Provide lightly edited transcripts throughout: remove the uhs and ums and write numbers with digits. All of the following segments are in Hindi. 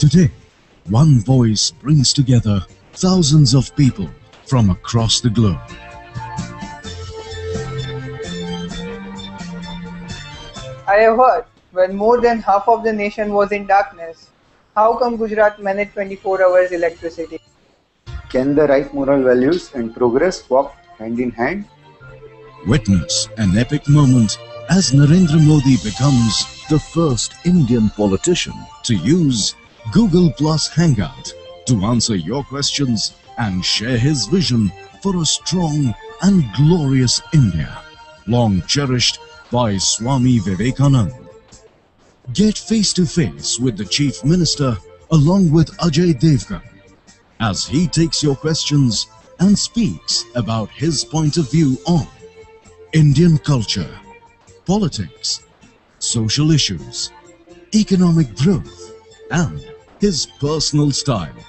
Today, one voice brings together thousands of people from across the globe. I have heard when more than half of the nation was in darkness, how come Gujarat managed 24 hours electricity? Can the right moral values and progress walk hand in hand? Witness an epic moment as Narendra Modi becomes the first Indian politician to use Google Plus Hangout to answer your questions and share his vision for a strong and glorious India, long cherished by Swami Vivekananda. Get face to face with the Chief Minister along with Ajay Devgan as he takes your questions and speaks about his point of view on Indian culture, politics, social issues, economic growth, and his personal style.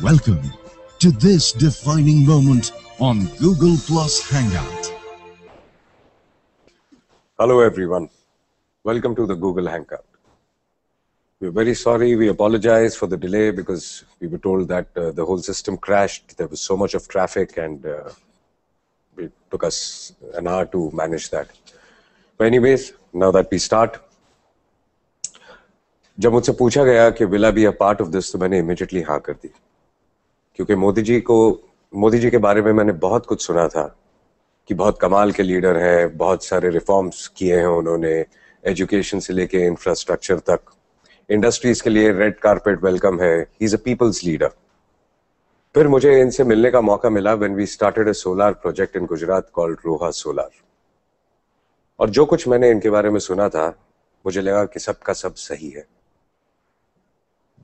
Welcome to this defining moment on Google Plus Hangout. Hello everyone. Welcome to the Google Hangout. We're very sorry. We apologize for the delay because we were told that the whole system crashed. There was so much of traffic and it took us an hour to manage that. But anyways, now that we start, जब मुझसे पूछा गया कि will I be a part of this, तो मैंने immediately हाँ कर दी, क्योंकि मोदी जी के बारे में मैंने बहुत कुछ सुना था कि बहुत कमाल के लीडर हैं, बहुत सारे रिफॉर्म्स किए हैं उन्होंने, एजुकेशन से लेके इंफ्रास्ट्रक्चर तक, इंडस्ट्रीज के लिए रेड कारपेट वेलकम है, he is a people's leader. फिर मुझे इनसे मिलने का मौका मिला when we started a solar project in Gujarat called Roha solar. और जो कुछ मैंने इनके बारे में सुना था, मुझे लगा कि सब का सब सही है.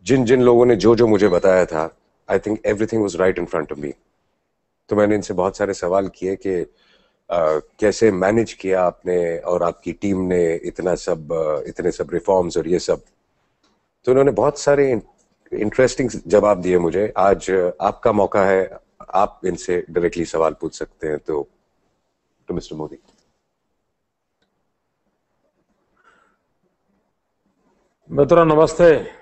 जिन जिन लोगों ने जो मुझे बताया था, I think everything was right in front of me. तो मैंने इनसे बहुत सारे सवाल किए कि कैसे मैनेज किया आपने और आपकी टीम ने इतने सब रिफॉर्म्स और ये सब. तो उन्होंने बहुत सारे इंटरेस्टिंग जवाब दिए मुझे. आज आपका मौका है, आप इनसे डायरेक्टली सवाल पूछ सकते हैं. तो मिस्टर मोदी. मित्रों नमस्ते.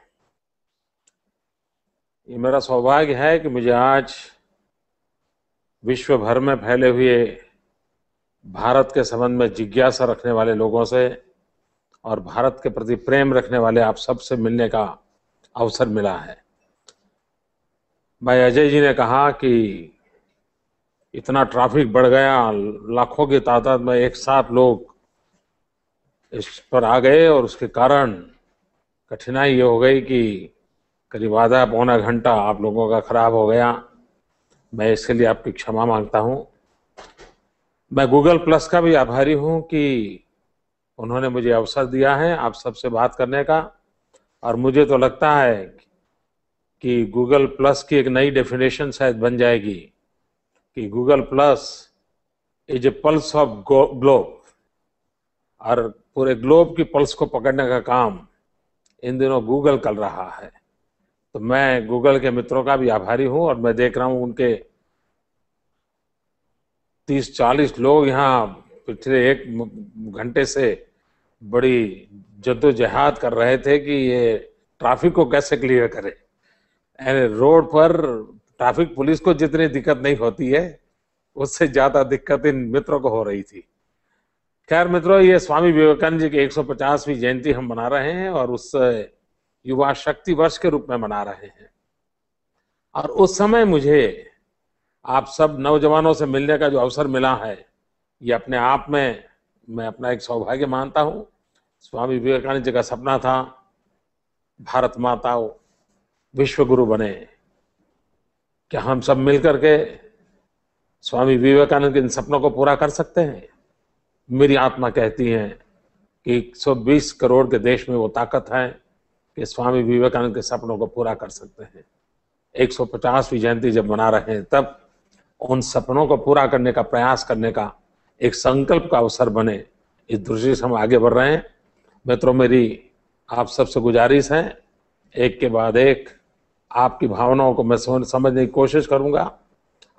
ये मेरा सौभाग्य है कि मुझे आज विश्व भर में फैले हुए भारत के संबंध में जिज्ञासा रखने वाले लोगों से और भारत के प्रति प्रेम रखने वाले आप सबसे मिलने का अवसर मिला है. भाई अजय जी ने कहा कि इतना ट्रैफिक बढ़ गया, लाखों की तादाद में एक साथ लोग इस पर आ गए और उसके कारण कठिनाई ये हो गई कि करीब आधा पौना घंटा आप लोगों का खराब हो गया. मैं इसके लिए आपकी क्षमा मांगता हूं. मैं गूगल प्लस का भी आभारी हूं कि उन्होंने मुझे अवसर दिया है आप सबसे बात करने का. और मुझे तो लगता है कि गूगल प्लस की एक नई डेफिनेशन शायद बन जाएगी कि Google plus is a pulse of globe. और पूरे ग्लोब की पल्स को पकड़ने का काम इन दिनों गूगल कर रहा है. तो मैं गूगल के मित्रों का भी आभारी हूं. और मैं देख रहा हूं उनके 30-40 लोग यहाँ पिछले एक घंटे से बड़ी जद्दोजहद कर रहे थे कि ये ट्रैफिक को कैसे क्लियर करे. रोड पर ट्रैफिक पुलिस को जितनी दिक्कत नहीं होती है, उससे ज्यादा दिक्कत इन मित्रों को हो रही थी. खैर मित्रों, ये स्वामी विवेकानंद जी की 150वीं जयंती हम मना रहे हैं और उस युवा शक्ति वर्ष के रूप में मना रहे हैं. और उस समय मुझे आप सब नौजवानों से मिलने का जो अवसर मिला है, ये अपने आप में मैं अपना एक सौभाग्य मानता हूं. स्वामी विवेकानंद जी का सपना था भारत माता विश्व गुरु बने. क्या हम सब मिलकर के स्वामी विवेकानंद के इन सपनों को पूरा कर सकते हैं? मेरी आत्मा कहती है कि 120 करोड़ के देश में वो ताकत है कि स्वामी विवेकानंद के सपनों को पूरा कर सकते हैं. 150वीं जयंती जब मना रहे हैं, तब उन सपनों को पूरा करने का प्रयास करने का एक संकल्प का अवसर बने, इस दृष्टि से हम आगे बढ़ रहे हैं. मित्रों, मेरी आप सबसे गुजारिश है, एक के बाद एक आपकी भावनाओं को मैं समझने की कोशिश करूंगा,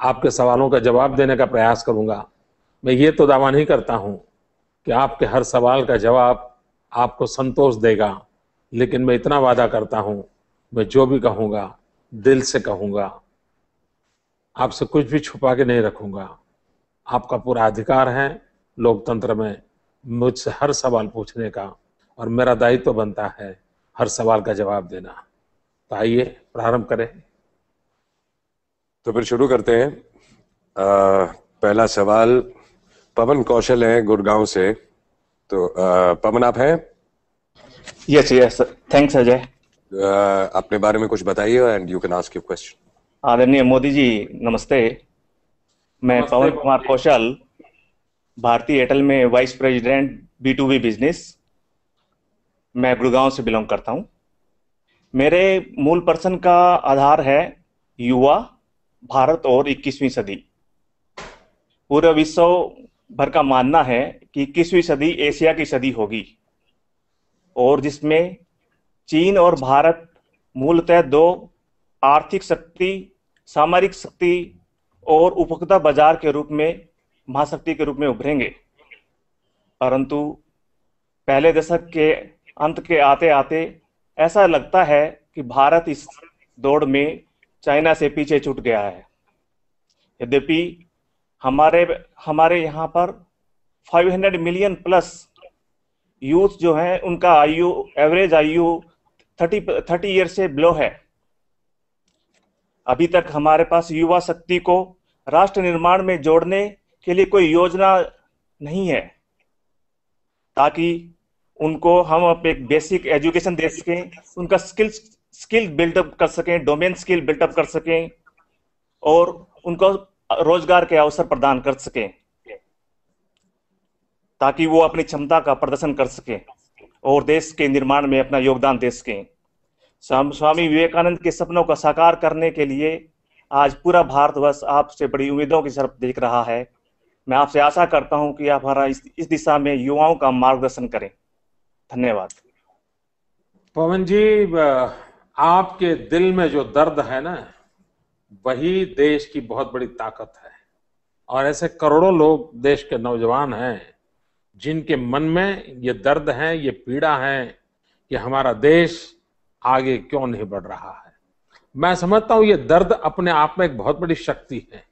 आपके सवालों का जवाब देने का प्रयास करूंगा. मैं ये तो दावा नहीं करता हूं कि आपके हर सवाल का जवाब आपको संतोष देगा, लेकिन मैं इतना वादा करता हूं मैं जो भी कहूँगा दिल से कहूँगा, आपसे कुछ भी छुपा के नहीं रखूँगा। आपका पूरा अधिकार है लोकतंत्र में मुझसे हर सवाल पूछने का, और मेरा दायित्व बनता है हर सवाल का जवाब देना। तो आइए प्रारंभ करें। तो फिर शुरू करते हैं। पहला सवाल पवन कौशल है गुड़गांव से। तो पवन, आप हैं? Yes, thanks Ajay. अपने बारे में कुछ बताइए and you can ask your question. आदरणीय मोदी जी नमस्ते। मैं नमस्ते। पवन कुमार कौशल, भारतीय एयरटेल में वाइस प्रेसिडेंट B2B बिजनेस, मैं गुड़गांव से बिलोंग करता हूं। मेरे मूल पर्सन का आधार है युवा, भारत और 21वीं सदी। पूरे विश्व भर का मानना है कि 21वीं सदी एशिया की सदी होगी, और जिसमें चीन और भारत मूलतः दो आर्थिक शक्ति, सामरिक शक्ति और उपभोक्ता बाजार के रूप में महाशक्ति के रूप में उभरेंगे। परंतु पहले दशक के अंत के आते आते ऐसा लगता है कि भारत इस दौड़ में चाइना से पीछे छूट गया है। यद्यपि हमारे यहाँ पर 500 मिलियन प्लस यूथ जो है, उनका एवरेज आयु 30 ईयर से बिलो है। अभी तक हमारे पास युवा शक्ति को राष्ट्र निर्माण में जोड़ने के लिए कोई योजना नहीं है, ताकि उनको हम एक बेसिक एजुकेशन दे सकें, उनका स्किल बिल्डअप कर सकें, डोमेन स्किल बिल्डअप कर सकें, और उनको रोजगार के अवसर प्रदान कर सकें, ताकि वो अपनी क्षमता का प्रदर्शन कर सकें और देश के निर्माण में अपना योगदान दे सकें। स्वामी विवेकानंद के सपनों को साकार करने के लिए आज पूरा भारतवर्ष आपसे बड़ी उम्मीदों की तरफ देख रहा है। मैं आपसे आशा करता हूं कि आप हमारा इस दिशा में युवाओं का मार्गदर्शन करें। धन्यवाद। पवन जी, आपके दिल में जो दर्द है ना, वही देश की बहुत बड़ी ताकत है। और ऐसे करोड़ों लोग देश के नौजवान हैं जिनके मन में ये दर्द है, ये पीड़ा है कि हमारा देश आगे क्यों नहीं बढ़ रहा है। मैं समझता हूं ये दर्द अपने आप में एक बहुत बड़ी शक्ति है।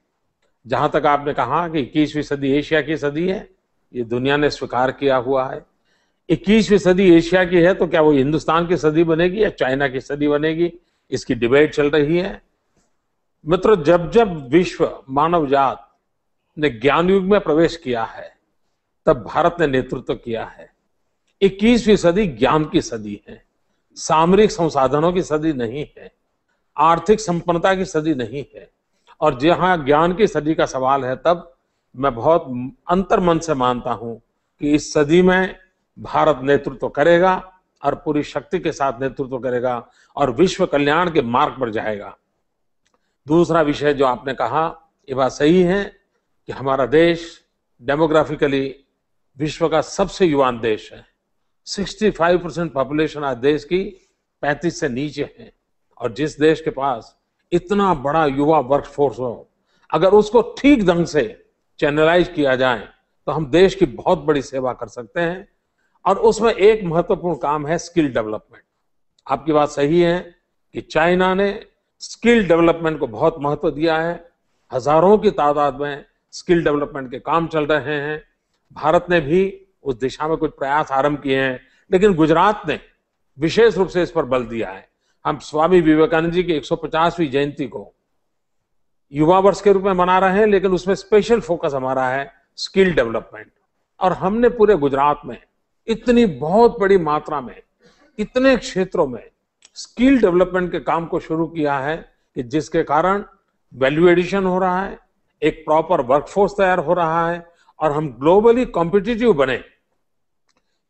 जहां तक आपने कहा कि 21वीं सदी एशिया की सदी है, ये दुनिया ने स्वीकार किया हुआ है। 21वीं सदी एशिया की है तो क्या वो हिंदुस्तान की सदी बनेगी या चाइना की सदी बनेगी, इसकी डिबेट चल रही है। मित्रों, जब जब विश्व मानव जात ने ज्ञान युग में प्रवेश किया है, तब भारत ने नेतृत्व किया है। 21वीं सदी ज्ञान की सदी है, सामरिक संसाधनों की सदी नहीं है, आर्थिक संपन्नता की सदी नहीं है। और जहां ज्ञान की सदी का सवाल है, तब मैं बहुत अंतर्मन से मानता हूं कि इस सदी में भारत नेतृत्व करेगा और पूरी शक्ति के साथ नेतृत्व करेगा और विश्व कल्याण के मार्ग पर जाएगा। दूसरा विषय जो आपने कहा, ये बात सही है कि हमारा देश डेमोग्राफिकली विश्व का सबसे युवान देश है। 65% पॉपुलेशन आज देश की 35 से नीचे है। और जिस देश के पास इतना बड़ा युवा वर्कफोर्स हो, अगर उसको ठीक ढंग से चैनलाइज किया जाए तो हम देश की बहुत बड़ी सेवा कर सकते हैं। और उसमें एक महत्वपूर्ण काम है स्किल डेवलपमेंट। आपकी बात सही है कि चाइना ने स्किल डेवलपमेंट को बहुत महत्व दिया है। हजारों की तादाद में स्किल डेवलपमेंट के काम चल रहे हैं। भारत ने भी उस दिशा में कुछ प्रयास आरंभ किए हैं, लेकिन गुजरात ने विशेष रूप से इस पर बल दिया है। हम स्वामी विवेकानंद जी की 150वीं जयंती को युवा वर्ष के रूप में मना रहे हैं, लेकिन उसमें स्पेशल फोकस हमारा है स्किल डेवलपमेंट। और हमने पूरे गुजरात में इतनी बहुत बड़ी मात्रा में, इतने क्षेत्रों में स्किल डेवलपमेंट के काम को शुरू किया है कि जिसके कारण वैल्यू एडिशन हो रहा है, एक प्रॉपर वर्कफोर्स तैयार हो रहा है और हम ग्लोबली कॉम्पिटिटिव बने।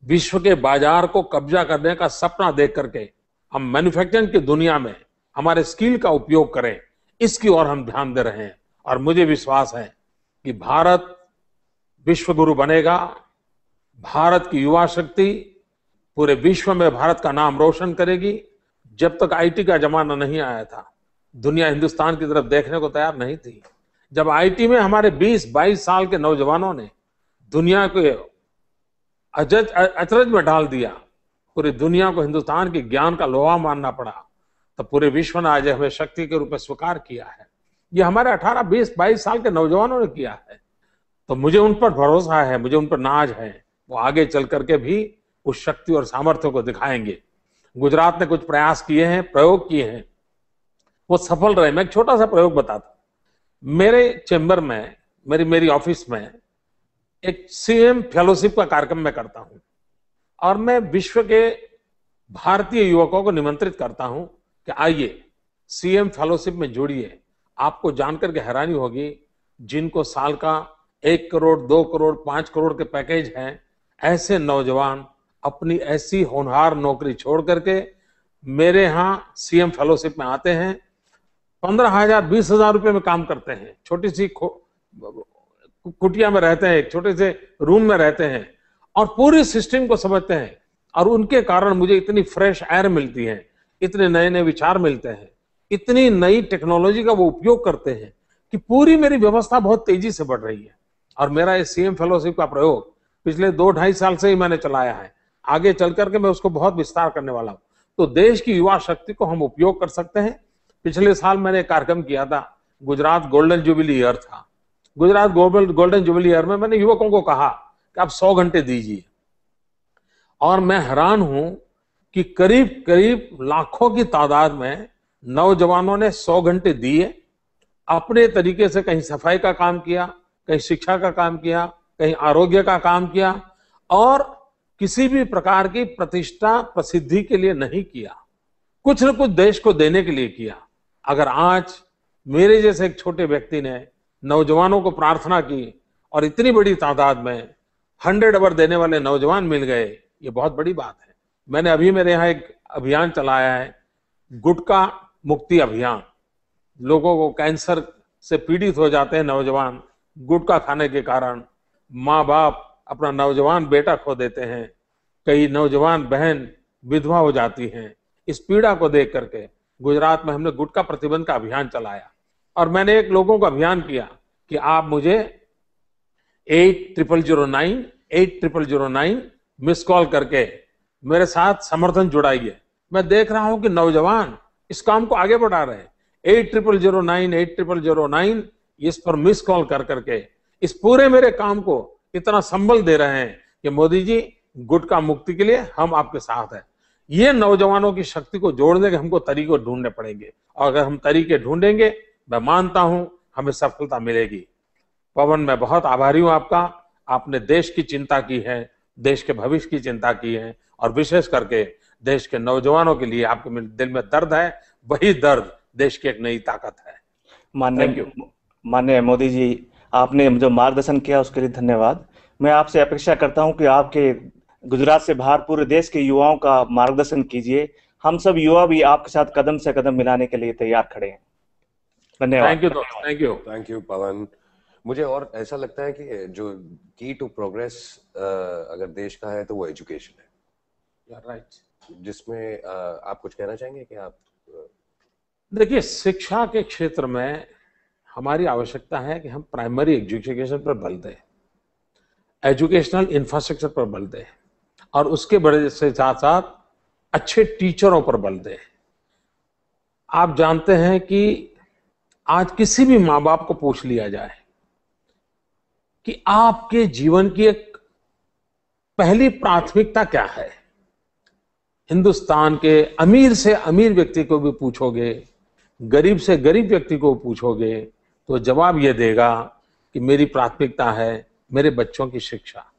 विश्व के बाजार को कब्जा करने का सपना देख करके हम मैन्युफैक्चरिंग की दुनिया में हमारे स्किल का उपयोग करें, इसकी ओर हम ध्यान दे रहे हैं। और मुझे विश्वास है कि भारत विश्व गुरु बनेगा। भारत की युवा शक्ति पूरे विश्व में भारत का नाम रोशन करेगी। जब तक आईटी का जमाना नहीं आया था, दुनिया हिंदुस्तान की तरफ देखने को तैयार नहीं थी। जब आईटी में हमारे 20-22 साल के नौजवानों ने दुनिया को अचरज में डाल दिया, पूरी दुनिया को हिंदुस्तान के ज्ञान का लोहा मानना पड़ा। तो पूरे विश्व ने आज हमें शक्ति के रूप में स्वीकार किया है। ये हमारे 18, 20, 22 साल के नौजवानों ने किया है। तो मुझे उन पर भरोसा है, मुझे उन पर नाज है। वो आगे चल करके भी उस शक्ति और सामर्थ्य को दिखाएंगे। गुजरात ने कुछ प्रयास किए हैं, प्रयोग किए हैं, वो सफल रहे। मैं एक छोटा सा प्रयोग बताता हूं। मेरे चेंबर में, मेरी ऑफिस में एक सीएम फेलोशिप का कार्यक्रम मैं करता हूं और मैं विश्व के भारतीय युवकों को निमंत्रित करता हूं कि आइए सीएम फेलोशिप में जुड़िए। आपको जानकर के हैरानी होगी, जिनको साल का 1 करोड़, 2 करोड़, 5 करोड़ के पैकेज हैं, ऐसे नौजवान अपनी ऐसी होनहार नौकरी छोड़ करके मेरे यहाँ सीएम फेलोशिप में आते हैं। 15,000, 20,000 रुपए में काम करते हैं। छोटी सी कुटिया में रहते हैं, एक छोटे से रूम में रहते हैं और पूरी सिस्टम को समझते हैं। और उनके कारण मुझे इतनी फ्रेश एयर मिलती है, इतने नए नए विचार मिलते हैं, इतनी नई टेक्नोलॉजी का वो उपयोग करते हैं कि पूरी मेरी व्यवस्था बहुत तेजी से बढ़ रही है। और मेरा ये सीएम फेलोशिप का प्रयोग पिछले 2-2.5 साल से ही मैंने चलाया है। आगे चल करके मैं उसको बहुत विस्तार करने वाला हूं। तो देश की युवा शक्ति को हम उपयोग कर सकते हैं। पिछले साल मैंने एक कार्यक्रम किया था, गुजरात गोल्डन जुबली ईयर था। गुजरात गोल्डन जुबली ईयर में मैंने युवकों को कहा कि आप 100 घंटे दीजिए। और मैं हैरान हूं कि करीब करीब लाखों की तादाद में नौजवानों ने 100 घंटे दिए। अपने तरीके से कहीं सफाई का काम किया, कहीं शिक्षा का काम किया, कहीं आरोग्य का काम किया और किसी भी प्रकार की प्रतिष्ठा प्रसिद्धि के लिए नहीं किया, कुछ न कुछ देश को देने के लिए किया। अगर आज मेरे जैसे एक छोटे व्यक्ति ने नौजवानों को प्रार्थना की और इतनी बड़ी तादाद में 100 आवर देने वाले नौजवान मिल गए, ये बहुत बड़ी बात है। मैंने अभी मेरे यहाँ एक अभियान चलाया है, गुटखा मुक्ति अभियान। लोगों को कैंसर से पीड़ित हो जाते हैं नौजवान, गुटखा खाने के कारण माँ बाप अपना नौजवान बेटा खो देते हैं, कई नौजवान बहन विधवा हो जाती हैं। इस पीड़ा को देख करके गुजरात में हमने गुटखा प्रतिबंध का अभियान चलाया और मैंने एक लोगों को अभियान किया कि आप मुझे 8009 मिस कॉल करके मेरे साथ समर्थन जुड़ाइए। मैं देख रहा हूं कि नौजवान इस काम को आगे बढ़ा रहे हैं। 8009 इस पर मिस कॉल कर करके इस पूरे मेरे काम को इतना संबल दे रहे हैं कि मोदी जी, गुटखा मुक्ति के लिए हम आपके साथ हैं। ये नौजवानों की शक्ति को जोड़ने के हमको तरीके ढूंढने पड़ेंगे और अगर हम तरीके ढूंढेंगे, मैं मानता हूं हमें सफलता मिलेगी। पवन, मैं बहुत आभारी हूं आपका। आपने देश की चिंता की है, देश के भविष्य की चिंता की है और विशेष करके देश के नौजवानों के लिए आपके दिल में दर्द है। वही दर्द देश की एक नई ताकत है। माननीय मोदी जी, आपने जो मार्गदर्शन किया उसके लिए धन्यवाद। मैं आपसे अपेक्षा करता हूं कि आपके गुजरात से बाहर पूरे देश के युवाओं का मार्गदर्शन कीजिए। हम सब युवा भी आपके साथ कदम से कदम मिलाने के लिए तैयार खड़े हैं। धन्यवाद। थैंक यू पवन। मुझे और ऐसा लगता है कि जो की टू प्रोग्रेस अगर देश का है तो वो एजुकेशन है। राइट। जिसमें आप कुछ कहना चाहेंगे कि आप? देखिए, शिक्षा के क्षेत्र में हमारी आवश्यकता है कि हम प्राइमरी एजुकेशन पर बल दें, एजुकेशनल इंफ्रास्ट्रक्चर पर बल दें और उसके बड़े से साथ साथ अच्छे टीचरों पर बल दें। आप जानते हैं कि आज किसी भी माँ बाप को पूछ लिया जाए कि आपके जीवन की एक पहली प्राथमिकता क्या है, हिंदुस्तान के अमीर से अमीर व्यक्ति को भी पूछोगे, गरीब से गरीब व्यक्ति को पूछोगे, तो जवाब ये देगा कि मेरी प्राथमिकता है मेरे बच्चों की शिक्षा।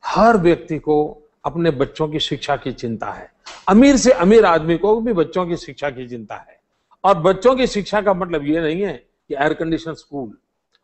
हर व्यक्ति को अपने बच्चों की शिक्षा की चिंता है। अमीर से अमीर आदमी को भी बच्चों की शिक्षा की चिंता है। और बच्चों की शिक्षा का मतलब ये नहीं है कि एयर कंडीशन स्कूल,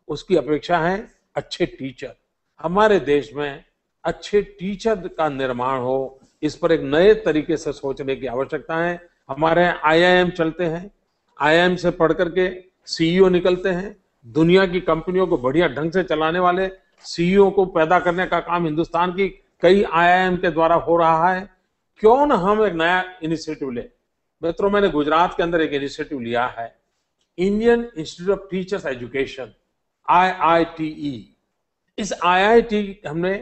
उसकी अपेक्षा है अच्छे टीचर। हमारे देश में अच्छे टीचर का निर्माण हो, इस पर एक नए तरीके से सोचने की आवश्यकता है। हमारे यहाँ IIM चलते हैं, IIM से पढ़ करके CEO निकलते हैं। दुनिया की कंपनियों को बढ़िया ढंग से चलाने वाले CEO को पैदा करने का काम हिंदुस्तान की कई IIM के द्वारा हो रहा है। क्यों ना हम एक नया इनिशिएटिव ले। मित्रों, मैंने गुजरात के अंदर एक इनिशिएटिव लिया है, Indian institute of teachers education, IITE। इस IIT हमने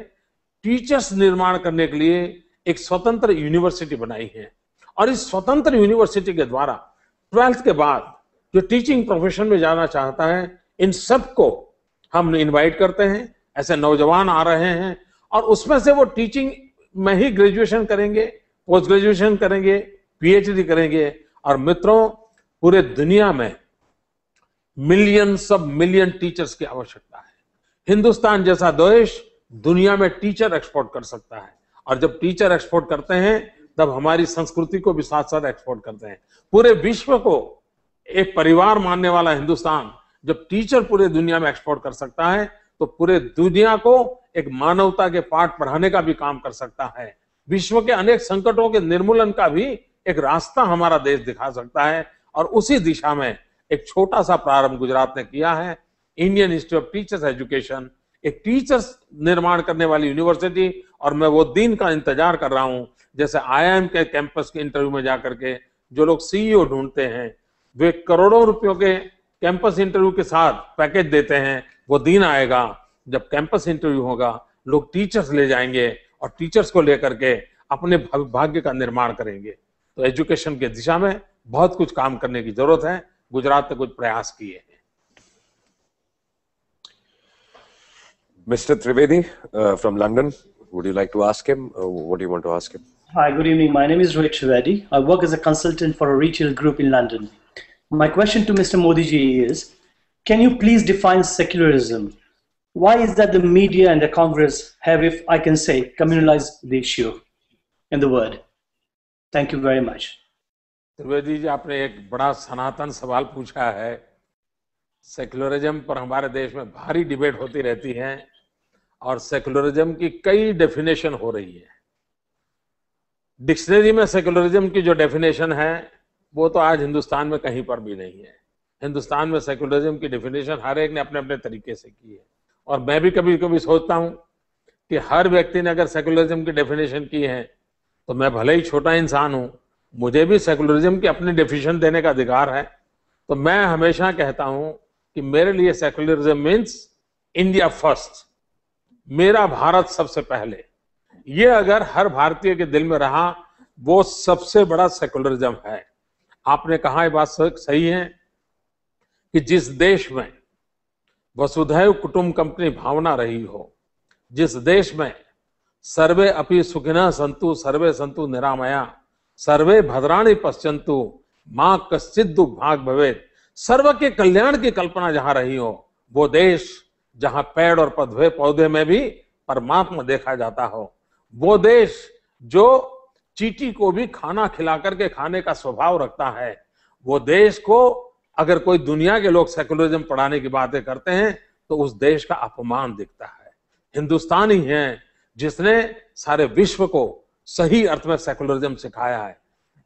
टीचर्स निर्माण करने के लिए एक स्वतंत्र यूनिवर्सिटी बनाई है और इस स्वतंत्र यूनिवर्सिटी के द्वारा 12th के बाद जो टीचिंग प्रोफेशन में जाना चाहता है, इन सबको हम इनवाइट करते हैं। ऐसे नौजवान आ रहे हैं और उसमें से वो टीचिंग में ही ग्रेजुएशन करेंगे, पोस्ट ग्रेजुएशन करेंगे, पीएचडी करेंगे। और मित्रों, पूरे दुनिया में मिलियंस ऑफ मिलियन टीचर्स की आवश्यकता है। हिंदुस्तान जैसा देश दुनिया में टीचर एक्सपोर्ट कर सकता है, और जब टीचर एक्सपोर्ट करते हैं तब हमारी संस्कृति को भी साथ साथ एक्सपोर्ट करते हैं। पूरे विश्व को एक परिवार मानने वाला हिंदुस्तान जब टीचर पूरे दुनिया में एक्सपोर्ट कर सकता है तो पूरे दुनिया को एक मानवता के पाठ पढ़ाने का भी काम कर सकता है। विश्व के अनेक संकटों के निर्मूलन का भी एक रास्ता हमारा देश दिखा सकता है। और उसी दिशा में एक छोटा सा प्रारंभ गुजरात ने किया है। Indian institute of teachers education, एक टीचर्स निर्माण करने वाली यूनिवर्सिटी। और मैं वो दिन का इंतजार कर रहा हूं, जैसे आईआईएम के कैंपस के इंटरव्यू में जाकर के जो लोग सीईओ ढूंढते हैं, वे करोड़ों रुपयों के कैंपस इंटरव्यू के साथ पैकेज देते हैं। वो दिन आएगा जब कैंपस इंटरव्यू होगा, लोग टीचर्स ले जाएंगे और टीचर्स को लेकर के अपने भाग्य का निर्माण करेंगे। तो एजुकेशन के दिशा में बहुत कुछ काम करने की जरूरत है। गुजरात ने कुछ प्रयास किए हैं। Mr. Trivedi from London, would you like to ask him? What do you want to ask him? Hi, good evening. My name is Rohit Trivedi. I work as a consultant for a retail group in London. My question to Mr. Modi ji is, can you please define secularism? Why is that the media and the Congress have, if I can say, communalized the issue in the word? Thank you very much. Trivedi ji, आपने एक बड़ा सनातन सवाल पूछा है। सेक्युलरिज्म पर हमारे देश में भारी डिबेट होती रहती है और सेक्युलरिज्म की कई डेफिनेशन हो रही है। डिक्शनरी में सेक्युलरिज्म की जो डेफिनेशन है वो तो आज हिंदुस्तान में कहीं पर भी नहीं है। हिंदुस्तान में सेक्युलरिज्म की डेफिनेशन हर एक ने अपने अपने तरीके से की है। और मैं भी कभी कभी सोचता हूं कि हर व्यक्ति ने अगर सेक्युलरिज्म की डेफिनेशन की है तो मैं भले ही छोटा इंसान हूं, मुझे भी सेक्युलरिज्म की अपनी डेफिनेशन देने का अधिकार है। तो मैं हमेशा कहता हूं कि मेरे लिए सेक्युलरिज्म मीन्स इंडिया फर्स्ट, मेरा भारत सबसे पहले। ये अगर हर भारतीय के दिल में रहा, वो सबसे बड़ा सेक्युलरिज्म है। आपने कहा, ये बात सही है कि जिस देश में वसुधैव कुटुंबकम की भावना रही हो, जिस देश में सर्वे अपि सुखिनः सन्तु सर्वे सन्तु निरामया सर्वे भद्राणि पश्यन्तु मां कश्चित् दुर्भाग् भवेत्, सर्व के कल्याण की कल्पना जहां रही हो, वो देश जहां पेड़ और पौधे में भी परमात्मा देखा जाता हो, वो देश जो चींटी को भी खाना खिला करके खाने का स्वभाव रखता है, वो देश को अगर कोई दुनिया के लोग सेक्युलरिज्म पढ़ाने की बातें करते हैं तो उस देश का अपमान दिखता है। हिंदुस्तान ही है जिसने सारे विश्व को सही अर्थ में सेक्युलरिज्म सिखाया है।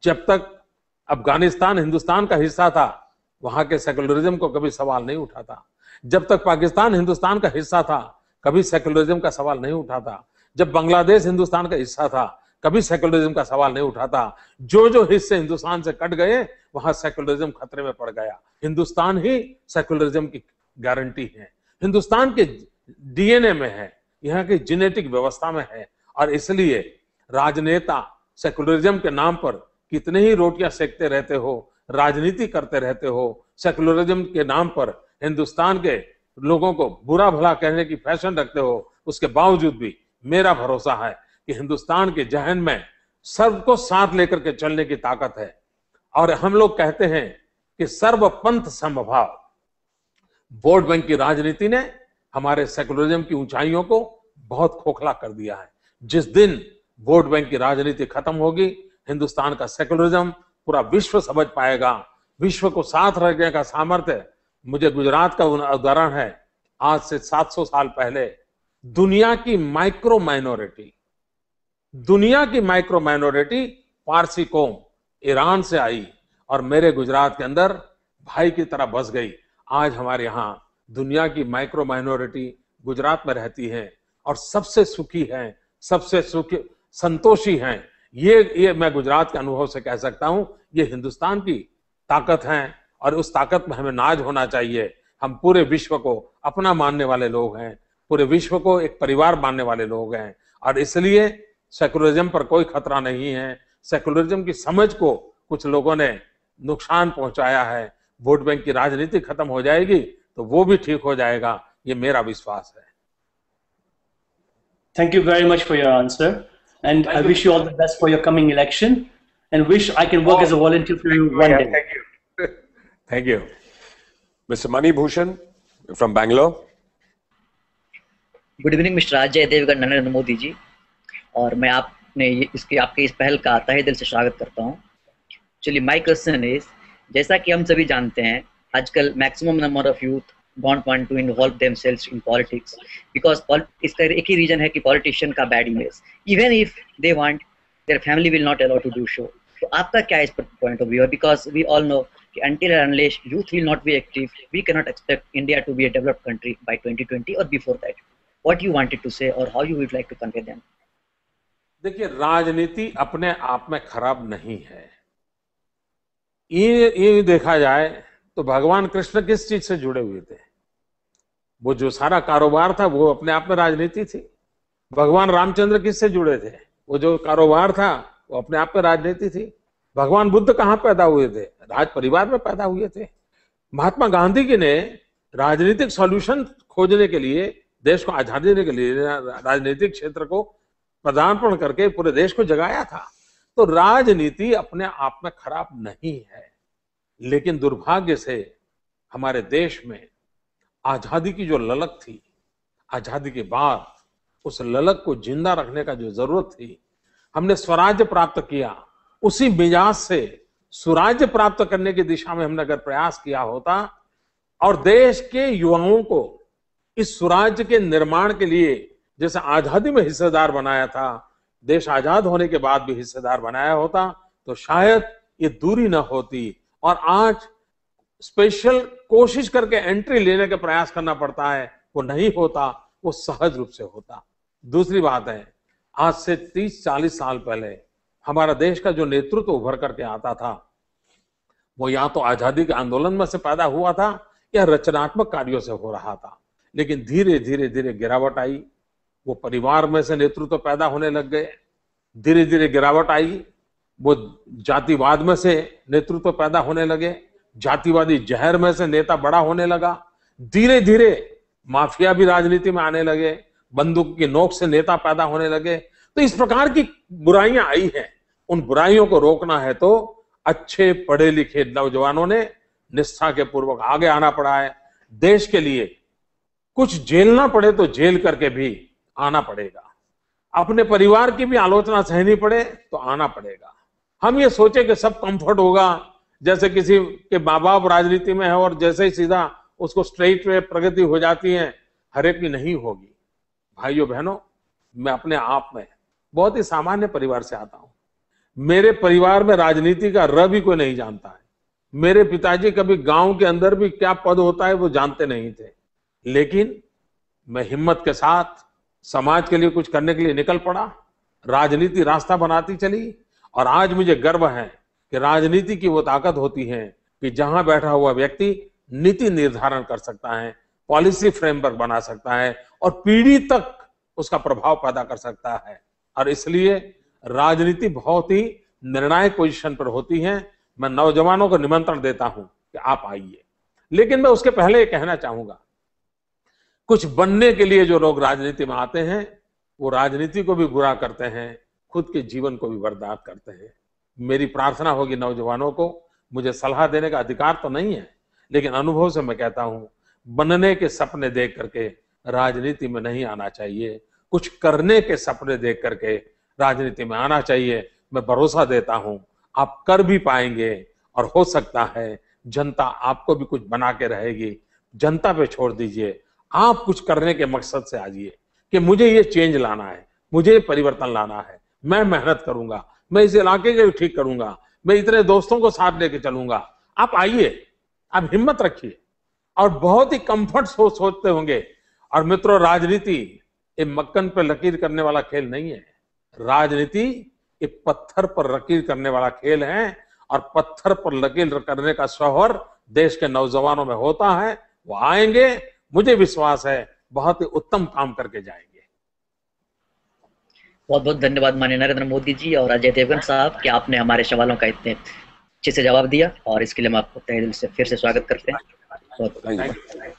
जब तक अफगानिस्तान हिंदुस्तान का हिस्सा था, वहां के सेक्युलरिज्म को कभी सवाल नहीं उठा था। जब तक पाकिस्तान हिंदुस्तान का हिस्सा था, कभी सेक्युलरिज्म का सवाल नहीं उठा था। जब बांग्लादेश हिंदुस्तान का हिस्सा था, कभी सेक्युलरिज्म का सवाल नहीं उठा था। जो हिस्से हिंदुस्तान से कट गए, वहां सेक्युलरिज्म खतरे में पड़ गया। हिंदुस्तान ही सेक्युलरिज्म की गारंटी है, हिंदुस्तान के डीएनए में है, यहाँ की जेनेटिक व्यवस्था में है। और इसलिए राजनेता सेक्युलरिज्म के नाम पर कितने ही रोटियां सेकते रहते हो, राजनीति करते रहते हो, सेक्युलरिज्म के नाम पर हिंदुस्तान के लोगों को बुरा भला कहने की फैशन रखते हो, उसके बावजूद भी मेरा भरोसा है कि हिंदुस्तान के जहन में सबको साथ लेकर के चलने की ताकत है। और हम लोग कहते हैं कि सर्वपंथ समभाव। वोट बैंक की राजनीति ने हमारे सेक्युलरिज्म की ऊंचाइयों को बहुत खोखला कर दिया है। जिस दिन वोट बैंक की राजनीति खत्म होगी, हिंदुस्तान का सेक्युलरिज्म पूरा विश्व समझ पाएगा। विश्व को साथ रखने का सामर्थ्य, मुझे गुजरात का उदाहरण है। आज से 700 साल पहले दुनिया की माइक्रो माइनॉरिटी पारसी कौम ईरान से आई और मेरे गुजरात के अंदर भाई की तरह बस गई। आज हमारे यहाँ दुनिया की माइक्रो माइनॉरिटी गुजरात में रहती है और सबसे सुखी है, सबसे सुखी संतोषी हैं। ये मैं गुजरात के अनुभव से कह सकता हूं। ये हिंदुस्तान की ताकत है और उस ताकत में हमें नाज होना चाहिए। हम पूरे विश्व को अपना मानने वाले लोग हैं, पूरे विश्व को एक परिवार मानने वाले लोग हैं और इसलिए सेक्युलरिज्म पर कोई खतरा नहीं है। सेक्युलरिज्म की समझ को कुछ लोगों ने नुकसान पहुंचाया है, वोट बैंक की राजनीति खत्म हो जाएगी तो वो भी ठीक हो जाएगा, ये मेरा विश्वास है। Thank you very much for your answer, and I wish you all the best for your coming election, and wish I can work as a volunteer for you one day. Thank you. Thank you. Mr. Mani Bhushan from Bangalore. Good evening mister Ajay Devgan, Narendra Modi ji, और मैं आपने आपके इस पहल का तहे दिल से स्वागत करता हूँ। चलिए, माय क्वेश्चन इज, जैसा कि हम सभी जानते हैं आजकल maximum number of youth don't want to involve themselves in politics because इसका एक ही रीजन है कि पॉलिटिशियन का bad image, even if they want their family will not allow to do so. तो आपका क्या इस पर पॉइंट ऑफ व्यू है? बिकॉज वी ऑल नो कि until and unless youth will not be active, we cannot expect India to be a developed country by 2020 or before that. What you wanted to say or how you would like to convey them? देखिए, राजनीति अपने आप में खराब नहीं है। ये देखा जाए तो भगवान कृष्ण किस चीज से जुड़े हुए थे? वो जो सारा कारोबार था वो अपने आप में राजनीति थी। भगवान रामचंद्र किससे जुड़े थे? वो जो कारोबार था वो अपने आप में राजनीति थी। भगवान बुद्ध कहाँ पैदा हुए थे? राज परिवार में पैदा हुए थे। महात्मा गांधी जी ने राजनीतिक सॉल्यूशन खोजने के लिए, देश को आजादी देने के लिए राजनीतिक क्षेत्र को पदार्पण करके पूरे देश को जगाया था। तो राजनीति अपने आप में खराब नहीं है, लेकिन दुर्भाग्य से हमारे देश में आजादी की जो ललक थी, आजादी के बाद उस ललक को जिंदा रखने का जो जरूरत थी, हमने स्वराज्य प्राप्त किया, उसी मिजाज से सुराज्य प्राप्त करने की दिशा में हमने अगर प्रयास किया होता और देश के युवाओं को इस सुराज्य के निर्माण के लिए जैसे आजादी में हिस्सेदार बनाया था, देश आजाद होने के बाद भी हिस्सेदार बनाया होता, तो शायद ये दूरी न होती और आज स्पेशल कोशिश करके एंट्री लेने का प्रयास करना पड़ता है, वो नहीं होता, वो सहज रूप से होता। दूसरी बात है, आज से 30-40 साल पहले हमारा देश का जो नेतृत्व उभर करके आता था वो या तो आजादी के आंदोलन में से पैदा हुआ था या रचनात्मक कार्यों से हो रहा था, लेकिन धीरे धीरे धीरे गिरावट आई। वो परिवार में से नेतृत्व पैदा होने लग गए, धीरे धीरे गिरावट आई। वो जातिवाद में से नेतृत्व पैदा होने लगे, जातिवादी जहर में से नेता बड़ा होने लगा। धीरे धीरे माफिया भी राजनीति में आने लगे, बंदूक की नोक से नेता पैदा होने लगे। तो इस प्रकार की बुराइयां आई हैं, उन बुराइयों को रोकना है तो अच्छे पढ़े लिखे नौजवानों ने निष्ठा के पूर्वक आगे आना पड़ा है। देश के लिए कुछ झेलना पड़े तो झेल करके भी आना पड़ेगा, अपने परिवार की भी आलोचना सहनी पड़े तो आना पड़ेगा। हम ये सोचे कि सब कंफर्ट होगा, जैसे किसी के माँ बाप राजनीति में है और जैसे ही सीधा उसको स्ट्रेट वे प्रगति हो जाती है, हर एक की नहीं होगी। भाइयों बहनों, मैं अपने आप में बहुत ही सामान्य परिवार से आता हूं। मेरे परिवार में राजनीति का र भी कोई नहीं जानता है। मेरे पिताजी कभी गांव के अंदर भी क्या पद होता है वो जानते नहीं थे, लेकिन मैं हिम्मत के साथ समाज के लिए कुछ करने के लिए निकल पड़ा। राजनीति रास्ता बनाती चली और आज मुझे गर्व है कि राजनीति की वो ताकत होती है कि जहां बैठा हुआ व्यक्ति नीति निर्धारण कर सकता है, पॉलिसी फ्रेमवर्क बना सकता है और पीढ़ी तक उसका प्रभाव पैदा कर सकता है। और इसलिए राजनीति बहुत ही निर्णायक पोजीशन पर होती है। मैं नौजवानों को निमंत्रण देता हूं कि आप आइए, लेकिन मैं उसके पहले ये कहना चाहूंगा, कुछ बनने के लिए जो लोग राजनीति में आते हैं वो राजनीति को भी बुरा करते हैं, खुद के जीवन को भी बर्बाद करते हैं। मेरी प्रार्थना होगी नौजवानों को, मुझे सलाह देने का अधिकार तो नहीं है, लेकिन अनुभव से मैं कहता हूं, बनने के सपने देख करके राजनीति में नहीं आना चाहिए, कुछ करने के सपने देख करके राजनीति में आना चाहिए। मैं भरोसा देता हूं आप कर भी पाएंगे और हो सकता है जनता आपको भी कुछ बना के रहेगी। जनता पे छोड़ दीजिए, आप कुछ करने के मकसद से आइए कि मुझे ये चेंज लाना है, मुझे ये परिवर्तन लाना है, मैं मेहनत करूंगा, मैं इस इलाके को ठीक करूंगा, मैं इतने दोस्तों को साथ लेके चलूंगा। आप आइए, आप हिम्मत रखिए और बहुत ही कंफर्ट सोचते होंगे। और मित्रों, राजनीति ये मक्खन पर लकीर करने वाला खेल नहीं है। राजनीति ये पत्थर पर लकीर करने वाला खेल है और पत्थर पर लकीर करने का शौहर देश के नौजवानों में होता है। वो आएंगे, मुझे विश्वास है बहुत ही उत्तम काम करके जाएंगे। बहुत बहुत धन्यवाद माननीय नरेंद्र मोदी जी और अजय देवगन साहब कि आपने हमारे सवालों का इतने अच्छे से जवाब दिया और इसके लिए हम आपको तहे दिल से फिर से स्वागत करते हैं।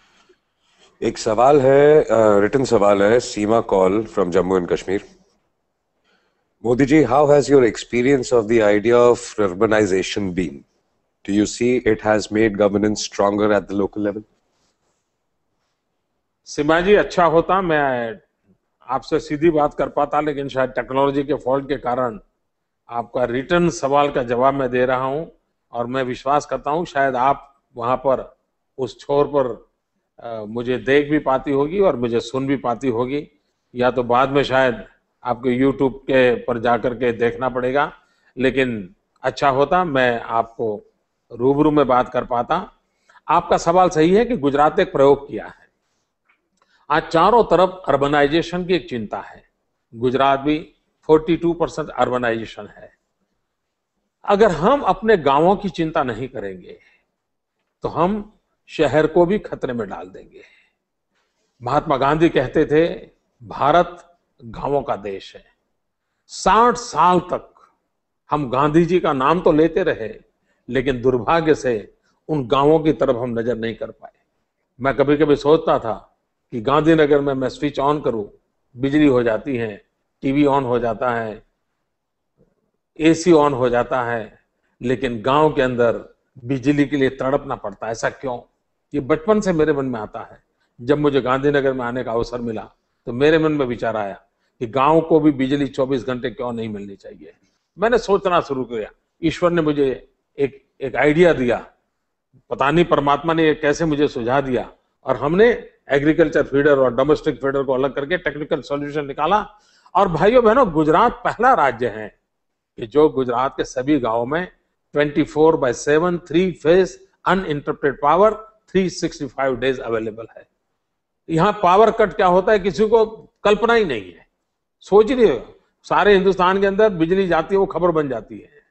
एक सवाल है, रिटन सवाल है, Seema Kaul from Jammu and Kashmir. Modi ji, how has your experience of the idea of urbanization been? Do you see it has made governance stronger at the local level? सीमा जी, अच्छा होता मैं आपसे सीधी बात कर पाता, लेकिन शायद टेक्नोलॉजी के फॉल्ट के कारण आपका रिटर्न सवाल का जवाब मैं दे रहा हूं, और मैं विश्वास करता हूं शायद आप वहां पर उस छोर पर मुझे देख भी पाती होगी और मुझे सुन भी पाती होगी, या तो बाद में शायद आपको YouTube के पर जाकर के देखना पड़ेगा। लेकिन अच्छा होता मैं आपको रूबरू में बात कर पाता। आपका सवाल सही है कि गुजरात ने एक प्रयोग किया है। आज चारों तरफ अर्बनाइजेशन की एक चिंता है। गुजरात भी 42% अर्बनाइजेशन है। अगर हम अपने गांवों की चिंता नहीं करेंगे तो हम शहर को भी खतरे में डाल देंगे। महात्मा गांधी कहते थे, भारत गांवों का देश है। 60 साल तक हम गांधी जी का नाम तो लेते रहे, लेकिन दुर्भाग्य से उन गांवों की तरफ हम नजर नहीं कर पाए। मैं कभी कभी सोचता था कि गांधीनगर में मैं स्विच ऑन करूं, बिजली हो जाती है, टीवी ऑन हो जाता है, एसी ऑन हो जाता है, लेकिन गांव के अंदर बिजली के लिए तड़पना पड़ता है। ऐसा क्यों? ये बचपन से मेरे मन में आता है। जब मुझे गांधीनगर में आने का अवसर मिला तो मेरे मन में विचार आया कि गांव को भी बिजली 24 घंटे क्यों नहीं मिलनी चाहिए। मैंने सोचना शुरू किया। ईश्वर ने मुझे एक आइडिया दिया, पता नहीं परमात्मा ने कैसे मुझे सुझा दिया, और हमने एग्रीकल्चर फीडर और डोमेस्टिक फीडर को अलग करके टेक्निकल सॉल्यूशन निकाला। और भाइयों बहनों, गुजरात पहला राज्य है कि जो गुजरात के सभी गांवों में 24/7 3 phase uninterrupted power 365 days available है। यहां पावर कट क्या होता है किसी को कल्पना ही नहीं है। सोच रही हो, सारे हिंदुस्तान के अंदर बिजली जाती है, वो खबर बन जाती है।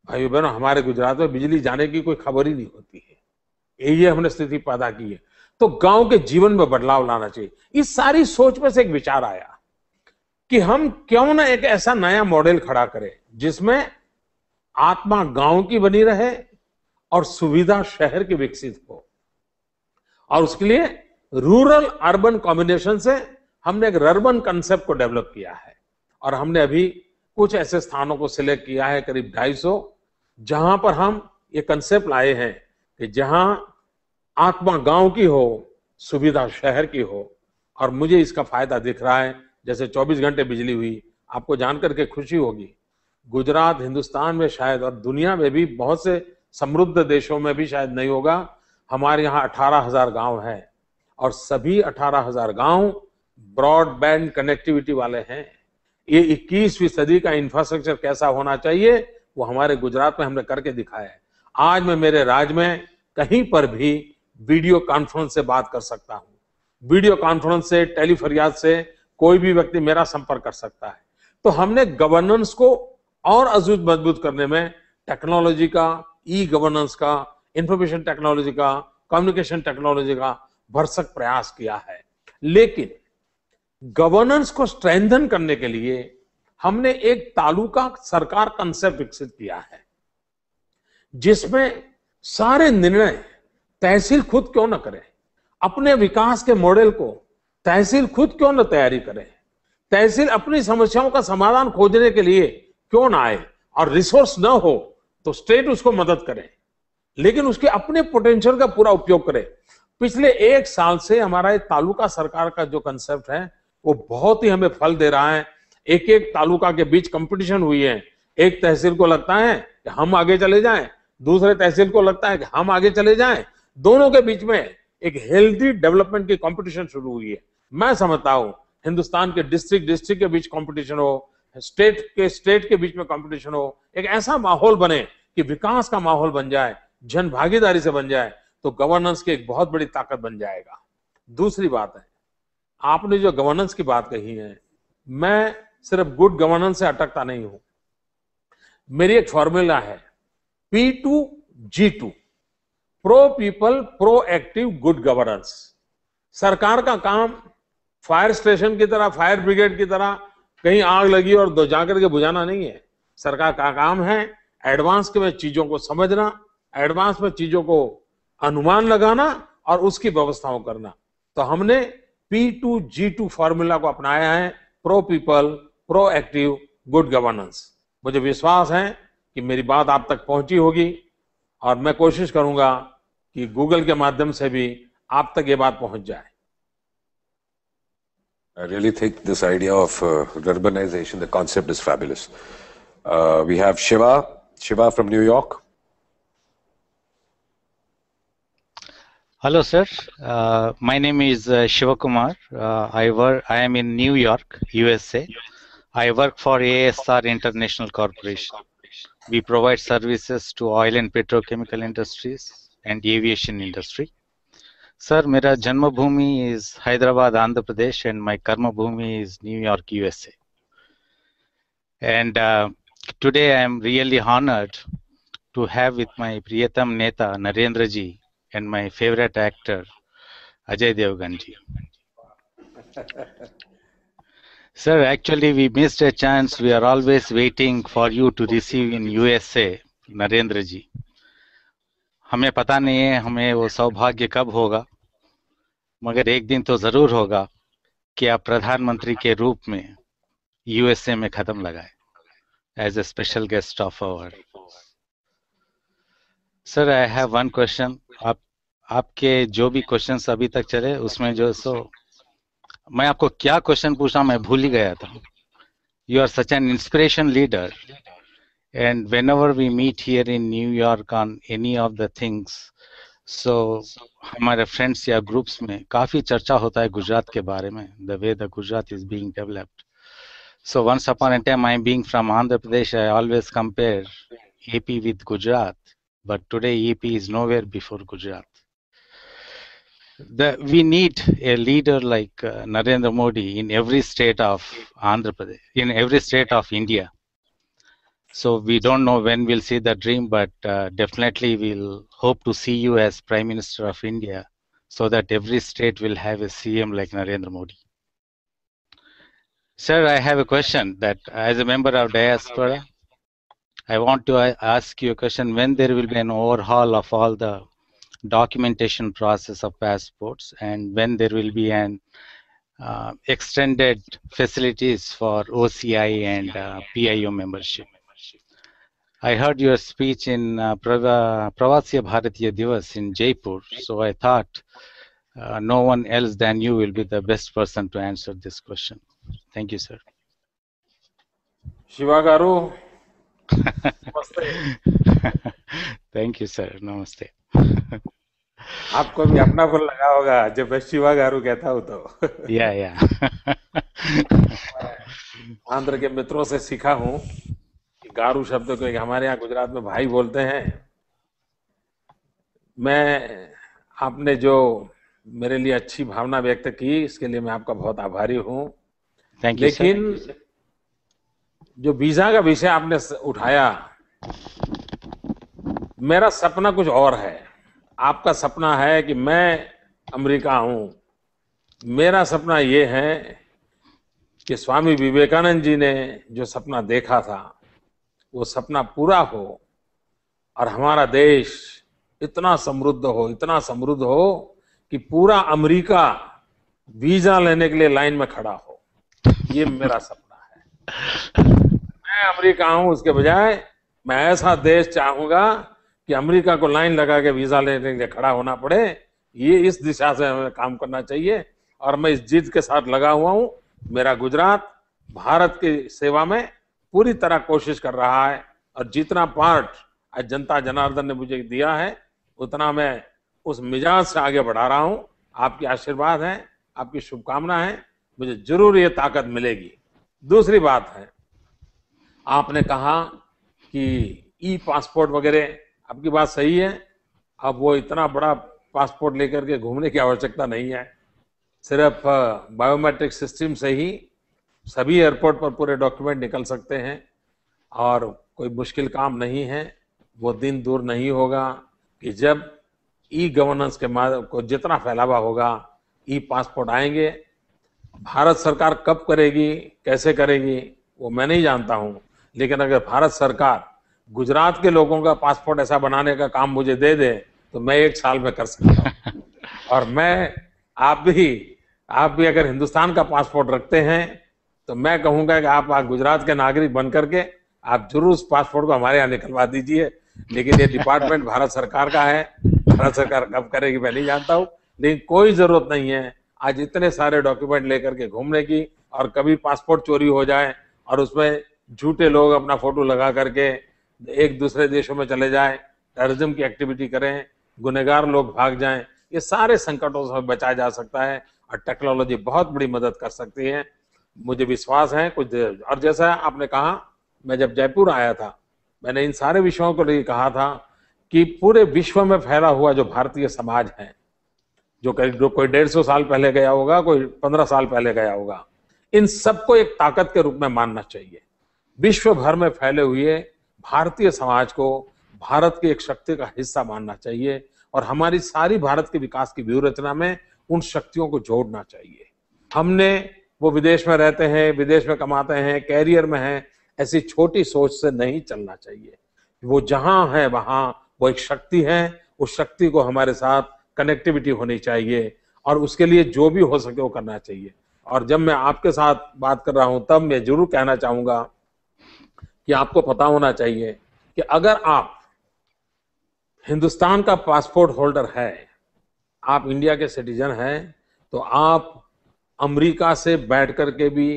भाइयों बहनों, हमारे गुजरात में बिजली जाने की कोई खबर ही नहीं होती है। ये हमने स्थिति पैदा की है। तो गांव के जीवन में बदलाव लाना चाहिए। इस सारी सोच में से एक विचार आया कि हम क्यों ना एक ऐसा नया मॉडल खड़ा करें जिसमें आत्मा गांव की बनी रहे और सुविधा शहर की विकसित हो। और उसके लिए रूरल अर्बन कॉम्बिनेशन से हमने एक रर्बन कंसेप्ट को डेवलप किया है। और हमने अभी कुछ ऐसे स्थानों को सिलेक्ट किया है, करीब 250, जहां पर हम ये कंसेप्ट लाए हैं कि जहां आत्मा गांव की हो, सुविधा शहर की हो। और मुझे इसका फायदा दिख रहा है। जैसे 24 घंटे बिजली हुई, आपको जानकर के खुशी होगी। गुजरात हिंदुस्तान में शायद और दुनिया में भी बहुत से समृद्ध देशों में भी शायद नहीं होगा, हमारे यहाँ 18,000 गांव हैं और सभी 18,000 गांव ब्रॉडबैंड कनेक्टिविटी वाले हैं। ये 21वीं सदी का इंफ्रास्ट्रक्चर कैसा होना चाहिए वो हमारे गुजरात में हमने करके दिखाया है। आज मैं मेरे राज्य में कहीं पर भी वीडियो कॉन्फ्रेंस से बात कर सकता हूं। वीडियो कॉन्फ्रेंस से, टेलीफरियाद से कोई भी व्यक्ति मेरा संपर्क कर सकता है। तो हमने गवर्नेंस को और अजूत मजबूत करने में टेक्नोलॉजी का, ई गवर्नेंस का, इंफॉर्मेशन टेक्नोलॉजी का, कम्युनिकेशन टेक्नोलॉजी का भरसक प्रयास किया है। लेकिन गवर्नेंस को स्ट्रेंथन करने के लिए हमने एक तालुका सरकार कंसेप्ट विकसित किया है, जिसमें सारे निर्णय तहसील खुद क्यों न करे। अपने विकास के मॉडल को तहसील खुद क्यों न तैयारी करे। तहसील अपनी समस्याओं का समाधान खोजने के लिए क्यों ना आए, और रिसोर्स न हो तो स्टेट उसको मदद करे, लेकिन उसके अपने पोटेंशियल का पूरा उपयोग करे। पिछले 1 साल से हमारा ये तालुका सरकार का जो कंसेप्ट है वो बहुत ही हमें फल दे रहा है। एक एक तालुका के बीच कंपटीशन हुई है। एक तहसील को लगता है कि हम आगे चले जाएं, दूसरे तहसील को लगता है कि हम आगे चले जाएं। दोनों के बीच में एक हेल्दी डेवलपमेंट की कंपटीशन शुरू हुई है। मैं समझता हूं हिंदुस्तान के डिस्ट्रिक्ट के बीच कंपटीशन हो, स्टेट के बीच में कंपटीशन हो, एक ऐसा माहौल बने कि विकास का माहौल बन जाए, जन भागीदारी से बन जाए, तो गवर्नेंस की एक बहुत बड़ी ताकत बन जाएगा। दूसरी बात है, आपने जो गवर्नेंस की बात कही है, मैं सिर्फ गुड गवर्नेंस से अटकता नहीं हूं। मेरी एक फॉर्मूला है P2G2, pro people, pro active, good governance. सरकार का काम फायर स्टेशन की तरह, फायर ब्रिगेड की तरह कहीं आग लगी और दो जाकर के बुझाना नहीं है। सरकार का काम है एडवांस में चीजों को समझना, एडवांस में चीजों को अनुमान लगाना और उसकी व्यवस्थाओं करना। तो हमने P2G2 फॉर्मूला को अपनाया है, pro people, pro active, good governance. मुझे विश्वास है कि मेरी बात आप तक पहुंची होगी और मैं कोशिश करूंगा कि गूगल के माध्यम से भी आप तक ये बात पहुंच जाए। I really think this idea of urbanization, the concept is fabulous. We have Shiva from New York. Hello, sir. My name is Shiva Kumar. I am in New York, USA. I work for ASR International Corporation. We provide services to oil and petrochemical industries and aviation industry. Sir, मेरा जन्म भूमि is Hyderabad, Andhra Pradesh, and my karma bhumi is New York, USA. And today I am really honored to have with my Priyatam Neta Narendra ji and my favorite actor Ajay Devgan ji. Sir, actually we missed a chance. We are always waiting for you to receive in USA, Narendra ji. हमें पता नहीं है हमें वो सौभाग्य कब होगा, मगर एक दिन तो जरूर होगा कि आप प्रधानमंत्री के रूप में यूएसए में कदम लगाए as a special guest of our. Sir, I have one question. आपके जो भी क्वेश्चंस अभी तक चले उसमें जो मैं आपको क्या क्वेश्चन पूछा मैं भूल ही गया था। You are such an inspiration leader and whenever we meet here in New York on any of the things, so हमारे friends या groups में काफी चर्चा होता है गुजरात के बारे में, the way the Gujarat is being developed. So once upon a time, I being from Andhra Pradesh, I always compare AP with Gujarat, but today AP is nowhere before Gujarat. We need a leader like Narendra Modi in every state of Andhra Pradesh, in every state of India. So we don't know when we'll see the dream, but definitely we'll hope to see you as Prime Minister of India so that every state will have a CM like Narendra Modi. Sir, I have a question that as a member of diaspora, I want to ask you a question. When there will be an overhaul of all the documentation process of passports, and when there will be an extended facilities for OCI and PIO membership? I heard your speech in Pravasya Bharatiya Divas in Jaipur, so I thought no one else than you will be the best person to answer this question. Thank you, sir. Shiva Garu. Namaste. Thank you, sir. Namaste. आपको भी अपना फल लगा होगा जब मैं शिवा गारू कहता हूँ तो। या आंध्र के मित्रों से सीखा हूँ कि गारू शब्द को एक हमारे यहाँ गुजरात में भाई बोलते हैं। आपने जो मेरे लिए अच्छी भावना व्यक्त की इसके लिए मैं आपका बहुत आभारी हूँ। लेकिन जो वीजा का विषय आपने उठाया, मेरा सपना कुछ और है। आपका सपना है कि मैं अमेरिका हूं, मेरा सपना ये है कि स्वामी विवेकानंद जी ने जो सपना देखा था वो सपना पूरा हो और हमारा देश इतना समृद्ध हो कि पूरा अमेरिका वीजा लेने के लिए लाइन में खड़ा हो। ये मेरा सपना है। मैं अमेरिका हूं, उसके बजाय मैं ऐसा देश चाहूंगा कि अमेरिका को लाइन लगा के वीजा लेने के लिए खड़ा होना पड़े। ये इस दिशा से हमें काम करना चाहिए और मैं इस जिद के साथ लगा हुआ हूं। मेरा गुजरात भारत की सेवा में पूरी तरह कोशिश कर रहा है और जितना पार्ट आज जनता जनार्दन ने मुझे दिया है उतना मैं उस मिजाज से आगे बढ़ा रहा हूं। आपके आशीर्वाद है, आपकी शुभकामना है, मुझे जरूर ये ताकत मिलेगी। दूसरी बात है, आपने कहा कि ई पासपोर्ट वगैरह, आपकी बात सही है। अब वो इतना बड़ा पासपोर्ट लेकर के घूमने की आवश्यकता नहीं है। सिर्फ बायोमेट्रिक सिस्टम से ही सभी एयरपोर्ट पर पूरे डॉक्यूमेंट निकल सकते हैं और कोई मुश्किल काम नहीं है। वो दिन दूर नहीं होगा कि जब ई गवर्नेंस के माध्यम को जितना फैलावा होगा, ई पासपोर्ट आएंगे। भारत सरकार कब करेगी, कैसे करेगी वो मैं नहीं जानता हूं, लेकिन अगर भारत सरकार गुजरात के लोगों का पासपोर्ट ऐसा बनाने का काम मुझे दे दे तो मैं 1 साल में कर सकता हूँ। और मैं आप भी अगर हिंदुस्तान का पासपोर्ट रखते हैं तो मैं कहूंगा कि आप गुजरात के नागरिक बन करके आप जरूर उस पासपोर्ट को हमारे यहाँ निकलवा दीजिए। लेकिन ये डिपार्टमेंट भारत सरकार का है, भारत सरकार कब करेगी मैं नहीं जानता हूँ, लेकिन कोई जरूरत नहीं है आज इतने सारे डॉक्यूमेंट लेकर के घूमने की। और कभी पासपोर्ट चोरी हो जाए और उसमें झूठे लोग अपना फोटो लगा करके एक दूसरे देशों में चले जाएं, टेररिज्म की एक्टिविटी करें, गुनहगार लोग भाग जाएं, ये सारे संकटों से बचाया जा सकता है और टेक्नोलॉजी बहुत बड़ी मदद कर सकती है, मुझे विश्वास है। कुछ और जैसा आपने कहा, मैं जब जयपुर आया था मैंने इन सारे विषयों को लिए कहा था कि पूरे विश्व में फैला हुआ जो भारतीय समाज है, जो कोई 150 साल पहले गया होगा, कोई 15 साल पहले गया होगा, इन सबको एक ताकत के रूप में मानना चाहिए। विश्व भर में फैले हुए भारतीय समाज को भारत की एक शक्ति का हिस्सा मानना चाहिए और हमारी सारी भारत के विकास की व्यूह रचना में उन शक्तियों को जोड़ना चाहिए। हमने वो विदेश में रहते हैं, विदेश में कमाते हैं, कैरियर में हैं, ऐसी छोटी सोच से नहीं चलना चाहिए। वो जहां है वहां वो एक शक्ति है, उस शक्ति को हमारे साथ कनेक्टिविटी होनी चाहिए और उसके लिए जो भी हो सके वो करना चाहिए। और जब मैं आपके साथ बात कर रहा हूं तब मैं जरूर कहना चाहूंगा कि आपको पता होना चाहिए कि अगर आप हिंदुस्तान का पासपोर्ट होल्डर है, आप इंडिया के सिटीजन हैं, तो आप अमेरिका से बैठ करके भी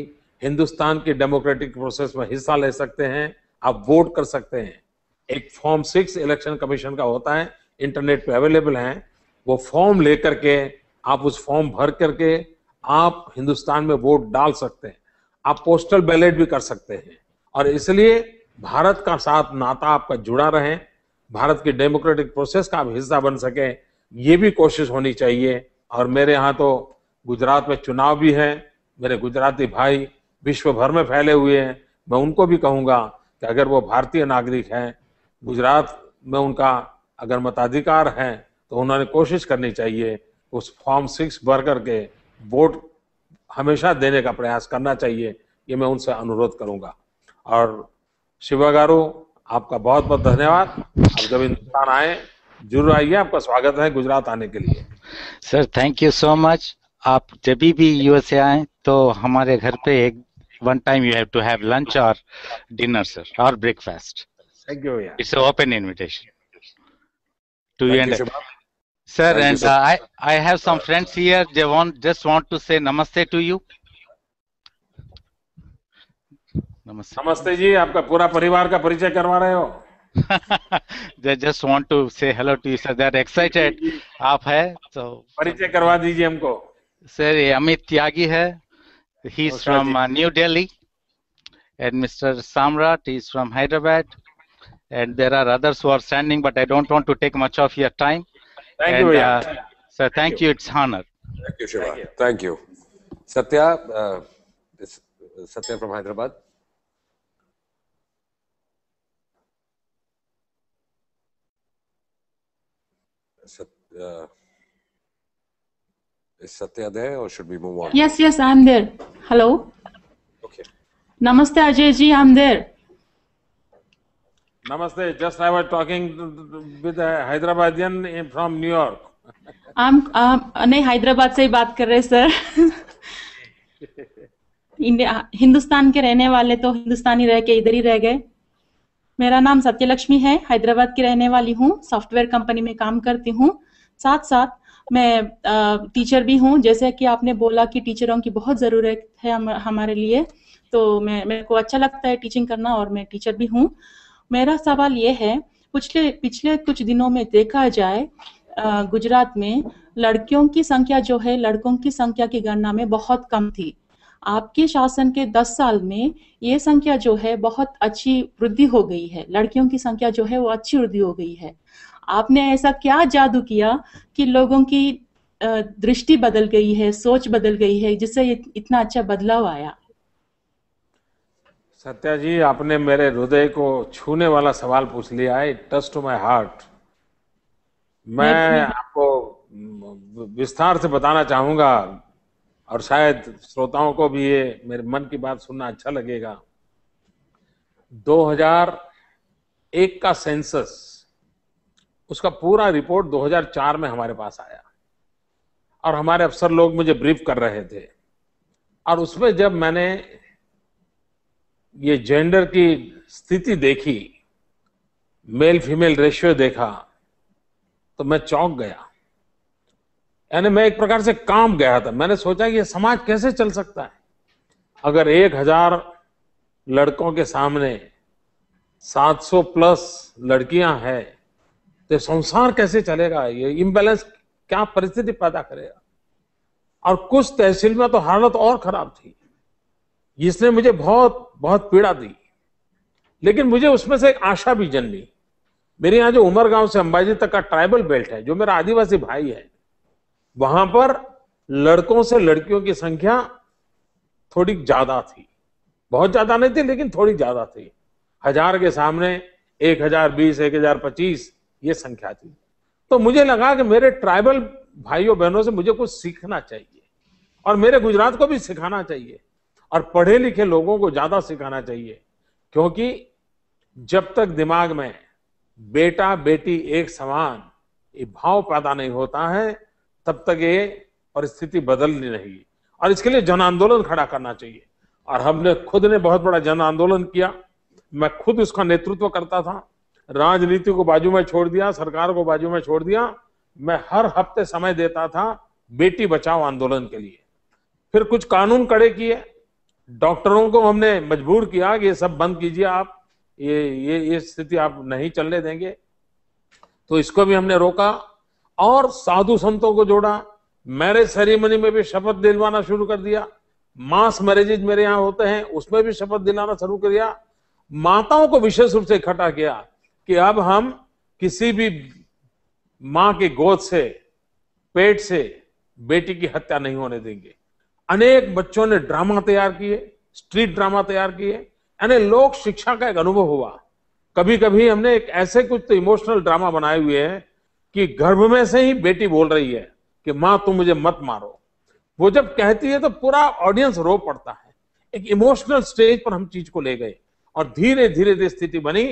हिंदुस्तान के डेमोक्रेटिक प्रोसेस में हिस्सा ले सकते हैं, आप वोट कर सकते हैं। एक फॉर्म 6 इलेक्शन कमीशन का होता है, इंटरनेट पे अवेलेबल है, वो फॉर्म लेकर के आप उस फॉर्म भर करके आप हिंदुस्तान में वोट डाल सकते हैं, आप पोस्टल बैलेट भी कर सकते हैं। और इसलिए भारत का साथ नाता आपका जुड़ा रहे, भारत की डेमोक्रेटिक प्रोसेस का आप हिस्सा बन सके, ये भी कोशिश होनी चाहिए। और मेरे यहाँ तो गुजरात में चुनाव भी है, मेरे गुजराती भाई विश्व भर में फैले हुए हैं, मैं उनको भी कहूँगा कि अगर वो भारतीय नागरिक हैं, गुजरात में उनका अगर मताधिकार है तो उन्होंने कोशिश करनी चाहिए, उस फॉर्म 6 भर करके वोट हमेशा देने का प्रयास करना चाहिए, ये मैं उनसे अनुरोध करूंगा। और शिवा गारू, आपका बहुत बहुत धन्यवाद। आप जब हिंदुस्तान आए जरूर आइए, आपका स्वागत है गुजरात आने के लिए। Sir thank you so much. आप जब भी यूएसए आए तो हमारे घर पे एक one time you have to have lunch और डिनर सर, और breakfast. Thank you. It's an open invitation to you. And sir, Thank you, and sir. I have some friends here, they just want to say namaste to you. नमस्ते जी, आपका पूरा परिवार का परिचय करवा रहे हो? They just want to say hello to you sir, they are excited. आप है तो परिचय करवा दीजिए हमको। सर ये अमित त्यागी है, he is from New Delhi, and Mr. Samrat, he is from Hyderabad, and there are others who are standing, but I don't want to take much of your time. Thank you, sir, thank you, it's honor. Thank you, Shiva. Thank you. Satya, Satya from Hyderabad. Is Satya there or should we move on? Yes, I'm there. Hello. Okay. Namaste Ajay ji, I'm there. Namaste. Just I was talking with a Hyderabadian from New York. नहीं हैदराबाद से ही बात कर रहे सर। हिंदुस्तान के रहने वाले तो हिंदुस्तानी रह के इधर ही रह गए। मेरा नाम सत्यलक्ष्मी है, हैदराबाद की रहने वाली हूँ, सॉफ्टवेयर कंपनी में काम करती हूँ, साथ साथ मैं टीचर भी हूँ। जैसे कि आपने बोला कि टीचरों की बहुत ज़रूरत है हमारे लिए, तो मेरे को अच्छा लगता है टीचिंग करना और मैं टीचर भी हूँ। मेरा सवाल ये है, पिछले कुछ दिनों में देखा जाए गुजरात में लड़कियों की संख्या जो है लड़कों की संख्या की गणना में बहुत कम थी। आपके शासन के 10 साल में ये संख्या जो है बहुत अच्छी वृद्धि हो गई है, लड़कियों की संख्या जो है वो अच्छी वृद्धि हो गई है। आपने ऐसा क्या जादू किया कि लोगों की दृष्टि बदल गई है, सोच बदल गई है, जिससे इतना अच्छा बदलाव आया? सत्या जी, आपने मेरे हृदय को छूने वाला सवाल पूछ लिया है। It touch to my heart. मैं आपको विस्तार से बताना चाहूंगा और शायद श्रोताओं को भी ये मेरे मन की बात सुनना अच्छा लगेगा। एक का सेंसस, उसका पूरा रिपोर्ट 2004 में हमारे पास आया और हमारे अफसर लोग मुझे ब्रीफ कर रहे थे। और उसमें जब मैंने ये जेंडर की स्थिति देखी, मेल फीमेल रेशियो देखा, तो मैं चौंक गया। यानी मैं एक प्रकार से कांप गया था। मैंने सोचा कि ये समाज कैसे चल सकता है अगर 1000 लड़कों के सामने 700 प्लस लड़कियां हैं, तो संसार कैसे चलेगा? ये इम्बैलेंस क्या परिस्थिति पैदा करेगा। और कुछ तहसील में तो हालत और खराब थी, जिसने मुझे बहुत बहुत पीड़ा दी। लेकिन मुझे उसमें से एक आशा भी जन्मी। मेरे यहाँ जो उमरगांव से अंबाजी तक का ट्राइबल बेल्ट है, जो मेरा आदिवासी भाई है, वहां पर लड़कों से लड़कियों की संख्या थोड़ी ज्यादा थी। बहुत ज्यादा नहीं थी, लेकिन थोड़ी ज्यादा थी। 1000 के सामने 1020, 1025 ये संख्या थी। तो मुझे लगा कि मेरे ट्राइबल भाइयों बहनों से मुझे कुछ सीखना चाहिए और मेरे गुजरात को भी सिखाना चाहिए और पढ़े लिखे लोगों को ज्यादा सिखाना चाहिए। क्योंकि जब तक दिमाग में बेटा बेटी एक समान ये भाव पैदा नहीं होता है, तब तक ये परिस्थिति बदलनी नहीं। और इसके लिए जन आंदोलन खड़ा करना चाहिए। और हमने खुद ने बहुत बड़ा जन आंदोलन किया। मैं खुद उसका नेतृत्व करता था। राजनीति को बाजू में छोड़ दिया, सरकार को बाजू में छोड़ दिया। मैं हर हफ्ते समय देता था बेटी बचाओ आंदोलन के लिए। फिर कुछ कानून कड़े किए, डॉक्टरों को हमने मजबूर किया कि ये सब बंद कीजिए, आप ये स्थिति आप नहीं चलने देंगे। तो इसको भी हमने रोका और साधु संतों को जोड़ा। मैरिज सेरेमनी में भी शपथ दिलवाना शुरू कर दिया। मास मैरिजेज मेरे यहाँ होते हैं, उसमें भी शपथ दिलाना शुरू कर दिया। माताओं को विशेष रूप से इकट्ठा किया कि अब हम किसी भी मां की गोद से, पेट से बेटी की हत्या नहीं होने देंगे। अनेक बच्चों ने ड्रामा तैयार किए, स्ट्रीट ड्रामा तैयार किए। यानी लोक शिक्षा का एक अनुभव हुआ। कभी कभी हमने एक ऐसे कुछ तो इमोशनल ड्रामा बनाए हुए हैं कि गर्भ में से ही बेटी बोल रही है कि मां तुम मुझे मत मारो। वो जब कहती है तो पूरा ऑडियंस रो पड़ता है। एक इमोशनल स्टेज पर हम चीज को ले गए और धीरे धीरे स्थिति बनी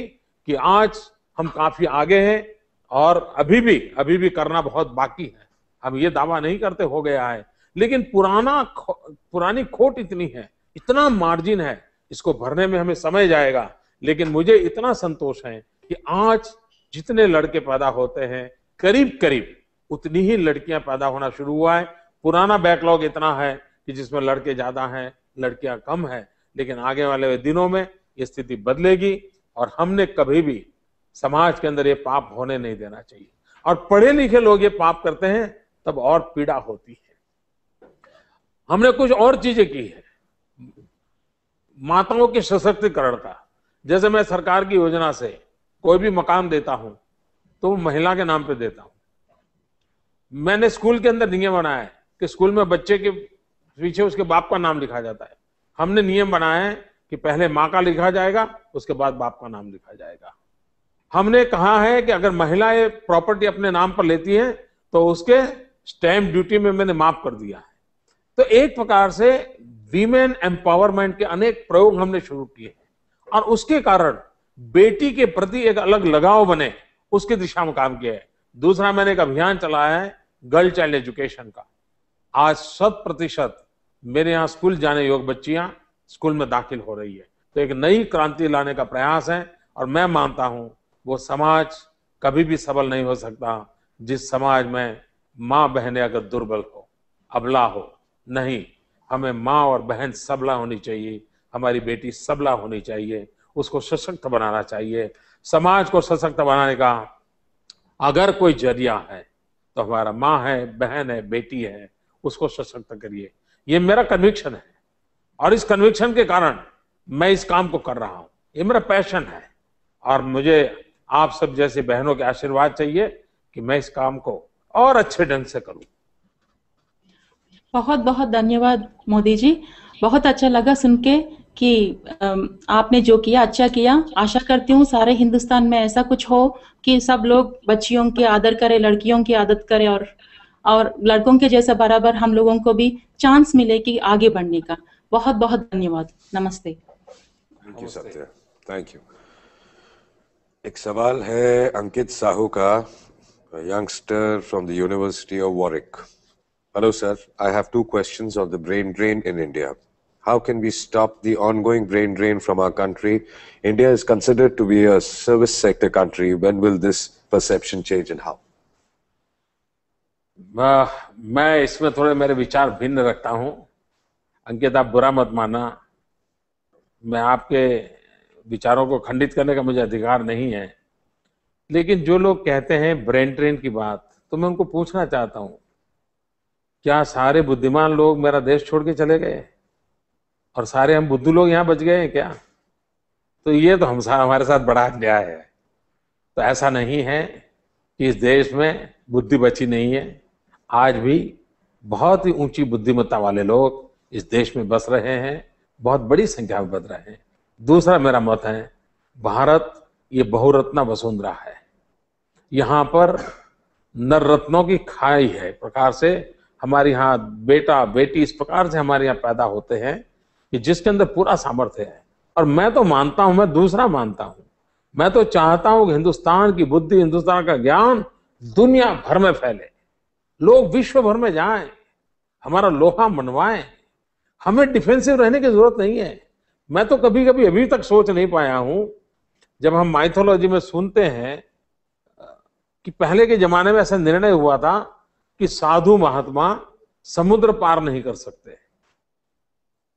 कि आज हम काफी आगे हैं। और अभी भी करना बहुत बाकी है। हम ये दावा नहीं करते हो गया है, लेकिन पुरानी खोट इतनी है, इतना मार्जिन है, इसको भरने में हमें समय जाएगा। लेकिन मुझे इतना संतोष है कि आज जितने लड़के पैदा होते हैं, करीब करीब उतनी ही लड़कियां पैदा होना शुरू हुआ है। पुराना बैकलॉग इतना है कि जिसमें लड़के ज्यादा हैं, लड़कियां कम है। लेकिन आगे वाले दिनों में ये स्थिति बदलेगी और हमने कभी भी समाज के अंदर ये पाप होने नहीं देना चाहिए। और पढ़े लिखे लोग ये पाप करते हैं तब और पीड़ा होती है। हमने कुछ और चीजें की है माताओं के सशक्तिकरण का। जैसे मैं सरकार की योजना से कोई भी मकान देता हूं तो वो महिला के नाम पे देता हूं। मैंने स्कूल के अंदर नियम बनाया है कि स्कूल में बच्चे के पीछे उसके बाप का नाम लिखा जाता है। हमने नियम बनाया है कि पहले माँ का लिखा जाएगा, उसके बाद बाप का नाम लिखा जाएगा। हमने कहा है कि अगर महिलाएं प्रॉपर्टी अपने नाम पर लेती हैं तो उसके स्टैंप ड्यूटी में मैंने माफ कर दिया है। तो एक प्रकार से वीमेन एम्पावरमेंट के अनेक प्रयोग हमने शुरू किए हैं और उसके कारण बेटी के प्रति एक अलग लगाव बने, उसकी दिशा में काम किया है। दूसरा, मैंने एक अभियान चलाया है गर्ल चाइल्ड एजुकेशन का। आज 100% मेरे यहाँ स्कूल जाने योग्य बच्चियां स्कूल में दाखिल हो रही है। तो एक नई क्रांति लाने का प्रयास है और मैं मानता हूं वो समाज कभी भी सबल नहीं हो सकता जिस समाज में माँ बहनें अगर दुर्बल हो, अबला हो। नहीं, हमें माँ और बहन सबला होनी चाहिए। हमारी बेटी सबला होनी चाहिए, उसको सशक्त बनाना चाहिए। समाज को सशक्त बनाने का अगर कोई जरिया है तो हमारा माँ है, बहन है, बेटी है, उसको सशक्त करिए। ये मेरा कन्विक्शन है और इस कन्विक्शन के कारण मैं इस काम को कर रहा हूं। ये मेरा पैशन है और मुझे आप सब जैसे बहनों के आशीर्वाद चाहिए कि मैं इस काम को और अच्छे ढंग से करूं। बहुत बहुत धन्यवाद मोदी जी। बहुत अच्छा लगा सुन के कि आपने जो किया अच्छा किया। आशा करती हूँ सारे हिंदुस्तान में ऐसा कुछ हो कि सब लोग बच्चियों की आदर करें, लड़कियों की आदत करें और लड़कों के जैसा बराबर हम लोगों को भी चांस मिले कि आगे बढ़ने का। बहुत बहुत धन्यवाद। नमस्ते। Thank you Satya, thank you. एक सवाल है अंकित साहू का, youngster from the university of Warwick. Hello sir, I have two questions of the brain drain in India. How can we stop the ongoing brain drain from our country? India is considered to be a service sector country. When will this perception change and how? मैं इसमें थोड़े मेरे विचार भिन्न रखता हूं. अंकित, आप बुरा मत माना, मैं आपके विचारों को खंडित करने का मुझे अधिकार नहीं है. लेकिन जो लोग कहते हैं ब्रेन ड्रेन की बात, तो मैं उनको पूछना चाहता हूं, क्या सारे बुद्धिमान लोग मेरा देश छोड़ के चले गए और सारे हम बुद्धू लोग यहाँ बच गए हैं क्या? तो ये तो हमारे साथ बड़ा अन्याय है. तो ऐसा नहीं है कि इस देश में बुद्धि बची नहीं है. आज भी बहुत ही ऊंची बुद्धिमत्ता वाले लोग इस देश में बस रहे हैं, बहुत बड़ी संख्या में बस रहे हैं. दूसरा मेरा मत है, भारत ये बहुरत्ना वसुंधरा है. यहाँ पर नर रत्नों की खाई है. प्रकार से हमारे यहाँ बेटा बेटी इस प्रकार से हमारे यहाँ पैदा होते हैं कि जिसके अंदर पूरा सामर्थ्य है. और मैं तो मानता हूं, मैं दूसरा मानता हूं, मैं तो चाहता हूं कि हिंदुस्तान की बुद्धि, हिंदुस्तान का ज्ञान दुनिया भर में फैले, लोग विश्व भर में जाएं, हमारा लोहा मनवाएं. हमें डिफेंसिव रहने की जरूरत नहीं है. मैं तो कभी कभी अभी तक सोच नहीं पाया हूं, जब हम माइथोलॉजी में सुनते हैं कि पहले के जमाने में ऐसा निर्णय हुआ था कि साधु महात्मा समुद्र पार नहीं कर सकते,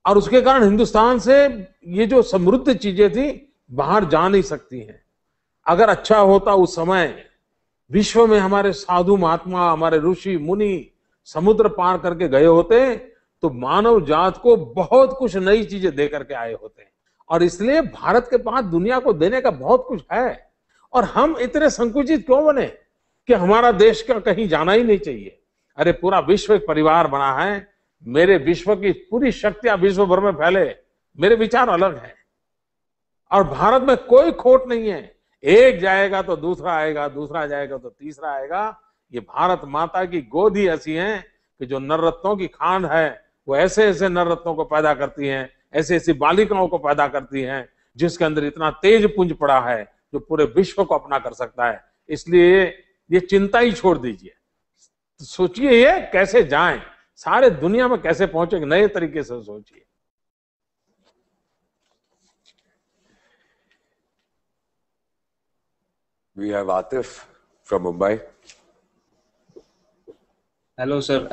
और उसके कारण हिंदुस्तान से ये जो समृद्ध चीजें थी बाहर जा नहीं सकती हैं. अगर अच्छा होता उस समय विश्व में हमारे साधु महात्मा, हमारे ऋषि मुनि समुद्र पार करके गए होते, तो मानव जात को बहुत कुछ नई चीजें दे करके आए होते. और इसलिए भारत के पास दुनिया को देने का बहुत कुछ है, और हम इतने संकुचित क्यों बने कि हमारा देश का कहीं जाना ही नहीं चाहिए. अरे पूरा विश्व एक परिवार बना है. मेरे विश्व की पूरी शक्तियां विश्व भर में फैले, मेरे विचार अलग हैं, और भारत में कोई खोट नहीं है. एक जाएगा तो दूसरा आएगा, दूसरा जाएगा तो तीसरा आएगा. ये भारत माता की गोद ही ऐसी है कि जो नर रत्नों की खान है, वो ऐसे ऐसे नर रत्नों को पैदा करती हैं, ऐसी ऐसी बालिकाओं को पैदा करती हैं जिसके अंदर इतना तेज पुंज पड़ा है जो पूरे विश्व को अपना कर सकता है. इसलिए ये चिंता ही छोड़ दीजिए. सोचिए ये कैसे जाएं, सारे दुनिया में कैसे पहुंचेंगे, नए तरीके से सोचिए. We have Atif from Mumbai. Hello sir.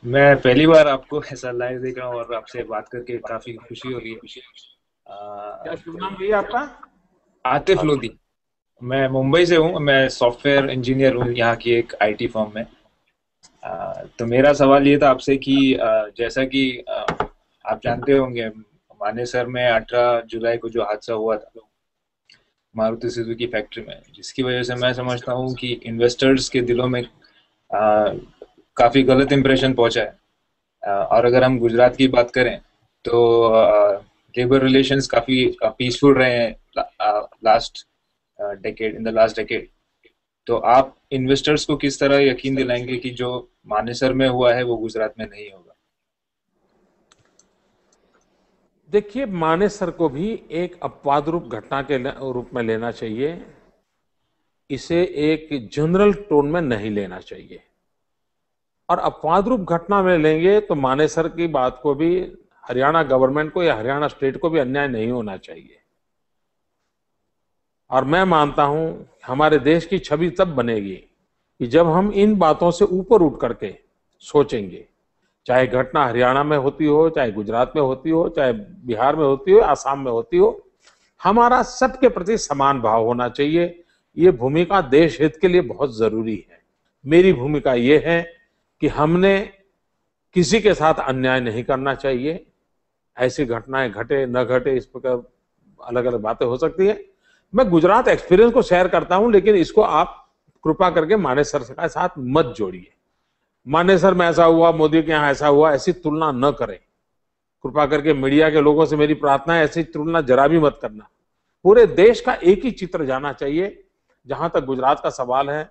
मैं पहली बार आपको ऐसा लाइव देख रहा हूँ और आपसे बात करके काफी खुशी हो रही है. क्या शुभ नाम भैया आपका? आतिफ लोधी. मैं मुंबई से हूँ. मैं सॉफ्टवेयर इंजीनियर हूँ यहाँ की एक आईटी फर्म में. तो मेरा सवाल ये था आपसे कि जैसा कि आप जानते होंगे, मानेसर में 18 जुलाई को जो हादसा हुआ था मारुति सुजुकी फैक्ट्री में, जिसकी वजह से मैं समझता हूँ कि इन्वेस्टर्स के दिलों में काफ़ी गलत इंप्रेशन पहुंचा है. और अगर हम गुजरात की बात करें तो लेबर रिलेशंस काफ़ी पीसफुल रहे हैं इन द लास्ट डेकेड. तो आप इन्वेस्टर्स को किस तरह यकीन दिलाएंगे कि जो मानेसर में हुआ है वो गुजरात में नहीं होगा? देखिए, मानेसर को भी एक अपवाद रूप घटना के रूप में लेना चाहिए. इसे एक जनरल टोन में नहीं लेना चाहिए. और अपवाद रूप घटना में लेंगे तो मानेसर की बात को भी हरियाणा गवर्नमेंट को या हरियाणा स्टेट को भी अन्याय नहीं होना चाहिए. और मैं मानता हूं हमारे देश की छवि तब बनेगी कि जब हम इन बातों से ऊपर उठ करके सोचेंगे. चाहे घटना हरियाणा में होती हो, चाहे गुजरात में होती हो, चाहे बिहार में होती हो, आसाम में होती हो, हमारा सबके प्रति समान भाव होना चाहिए. ये भूमिका देश हित के लिए बहुत जरूरी है. मेरी भूमिका ये है कि हमने किसी के साथ अन्याय नहीं करना चाहिए. ऐसी घटनाएं घटे न घटे, इस प्रकार अलग अलग बातें हो सकती है. मैं गुजरात एक्सपीरियंस को शेयर करता हूं, लेकिन इसको आप कृपा करके मानेसर के साथ मत जोड़िए. मानेसर में ऐसा हुआ, मोदी के यहाँ ऐसा हुआ, ऐसी तुलना न करें. कृपा करके मीडिया के लोगों से मेरी प्रार्थना है, ऐसी तुलना जरा भी मत करना. पूरे देश का एक ही चित्र जाना चाहिए. जहां तक गुजरात का सवाल है,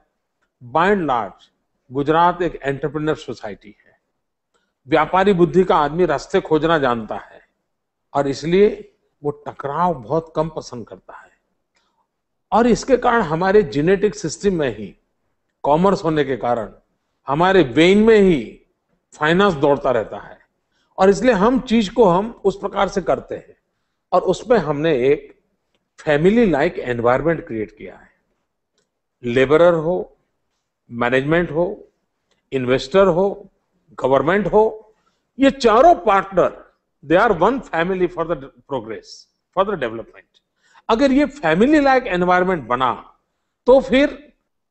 बाय एंड लार्ज गुजरात एक एंटरप्रेन्योर सोसाइटी है. व्यापारी बुद्धि का आदमी रास्ते खोजना जानता है, और इसलिए वो टकराव बहुत कम पसंद करता है। और इसके कारण हमारे जेनेटिक सिस्टम में ही, कॉमर्स होने के कारण हमारे वेन में ही फाइनेंस दौड़ता रहता है, और इसलिए हम चीज को हम उस प्रकार से करते हैं। और उसमें हमने एक फैमिली लाइक एनवायरनमेंट क्रिएट किया है। लेबरर हो, मैनेजमेंट हो, इन्वेस्टर हो, गवर्नमेंट हो, ये चारों partner, they are one family for the progress, for the development. अगर ये फैमिली लाइक एनवायरनमेंट बना तो फिर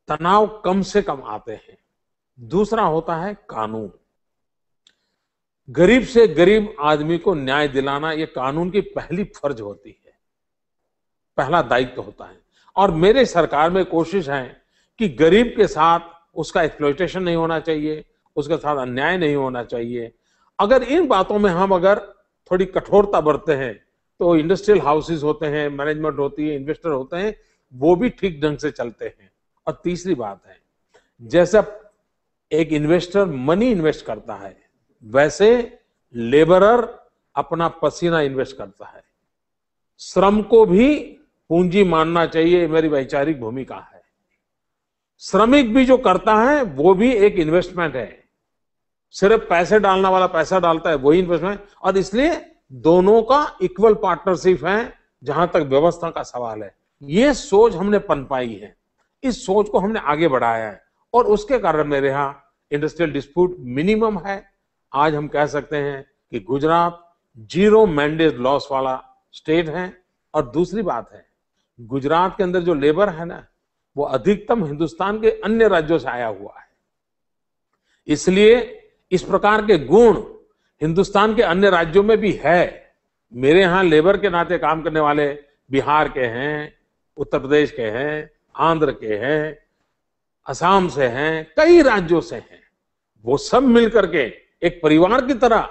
तनाव कम से कम आते हैं। दूसरा होता है कानून। गरीब से गरीब आदमी को न्याय दिलाना ये कानून की पहली फर्ज होती है, पहला दायित्व होता है। और मेरे सरकार में कोशिश है कि गरीब के साथ उसका एक्सप्लॉयटेशन नहीं होना चाहिए, उसके साथ अन्याय नहीं होना चाहिए। अगर इन बातों में हम अगर थोड़ी कठोरता बरतते हैं तो इंडस्ट्रियल हाउसेस होते हैं, मैनेजमेंट होती है, इन्वेस्टर होते हैं, वो भी ठीक ढंग से चलते हैं। और तीसरी बात है, जैसा एक इन्वेस्टर मनी इन्वेस्ट करता है, वैसे लेबरर अपना पसीना इन्वेस्ट करता है। श्रम को भी पूंजी मानना चाहिए, मेरी वैचारिक भूमिका है। श्रमिक भी जो करता है वो भी एक इन्वेस्टमेंट है। सिर्फ पैसे डालने वाला पैसा डालता है, वही इन्वेस्टमेंट। और इसलिए दोनों का इक्वल पार्टनरशिप है जहां तक व्यवस्था का सवाल है। ये सोच हमने पनपाई है, इस सोच को हमने आगे बढ़ाया है, और उसके कारण मेरे यहाँ इंडस्ट्रियल डिस्प्यूट मिनिमम है। आज हम कह सकते हैं कि गुजरात 0 मैंडेट लॉस वाला स्टेट है। और दूसरी बात है, गुजरात के अंदर जो लेबर है ना, वो अधिकतम हिंदुस्तान के अन्य राज्यों से आया हुआ है। इसलिए इस प्रकार के गुण हिंदुस्तान के अन्य राज्यों में भी है। मेरे यहां लेबर के नाते काम करने वाले बिहार के हैं, उत्तर प्रदेश के हैं, आंध्र के हैं, असम से हैं, कई राज्यों से हैं। वो सब मिलकर के एक परिवार की तरह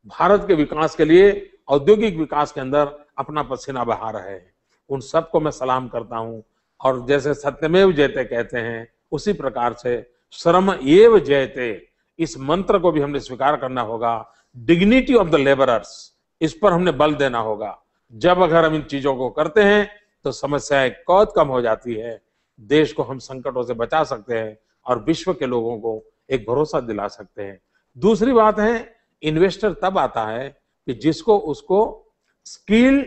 भारत के विकास के लिए, औद्योगिक विकास के अंदर अपना पसीना बहा रहे हैं। उन सबको मैं सलाम करता हूं। और जैसे सत्यमेव जयते कहते हैं, उसी प्रकार से श्रम एव जयते, इस मंत्र को भी हमने स्वीकार करना होगा। डिग्निटी ऑफ द लेबरर्स, इस पर हमने बल देना होगा। जब अगर हम इन चीजों को करते हैं तो समस्याएं बहुत कम हो जाती है, देश को हम संकटों से बचा सकते हैं और विश्व के लोगों को एक भरोसा दिला सकते हैं। दूसरी बात है, इन्वेस्टर तब आता है कि जिसको उसको स्किल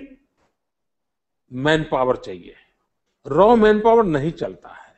मैन पावर चाहिए, रॉ मैन पावर नहीं चलता है।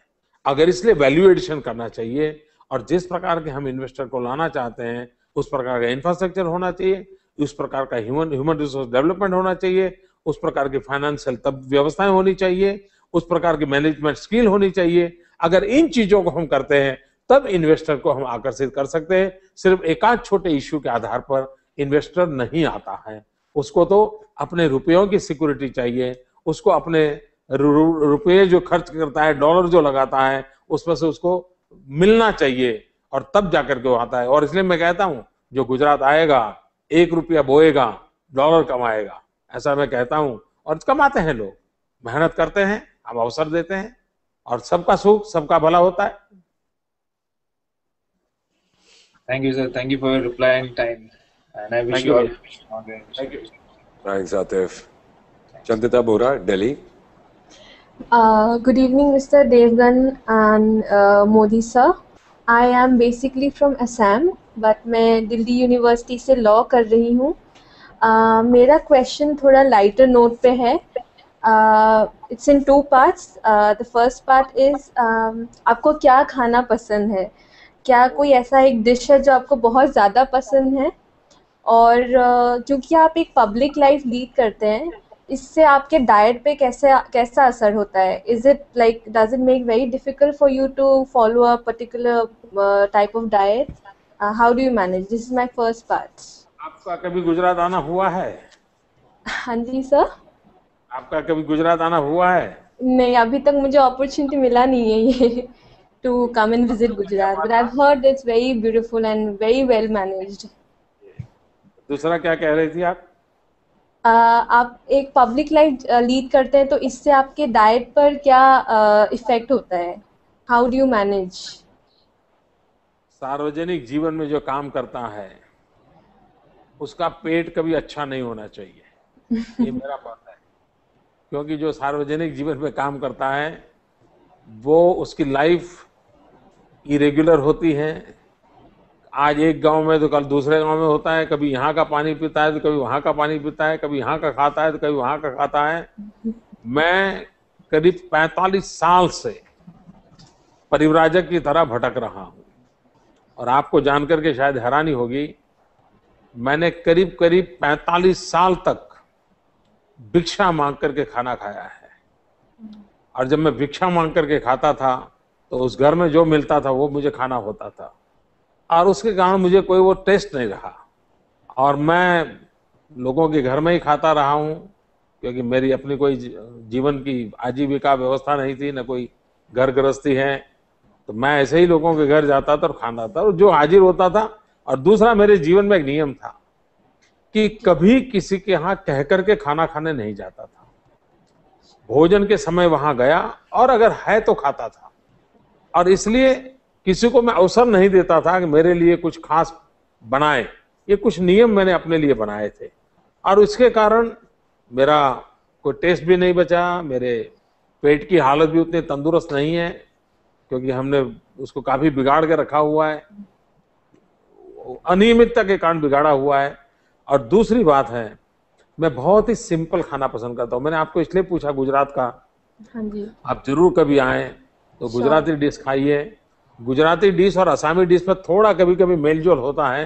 अगर इसलिए वैल्यू एडिशन करना चाहिए, और जिस प्रकार के हम इन्वेस्टर को लाना चाहते हैं उस प्रकार का इंफ्रास्ट्रक्चर होना चाहिए, उस प्रकार का ह्यूमन रिसोर्स डेवलपमेंट होना चाहिए, उस प्रकार की फाइनेंशियल तब व्यवस्थाएं होनी चाहिए, उस प्रकार की मैनेजमेंट स्किल होनी चाहिए। अगर इन चीजों को हम करते हैं तब इन्वेस्टर को हम आकर्षित कर सकते हैं। सिर्फ एक आध छोटे इश्यू के आधार पर इन्वेस्टर नहीं आता है। उसको तो अपने रुपयों की सिक्योरिटी चाहिए, उसको अपने रुपये जो खर्च करता है, डॉलर जो लगाता है, उसमें से उसको मिलना चाहिए, और तब जाकर के वो आता है। और इसलिए मैं कहता हूं, जो गुजरात आएगा 1 रुपया बोएगा, डॉलर कमाएगा, ऐसा मैं कहता हूं। और कमाते हैं लोग, मेहनत करते हैं, हम अवसर देते हैं, और सबका सुख सबका भला होता है। Thank you, sir. Thank you for your reply and time. And I wish you all. Thank you. Thanks, Atif. Chandita Bora, Delhi. Good evening, Mr. Devgan and Modi sir. I am basically from Assam, but मैं दिल्ली यूनिवर्सिटी से लॉ कर रही हूँ। मेरा क्वेश्चन थोड़ा लाइटर नोट पे है। It's in 2 parts. The first part is आपको क्या खाना पसंद है? क्या कोई ऐसा एक डिश है जो आपको बहुत ज़्यादा पसंद है? और क्योंकि आप एक पब्लिक लाइफ लीड करते हैं, इससे आपके डाइट पे कैसा असर होता है? Is it like, does it make very difficult for you to follow a particular type of diet? How do you manage? This is my first part. आपका कभी गुजरात आना हुआ है? हाँ जी सर। आपका कभी गुजरात आना हुआ है? नहीं, अभी तक मुझे अपॉर्चुनिटी मिला नहीं है ये to come and visit Gujarat, but I've heard it's very beautiful and very well managed. दूसरा क्या कह रही थी आप? आप एक पब्लिक लाइफ लीड करते हैं, तो इससे आपके डाइट पर क्या इफेक्ट होता है? How do you manage? सार्वजनिक जीवन में जो काम करता है उसका पेट कभी अच्छा नहीं होना चाहिए। ये मेरा मत है, क्योंकि जो सार्वजनिक जीवन में काम करता है वो उसकी लाइफ इरेगुलर होती है। आज एक गांव में तो कल दूसरे गांव में होता है, कभी यहाँ का पानी पीता है तो कभी वहाँ का पानी पीता है, कभी यहाँ का खाता है तो कभी वहाँ का खाता है। मैं करीब 45 साल से परिव्राजक की तरह भटक रहा हूँ, और आपको जानकर के शायद हैरानी होगी, मैंने करीब करीब 45 साल तक भिक्षा मांग करके खाना खाया है। और जब मैं भिक्षा मांग करके खाता था तो उस घर में जो मिलता था वो मुझे खाना होता था, और उसके कारण मुझे कोई वो टेस्ट नहीं रहा, और मैं लोगों के घर में ही खाता रहा हूँ, क्योंकि मेरी अपनी कोई जीवन की आजीविका व्यवस्था नहीं थी, न कोई घर गृहस्थी है। तो मैं ऐसे ही लोगों के घर जाता था और खाना था, और जो हाजिर होता था। और दूसरा, मेरे जीवन में एक नियम था कि कभी किसी के यहाँ कह करके खाना खाने नहीं जाता था। भोजन के समय वहां गया और अगर है तो खाता था, और इसलिए किसी को मैं अवसर नहीं देता था कि मेरे लिए कुछ खास बनाए। ये कुछ नियम मैंने अपने लिए बनाए थे, और इसके कारण मेरा कोई टेस्ट भी नहीं बचा, मेरे पेट की हालत भी उतनी तंदुरुस्त नहीं है, क्योंकि हमने उसको काफी बिगाड़ के रखा हुआ है, अनियमितता के कारण बिगाड़ा हुआ है। और दूसरी बात है, मैं बहुत ही सिंपल खाना पसंद करता हूँ। मैंने आपको इसलिए पूछा गुजरात का, हाँ जी, आप जरूर कभी आए तो गुजराती डिश खाइए। गुजराती डिश और असमी डिश में थोड़ा कभी कभी मेलजोल होता है,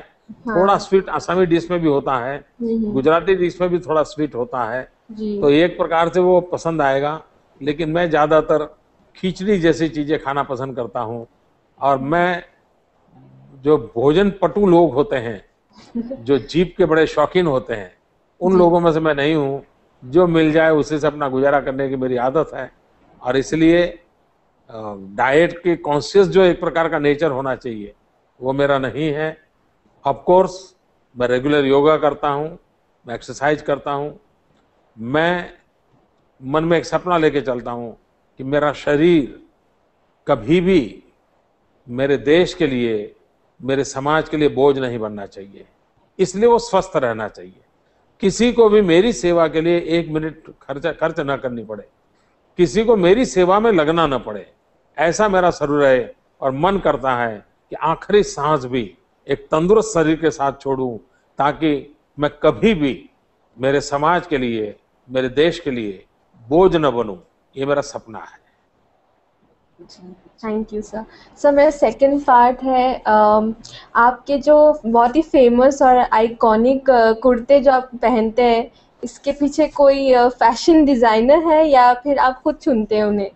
थोड़ा स्वीट असमी डिश में भी होता है, गुजराती डिश में भी थोड़ा स्वीट होता है, तो एक प्रकार से वो पसंद आएगा। लेकिन मैं ज्यादातर खिचड़ी जैसी चीजें खाना पसंद करता हूँ, और मैं जो भोजन पटु लोग होते हैं, जो जीभ के बड़े शौकीन होते हैं, उन लोगों में से मैं नहीं हूँ। जो मिल जाए उसी से अपना गुजारा करने की मेरी आदत है, और इसलिए डाइट के कॉन्शियस जो एक प्रकार का नेचर होना चाहिए वो मेरा नहीं है। ऑफ कोर्स मैं रेगुलर योगा करता हूँ, मैं एक्सरसाइज करता हूँ, मैं मन में एक सपना लेके चलता हूँ कि मेरा शरीर कभी भी मेरे देश के लिए, मेरे समाज के लिए बोझ नहीं बनना चाहिए, इसलिए वो स्वस्थ रहना चाहिए। किसी को भी मेरी सेवा के लिए 1 मिनट खर्च ना करनी पड़े, किसी को मेरी सेवा में लगना न पड़े, ऐसा मेरा शरीर है। और मन करता है कि आखिरी सांस भी एक तंदुरुस्त शरीर के साथ छोड़ूं, ताकि मैं कभी भी मेरे समाज के लिए, मेरे देश के लिए बोझ न बनूं। ये मेरा सपना है। Thank you sir. सर मेरा सेकंड पार्ट है, आपके जो बहुत ही फेमस और आइकॉनिक कुर्ते जो आप पहनते हैं, इसके पीछे कोई फैशन डिजाइनर है या फिर आप खुद चुनते हैं उन्हें?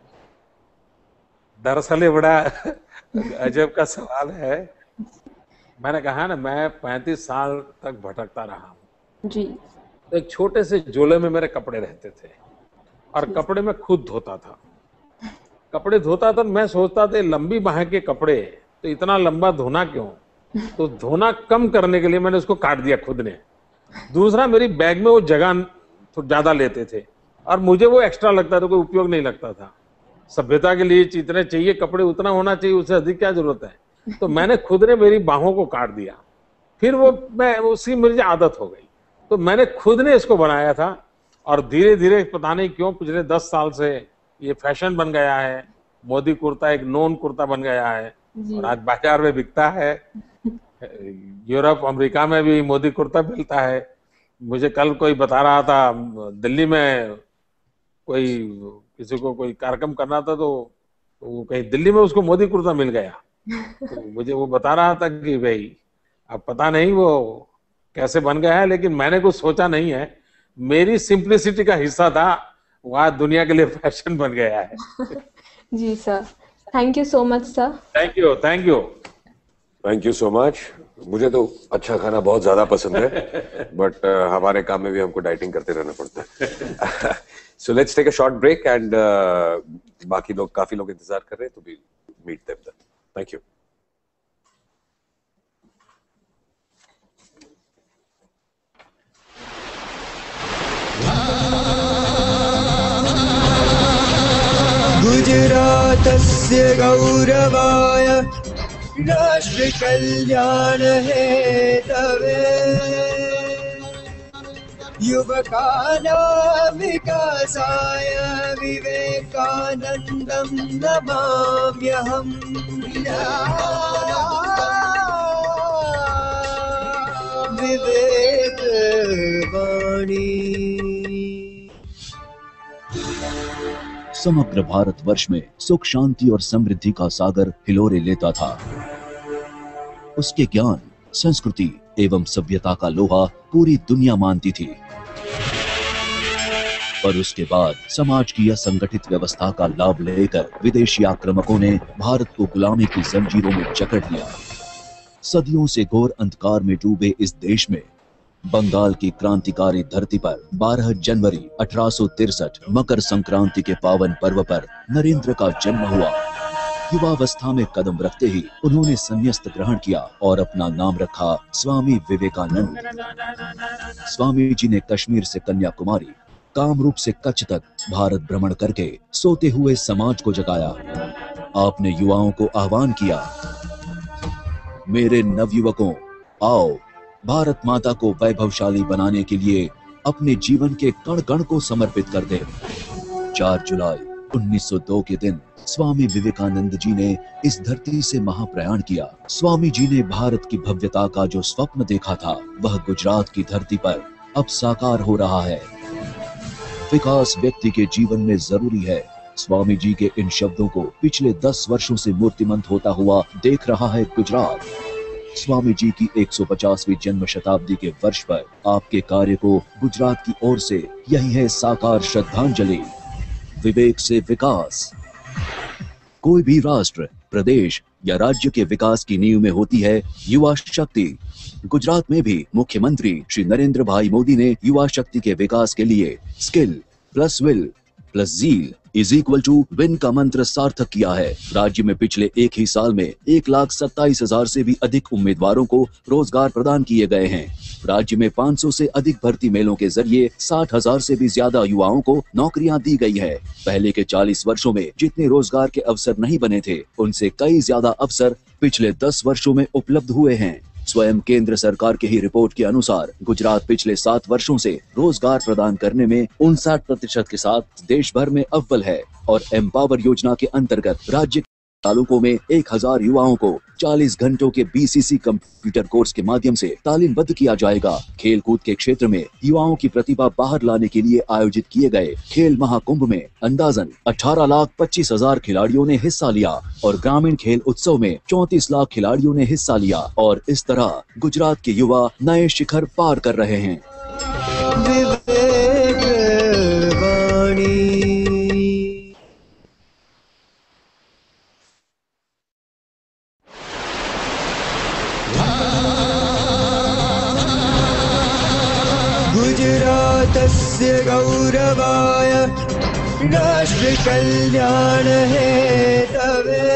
दरअसल ये बड़ा अजब का सवाल है। मैंने कहा ना, मैं 35 साल तक भटकता रहा हूँ जी। एक छोटे से झोले में मेरे कपड़े रहते थे, और कपड़े मैं खुद धोता था। कपड़े धोता था, मैं सोचता था लंबी बाह के कपड़े तो इतना लंबा धोना क्यों, तो धोना कम करने के लिए मैंने उसको काट दिया खुद ने। दूसरा, मेरी बैग में वो जगह तो ज्यादा लेते थे, और मुझे वो एक्स्ट्रा लगता था, कोई उपयोग नहीं लगता था। सभ्यता के लिए जितने चाहिए कपड़े उतना होना चाहिए, उससे अधिक क्या जरूरत है। तो मैंने खुद ने मेरी बाहों को काट दिया, फिर वो मैं उसकी मुझे आदत हो गई, तो मैंने खुद ने इसको बनाया था। और धीरे धीरे पता नहीं क्यों पिछले 10 साल से ये फैशन बन गया है। मोदी कुर्ता एक नॉन कुर्ता बन गया है, और आज बाजार में बिकता है। यूरोप अमेरिका में भी मोदी कुर्ता मिलता है। मुझे कल कोई बता रहा था, दिल्ली में कोई किसी को कोई कार्यक्रम करना था, तो वो कहीं दिल्ली में उसको मोदी कुर्ता मिल गया। तो मुझे वो बता रहा था कि भाई अब पता नहीं वो कैसे बन गया है, लेकिन मैंने कुछ सोचा नहीं है। मेरी सिंप्लिसिटी का हिस्सा था, वह दुनिया के लिए फैशन बन गया है। जी sir, thank you so much sir. Thank you, thank you, thank you so much. मुझे तो अच्छा खाना बहुत ज्यादा पसंद है, बट हमारे काम में भी हमको डाइटिंग करते रहना पड़ता है। So let's take a short break, and बाकी लोग, काफी लोग इंतजार कर रहे हैं, तो भी meet them then. Thank you. गुजरातस्य गौरवाय राष्ट्र कल्याण हेतवे युवकानां विकासाय विवेकानन्दं नमाम्यहम् विवेकवाणी। समग्र भारतवर्ष में सुख शांति और समृद्धि का सागर हिलोरे लेता था। उसके ज्ञान, संस्कृति एवं सभ्यता का लोहा पूरी दुनिया मानती थी। पर उसके बाद समाज की असंगठित व्यवस्था का लाभ लेकर विदेशी आक्रामकों ने भारत को गुलामी की जंजीरों में जकड़ लिया। सदियों से घोर अंधकार में डूबे इस देश में बंगाल की क्रांतिकारी धरती पर 12 जनवरी 1863 मकर संक्रांति के पावन पर्व पर नरेंद्र का जन्म हुआ। युवावस्था में कदम रखते ही उन्होंने संन्यास ग्रहण किया और अपना नाम रखा स्वामी विवेकानंद। स्वामी जी ने कश्मीर से कन्याकुमारी, कामरूप से कच्छ तक भारत भ्रमण करके सोते हुए समाज को जगाया। आपने युवाओं को आह्वान किया, मेरे नवयुवकों, आओ भारत माता को वैभवशाली बनाने के लिए अपने जीवन के कण कण को समर्पित कर दे। 4 जुलाई 1902 के दिन स्वामी विवेकानंद जी ने इस धरती से महाप्रयाण किया। स्वामी जी ने भारत की भव्यता का जो स्वप्न देखा था, वह गुजरात की धरती पर अब साकार हो रहा है। विकास व्यक्ति के जीवन में जरूरी है। स्वामी जी के इन शब्दों को पिछले 10 वर्षों से मूर्तिमंत होता हुआ देख रहा है गुजरात। स्वामी जी की 150वीं जन्म शताब्दी के वर्ष पर आपके कार्य को गुजरात की ओर से यही है साकार श्रद्धांजलि। विवेक से विकास। कोई भी राष्ट्र, प्रदेश या राज्य के विकास की नींव में होती है युवा शक्ति। गुजरात में भी मुख्यमंत्री श्री नरेंद्र भाई मोदी ने युवा शक्ति के विकास के लिए skill plus will plus zeal is equal to win का मंत्र सार्थक किया है। राज्य में पिछले एक ही साल में 1,27,000 से भी अधिक उम्मीदवारों को रोजगार प्रदान किए गए हैं। राज्य में 500 से अधिक भर्ती मेलों के जरिए 60,000 से भी ज्यादा युवाओं को नौकरियां दी गई है। पहले के 40 वर्षों में जितने रोजगार के अवसर नहीं बने थे, उनसे कई ज्यादा अवसर पिछले 10 वर्षों में उपलब्ध हुए हैं। स्वयं केंद्र सरकार की ही रिपोर्ट के अनुसार गुजरात पिछले 7 वर्षों से रोजगार प्रदान करने में 59% के साथ देश भर में अव्वल है और एम्पावर योजना के अंतर्गत राज्य के तालुकों में 1000 युवाओं को 40 घंटों के BCC कंप्यूटर कोर्स के माध्यम से तालीमबद्ध किया जाएगा। खेल कूद के क्षेत्र में युवाओं की प्रतिभा बाहर लाने के लिए आयोजित किए गए खेल महाकुंभ में अंदाजन 18,25,000 खिलाड़ियों ने हिस्सा लिया और ग्रामीण खेल उत्सव में 34 लाख खिलाड़ियों ने हिस्सा लिया और इस तरह गुजरात के युवा नए शिखर पार कर रहे हैं। गुजरातस्य गौरवाय राष्ट्रकल्याण हेतवे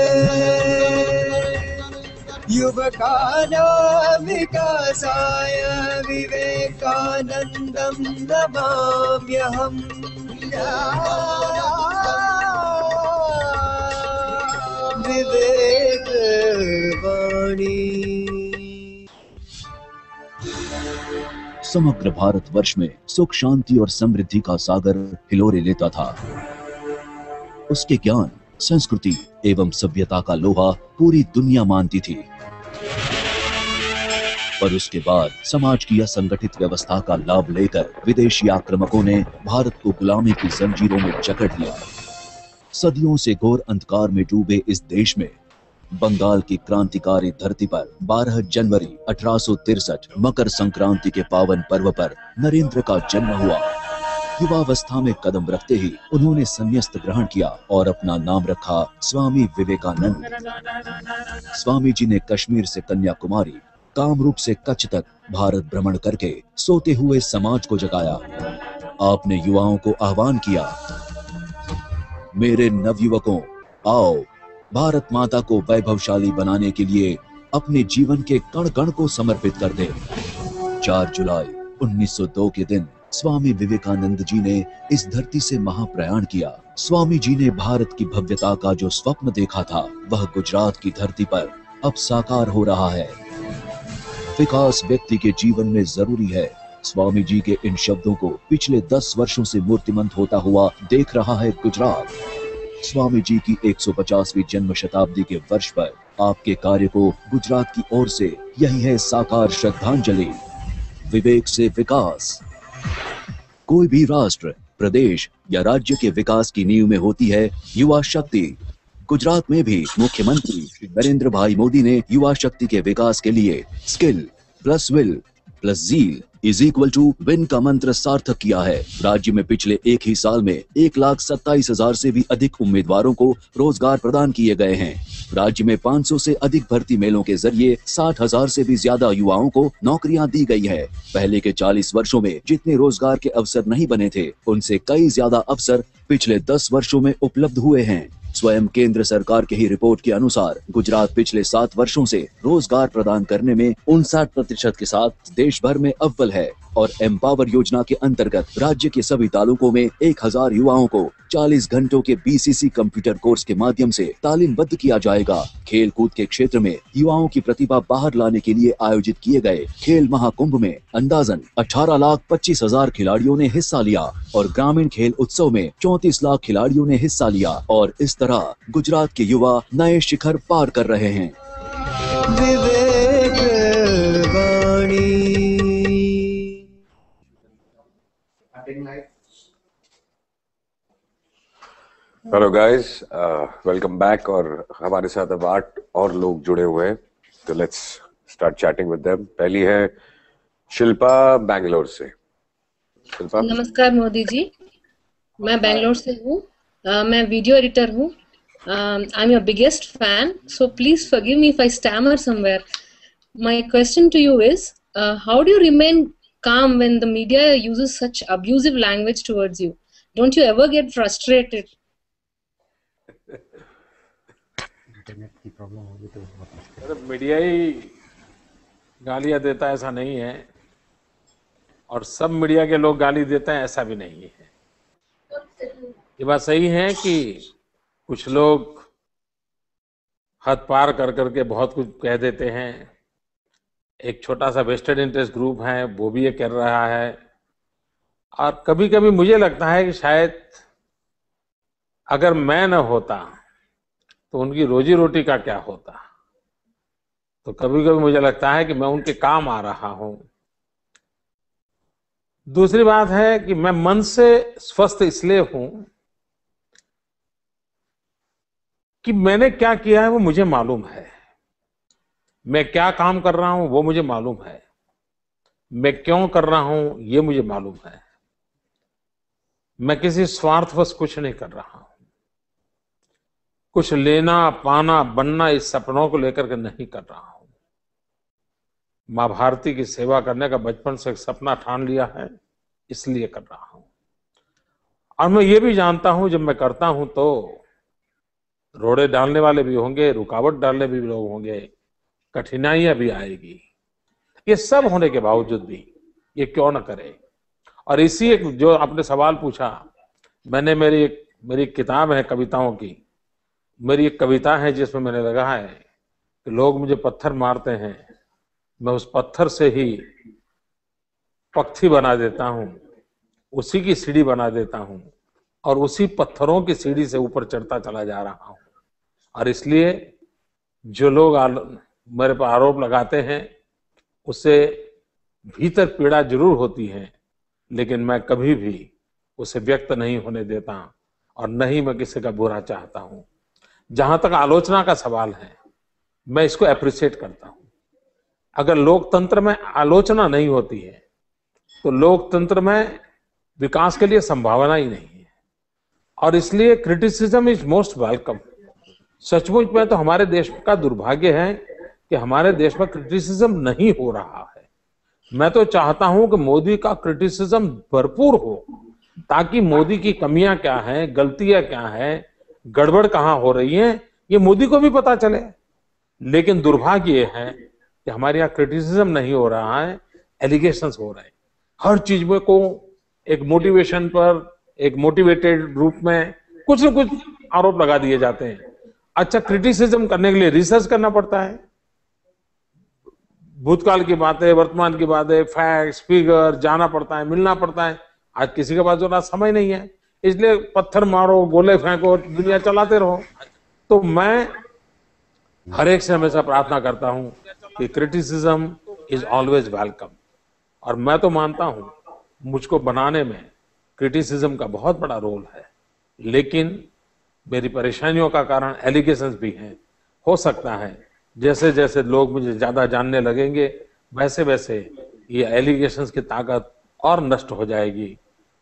युवकानां विकासाय विवेकानन्दं नमाम्यहम् विवेकवाणी। समग्र भारतवर्ष में सुख शांति और समृद्धि का सागर हिलोरे लेता था। उसके ज्ञान, संस्कृति एवं सभ्यता का लोहा पूरी दुनिया मानती थी। पर उसके बाद समाज की असंगठित व्यवस्था का लाभ लेकर विदेशी आक्रामकों ने भारत को गुलामी की जंजीरों में जकड़ लिया। सदियों से घोर अंधकार में डूबे इस देश में बंगाल की क्रांतिकारी धरती पर 12 जनवरी 1863 मकर संक्रांति के पावन पर्व पर नरेंद्र का जन्म हुआ। युवावस्था में कदम रखते ही उन्होंने संन्यास ग्रहण किया और अपना नाम रखा स्वामी विवेकानंद। स्वामी जी ने कश्मीर से कन्याकुमारी, कामरूप से कच्छ तक भारत भ्रमण करके सोते हुए समाज को जगाया। आपने युवाओं को आह्वान किया, मेरे नवयुवकों, आओ भारत माता को वैभवशाली बनाने के लिए अपने जीवन के कण कण को समर्पित कर दे। 4 जुलाई 1902 के दिन स्वामी विवेकानंद जी ने इस धरती से महाप्रयाण किया। स्वामी जी ने भारत की भव्यता का जो स्वप्न देखा था, वह गुजरात की धरती पर अब साकार हो रहा है। विकास व्यक्ति के जीवन में जरूरी है। स्वामी जी के इन शब्दों को पिछले 10 वर्षों से मूर्तिमंत होता हुआ देख रहा है गुजरात। स्वामी जी की 150वीं जन्म शताब्दी के वर्ष पर आपके कार्य को गुजरात की ओर से यही है साकार श्रद्धांजलि। विवेक से विकास। कोई भी राष्ट्र, प्रदेश या राज्य के विकास की नींव में होती है युवा शक्ति। गुजरात में भी मुख्यमंत्री श्री नरेंद्र भाई मोदी ने युवा शक्ति के विकास के लिए skill plus will plus zeal is equal to win का मंत्र सार्थक किया है। राज्य में पिछले एक ही साल में 1,27,000 से भी अधिक उम्मीदवारों को रोजगार प्रदान किए गए हैं। राज्य में 500 से अधिक भर्ती मेलों के जरिए 60,000 से भी ज्यादा युवाओं को नौकरियां दी गई है। पहले के 40 वर्षों में जितने रोजगार के अवसर नहीं बने थे, उनसे कई ज्यादा अवसर पिछले 10 वर्षों में उपलब्ध हुए हैं। स्वयं केंद्र सरकार की ही रिपोर्ट के अनुसार गुजरात पिछले 7 वर्षों से रोजगार प्रदान करने में 59% के साथ देश भर में अव्वल है और एम्पावर योजना के अंतर्गत राज्य के सभी तालुकों में 1000 युवाओं को 40 घंटों के BCC कंप्यूटर कोर्स के माध्यम से तालीमबद्ध किया जाएगा। खेल कूद के क्षेत्र में युवाओं की प्रतिभा बाहर लाने के लिए आयोजित किए गए खेल महाकुंभ में अंदाजन 18,25,000 खिलाड़ियों ने हिस्सा लिया और ग्रामीण खेल उत्सव में 34 लाख खिलाड़ियों ने हिस्सा लिया और इस तरह गुजरात के युवा नए शिखर पार कर रहे हैं। Vivek Vani. Hello guys, welcome back. और हमारे साथ अब 8 और लोग जुड़े हुए हैं, तो let's start chatting with them. पहली है शिल्पा बैंगलोर से। शिल्पा, नमस्कार मोदी जी, मैं बैंगलोर से हूँ। मैं वीडियो एडिटर हूँ। I am your biggest fan, so please forgive me if I stammer somewhere. My question to you is, how do you remain calm when the media uses such abusive language towards you? Don't you ever get frustrated? Media ही गालियां देता है ऐसा नहीं है, और सब मीडिया के लोग गाली देते हैं ऐसा भी नहीं है। ये बात सही है कि कुछ लोग हद पार कर करके बहुत कुछ कह देते हैं। एक छोटा सा वेस्टेड इंटरेस्ट ग्रुप है, वो भी ये कर रहा है। और कभी कभी मुझे लगता है कि शायद अगर मैं न होता तो उनकी रोजी रोटी का क्या होता। तो कभी कभी मुझे लगता है कि मैं उनके काम आ रहा हूं। दूसरी बात है कि मैं मन से स्वस्थ इसलिए हूं कि मैंने क्या किया है वो मुझे मालूम है। मैं क्या काम कर रहा हूं वो मुझे मालूम है। मैं क्यों कर रहा हूं ये मुझे मालूम है। मैं किसी स्वार्थवश कुछ नहीं कर रहा हूं। कुछ लेना पाना बनना इस सपनों को लेकर के नहीं कर रहा हूं। मां भारती की सेवा करने का बचपन से एक सपना ठान लिया है, इसलिए कर रहा हूं। और मैं ये भी जानता हूं जब मैं करता हूं तो रोड़े डालने वाले भी होंगे, रुकावट डालने भी लोग होंगे, कठिनाइयां भी आएगी। ये सब होने के बावजूद भी ये क्यों न करे। और इसी एक जो आपने सवाल पूछा, मैंने मेरी किताब है कविताओं की, मेरी एक कविता है जिसमें मैंने लगा है कि लोग मुझे पत्थर मारते हैं, मैं उस पत्थर से ही पक्षी बना देता हूं, उसी की सीढ़ी बना देता हूं और उसी पत्थरों की सीढ़ी से ऊपर चढ़ता चला जा रहा हूं। और इसलिए जो लोग मेरे पर आरोप लगाते हैं उससे भीतर पीड़ा जरूर होती है, लेकिन मैं कभी भी उसे व्यक्त नहीं होने देता और नहीं मैं किसी का बुरा चाहता हूं। जहां तक आलोचना का सवाल है, मैं इसको अप्रिशिएट करता हूं। अगर लोकतंत्र में आलोचना नहीं होती है तो लोकतंत्र में विकास के लिए संभावना ही नहीं है। और इसलिए क्रिटिसिज्म इज मोस्ट वेलकम। सचमुच में तो हमारे देश का दुर्भाग्य है कि हमारे देश में क्रिटिसिज्म नहीं हो रहा है। मैं तो चाहता हूं कि मोदी का क्रिटिसिज्म भरपूर हो, ताकि मोदी की कमियां क्या हैं, गलतियां क्या हैं, गड़बड़ कहां हो रही है, ये मोदी को भी पता चले। लेकिन दुर्भाग्य ये है कि हमारे यहाँ क्रिटिसिज्म नहीं हो रहा है, एलिगेशंस हो रहे हैं। हर चीज में को एक मोटिवेशन पर, एक मोटिवेटेड रूप में कुछ न कुछ आरोप लगा दिए जाते हैं। अच्छा, क्रिटिसिज्म करने के लिए रिसर्च करना पड़ता है। भूतकाल की बातें, वर्तमान की बातें, फैक्ट्स, फिगर, जाना पड़ता है, मिलना पड़ता है। आज किसी के पास जरा समय नहीं है, इसलिए पत्थर मारो, गोले फेंको, दुनिया चलाते रहो। तो मैं हर एक से हमेशा प्रार्थना करता हूं कि क्रिटिसिज्म इज ऑलवेज वेलकम। और मैं तो मानता हूं मुझको बनाने में क्रिटिसिज्म का बहुत बड़ा रोल है, लेकिन मेरी परेशानियों का कारण एलिगेशंस भी हैं। हो सकता है जैसे जैसे लोग मुझे ज्यादा जानने लगेंगे वैसे वैसे ये एलिगेशंस की ताकत और नष्ट हो जाएगी।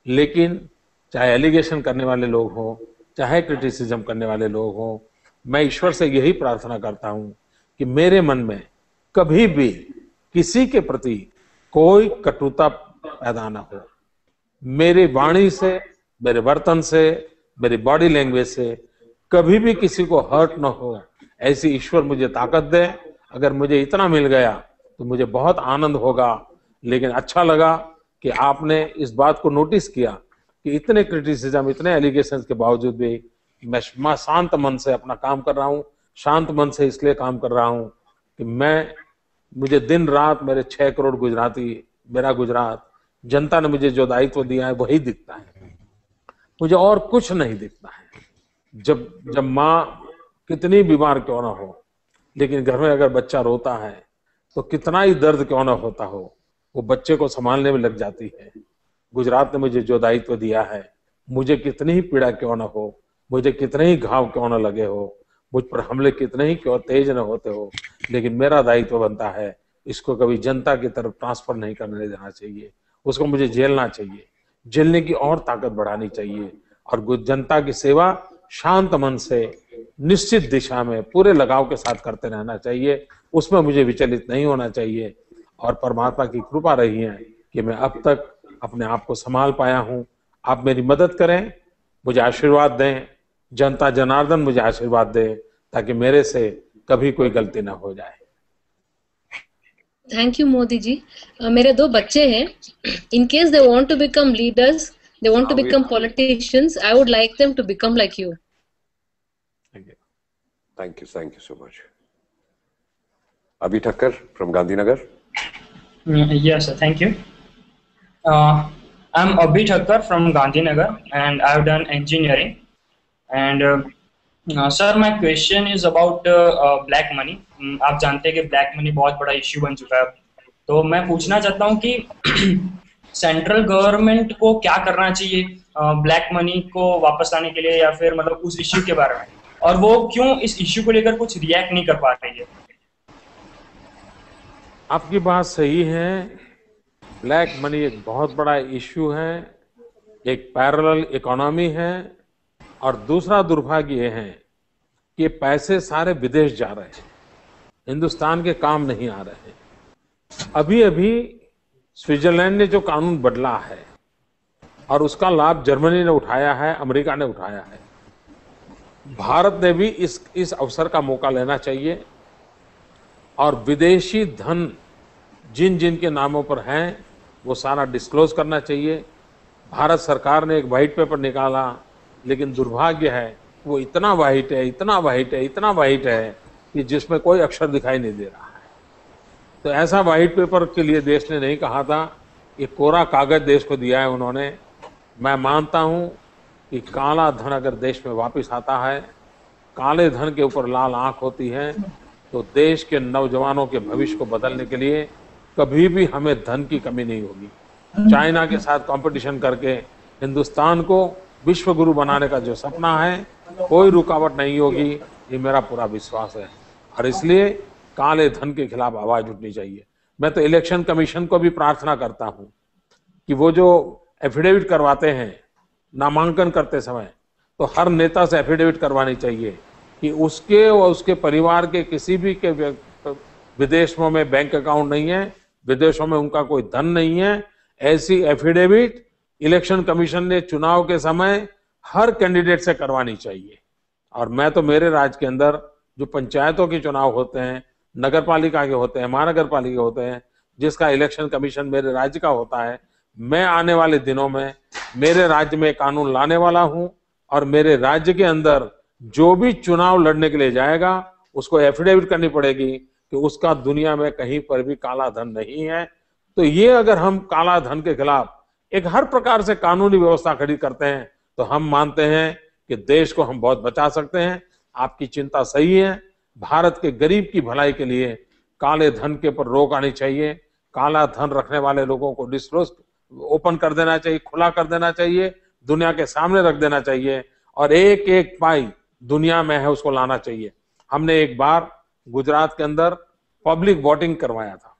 लेकिन चाहे एलिगेशन करने वाले लोग हों, चाहे क्रिटिसिज्म करने वाले लोग हों, मैं ईश्वर से यही प्रार्थना करता हूं कि मेरे मन में कभी भी किसी के प्रति कोई कटुता पैदा ना हो। मेरी वाणी से, मेरे बर्तन से, मेरी बॉडी लैंग्वेज से कभी भी किसी को हर्ट ना हो, ऐसी ईश्वर मुझे ताकत दे। अगर मुझे इतना मिल गया तो मुझे बहुत आनंद होगा। लेकिन अच्छा लगा कि आपने इस बात को नोटिस किया कि इतने क्रिटिसिज्म, इतने एलिगेशंस के बावजूद भी मैं शांत मन से अपना काम कर रहा हूं। शांत मन से इसलिए काम कर रहा हूं कि मुझे दिन रात मेरे 6 करोड़ गुजराती, मेरा गुजरात, जनता ने मुझे जो दायित्व दिया है वही दिखता है, मुझे और कुछ नहीं दिखता है। जब माँ कितनी बीमार क्यों ना हो, लेकिन घर में अगर बच्चा रोता है तो कितना ही दर्द क्यों ना होता हो, वो बच्चे को संभालने में लग जाती है। गुजरात ने मुझे जो दायित्व दिया है, मुझे कितनी ही पीड़ा क्यों ना हो, मुझे कितने ही घाव क्यों ना लगे हो, मुझ पर हमले कितने ही क्यों तेज न होते हो, लेकिन मेरा दायित्व बनता है इसको कभी जनता की तरफ ट्रांसफर नहीं करने देना चाहिए। उसको मुझे झेलना चाहिए, झेलने की और ताकत बढ़ानी चाहिए और जनता की सेवा शांत मन से निश्चित दिशा में पूरे लगाव के साथ करते रहना चाहिए। उसमें मुझे विचलित नहीं होना चाहिए। और परमात्मा की कृपा रही है कि मैं अब तक अपने आप को संभाल पाया हूं। आप मेरी मदद करें, मुझे आशीर्वाद दें, जनता जनार्दन मुझे आशीर्वाद दे, ताकि मेरे से कभी कोई गलती ना हो जाए। Thank you Modi ji. मेरे 2 बच्चे हैं। In case they want to become leaders, they want to become politicians, I would like them to become like you. Thank you so much. Abhi Thakkar from Gandhinagar. Yes, sir. Thank you. I'm Abhi Thakkar from Gandhinagar, and I've done engineering. And sir, my question is about black money. आप जानते हैं कि black money बहुत बड़ा issue बन चुका है। तो मैं पूछना चाहता हूँ कि सेंट्रल गवर्नमेंट को क्या करना चाहिए ब्लैक मनी को वापस लाने के लिए, या फिर मतलब उस इश्यू के बारे में, और वो क्यों इस इश्यू को लेकर कुछ रिएक्ट नहीं कर पा रही है। आपकी बात सही है। ब्लैक मनी एक बहुत बड़ा इश्यू है, एक पैरेलल इकोनॉमी है, और दूसरा दुर्भाग्य ये है कि पैसे सारे विदेश जा रहे हैं, हिंदुस्तान के काम नहीं आ रहे हैं। अभी अभी स्विट्जरलैंड ने जो कानून बदला है और उसका लाभ जर्मनी ने उठाया है, अमेरिका ने उठाया है। भारत ने भी इस अवसर का मौका लेना चाहिए और विदेशी धन जिन जिन के नामों पर हैं वो सारा डिस्क्लोज करना चाहिए। भारत सरकार ने एक वाइट पेपर निकाला, लेकिन दुर्भाग्य है वो इतना वाइट है, इतना वाइट है, इतना वाइट है कि जिसमें कोई अक्षर दिखाई नहीं दे रहा है। तो ऐसा वाइट पेपर के लिए देश ने नहीं कहा था, ये कोरा कागज देश को दिया है उन्होंने। मैं मानता हूँ कि काला धन अगर देश में वापस आता है, काले धन के ऊपर लाल आंख होती है, तो देश के नौजवानों के भविष्य को बदलने के लिए कभी भी हमें धन की कमी नहीं होगी। चाइना के साथ कंपटीशन करके हिंदुस्तान को विश्व गुरु बनाने का जो सपना है, कोई रुकावट नहीं होगी, ये मेरा पूरा विश्वास है। और इसलिए काले धन के खिलाफ आवाज उठनी चाहिए। मैं तो इलेक्शन कमीशन को भी प्रार्थना करता हूँ कि वो जो एफिडेविट करवाते हैं नामांकन करते समय, तो हर नेता से एफिडेविट करवानी चाहिए कि उसके और उसके परिवार के किसी भी के विदेशों में बैंक अकाउंट नहीं है, विदेशों में उनका कोई धन नहीं है। ऐसी एफिडेविट इलेक्शन कमीशन ने चुनाव के समय हर कैंडिडेट से करवानी चाहिए। और मैं तो मेरे राज्य के अंदर जो पंचायतों के चुनाव होते हैं, नगर पालिका के होते हैं, महानगर पालिका होते हैं, जिसका इलेक्शन कमीशन मेरे राज्य का होता है, मैं आने वाले दिनों में मेरे राज्य में कानून लाने वाला हूं और मेरे राज्य के अंदर जो भी चुनाव लड़ने के लिए जाएगा उसको एफिडेविट करनी पड़ेगी कि उसका दुनिया में कहीं पर भी काला धन नहीं है। तो ये अगर हम काला धन के खिलाफ एक हर प्रकार से कानूनी व्यवस्था खड़ी करते हैं तो हम मानते हैं कि देश को हम बहुत बचा सकते हैं। आपकी चिंता सही है। भारत के गरीब की भलाई के लिए काले धन के ऊपर रोक आनी चाहिए। काला धन रखने वाले लोगों को डिस्क्लोज ओपन कर देना चाहिए, खुला कर देना चाहिए, दुनिया के सामने रख देना चाहिए और एक एक पाई दुनिया में है उसको लाना चाहिए। हमने एक बार गुजरात के अंदर पब्लिक वोटिंग करवाया था,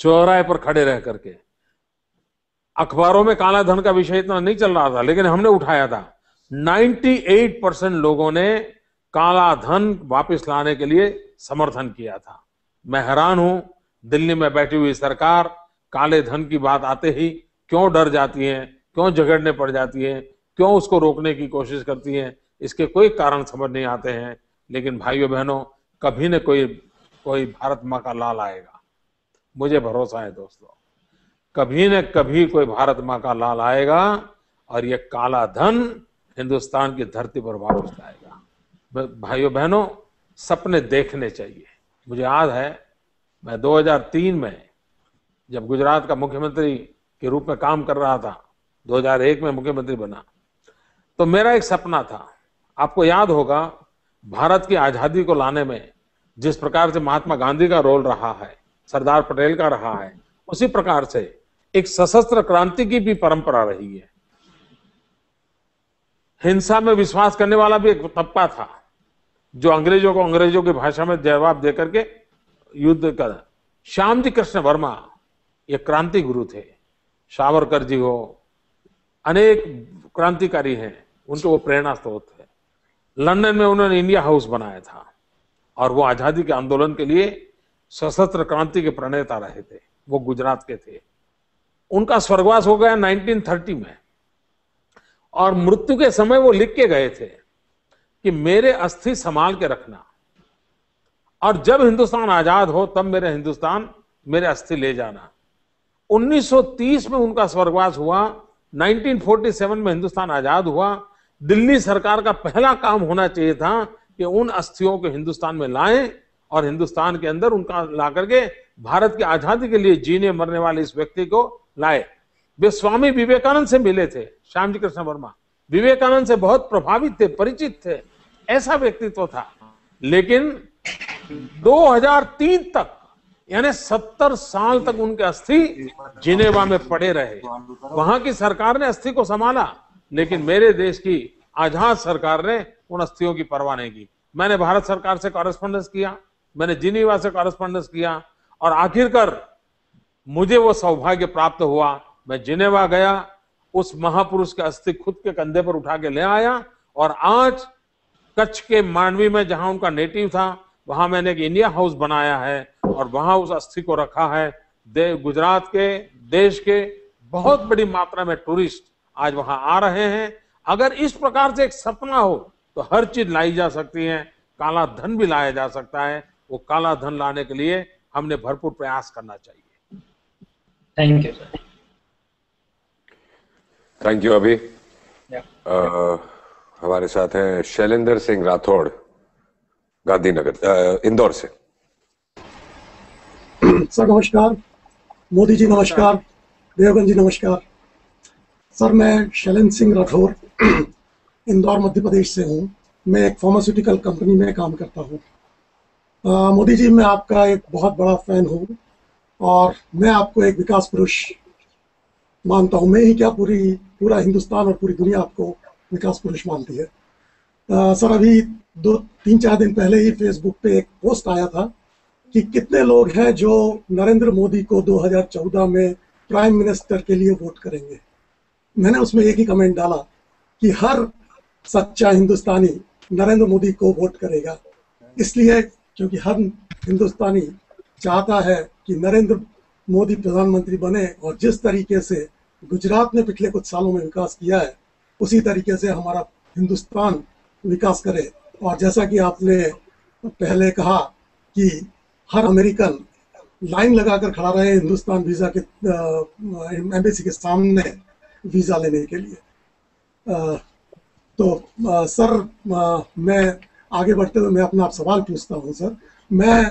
चौराहे पर खड़े रह करके। अखबारों में काला धन का विषय इतना नहीं चल रहा था, लेकिन हमने उठाया था। 98% लोगों ने काला धन वापस लाने के लिए समर्थन किया था। मैं हैरान हूं, दिल्ली में बैठी हुई सरकार काले धन की बात आते ही क्यों डर जाती है, क्यों झगड़ने पड़ जाती है, क्यों उसको रोकने की कोशिश करती है। इसके कोई कारण समझ नहीं आते हैं। लेकिन भाइयों बहनों, कभी न कोई भारत माँ का लाल आएगा, मुझे भरोसा है दोस्तों। कभी न कभी कोई भारत माँ का लाल आएगा और ये काला धन हिंदुस्तान की धरती पर वापस आएगा। भाइयों बहनों, सपने देखने चाहिए। मुझे याद है, मैं 2003 में जब गुजरात का मुख्यमंत्री के रूप में काम कर रहा था, 2001 में मुख्यमंत्री बना, तो मेरा एक सपना था। आपको याद होगा, भारत की आजादी को लाने में जिस प्रकार से महात्मा गांधी का रोल रहा है, सरदार पटेल का रहा है, उसी प्रकार से एक सशस्त्र क्रांति की भी परंपरा रही है। हिंसा में विश्वास करने वाला भी एक तबका था जो अंग्रेजों को अंग्रेजों की भाषा में जवाब देकर के युद्ध कर। श्याम जी कृष्ण वर्मा ये क्रांति गुरु थे। सावरकर जी हो, अनेक क्रांतिकारी हैं, उनके वो प्रेरणा स्रोत थे। लंदन में उन्होंने इंडिया हाउस बनाया था और वो आजादी के आंदोलन के लिए सशस्त्र क्रांति के प्रणेता रहे थे। वो गुजरात के थे। उनका स्वर्गवास हो गया 1930 में और मृत्यु के समय वो लिख के गए थे कि मेरे अस्थि संभाल के रखना और जब हिंदुस्तान आजाद हो तब मेरे अस्थि ले जाना। 1930 में उनका स्वर्गवास हुआ। 1947 में हिंदुस्तान आजाद हुआ। दिल्ली सरकार का पहला काम होना चाहिए था कि उन अस्थियों को हिंदुस्तान में लाएं और हिंदुस्तान के अंदर उनका ला करके भारत की आजादी के लिए जीने मरने वाले इस व्यक्ति को लाए। वे स्वामी विवेकानंद से मिले थे। श्याम जी कृष्ण वर्मा विवेकानंद से बहुत प्रभावित थे, परिचित थे, ऐसा व्यक्तित्व था। लेकिन 2003 तक यानी 70 साल तक उनके अस्थि जिनेवा में पड़े रहे। वहां की सरकार ने अस्थि को संभाला, लेकिन मेरे देश की आजाद सरकार ने उन अस्थियों की परवाह नहीं की। मैंने भारत सरकार से कॉरेस्पॉन्डेंस किया, मैंने जिनेवा से कॉरेस्पॉन्डेंस किया और आखिरकार मुझे वो सौभाग्य प्राप्त हुआ। मैं जिनेवा गया, उस महापुरुष के अस्थि खुद के कंधे पर उठा के ले आया और आज कच्छ के मांडवी में जहां उनका नेटिव था, वहां मैंने एक इंडिया हाउस बनाया है और वहां उस अस्थि को रखा है। गुजरात के, देश के बहुत बड़ी मात्रा में टूरिस्ट आज वहां आ रहे हैं। अगर इस प्रकार से एक सपना हो तो हर चीज लाई जा सकती है, काला धन भी लाया जा सकता है। वो काला धन लाने के लिए हमने भरपूर प्रयास करना चाहिए। Thank you sir. Thank you. अभी हमारे साथ हैं शैलेंद्र सिंह राठौड़, गांधीनगर, इंदौर से। सर नमस्कार। मोदी जी नमस्कार। देवगन जी नमस्कार। सर मैं शैलेंद्र सिंह राठौड़ इंदौर मध्य प्रदेश से हूँ। मैं एक फार्मास्यूटिकल कंपनी में काम करता हूँ। मोदी जी मैं आपका एक बहुत बड़ा फैन हूँ और मैं आपको एक विकास पुरुष मानता हूँ। मैं ही क्या, पूरा हिंदुस्तान और पूरी दुनिया आपको विकास पुरुष मानती है। सर अभी 2-3-4 दिन पहले ही फेसबुक पे एक पोस्ट आया था कि कितने लोग हैं जो नरेंद्र मोदी को 2014 में प्राइम मिनिस्टर के लिए वोट करेंगे। मैंने उसमें एक ही कमेंट डाला कि हर सच्चा हिंदुस्तानी नरेंद्र मोदी को वोट करेगा, इसलिए क्योंकि हर हिंदुस्तानी चाहता है कि नरेंद्र मोदी प्रधानमंत्री बने और जिस तरीके से गुजरात ने पिछले कुछ सालों में विकास किया है उसी तरीके से हमारा हिंदुस्तान विकास करे। और जैसा कि आपने पहले कहा कि हर अमेरिकन लाइन लगाकर खड़ा रहे हिंदुस्तान वीज़ा के एम्बेसी के सामने वीज़ा लेने के लिए। सर मैं आगे बढ़ते हुए मैं अपना आप सवाल पूछता हूँ सर। मैं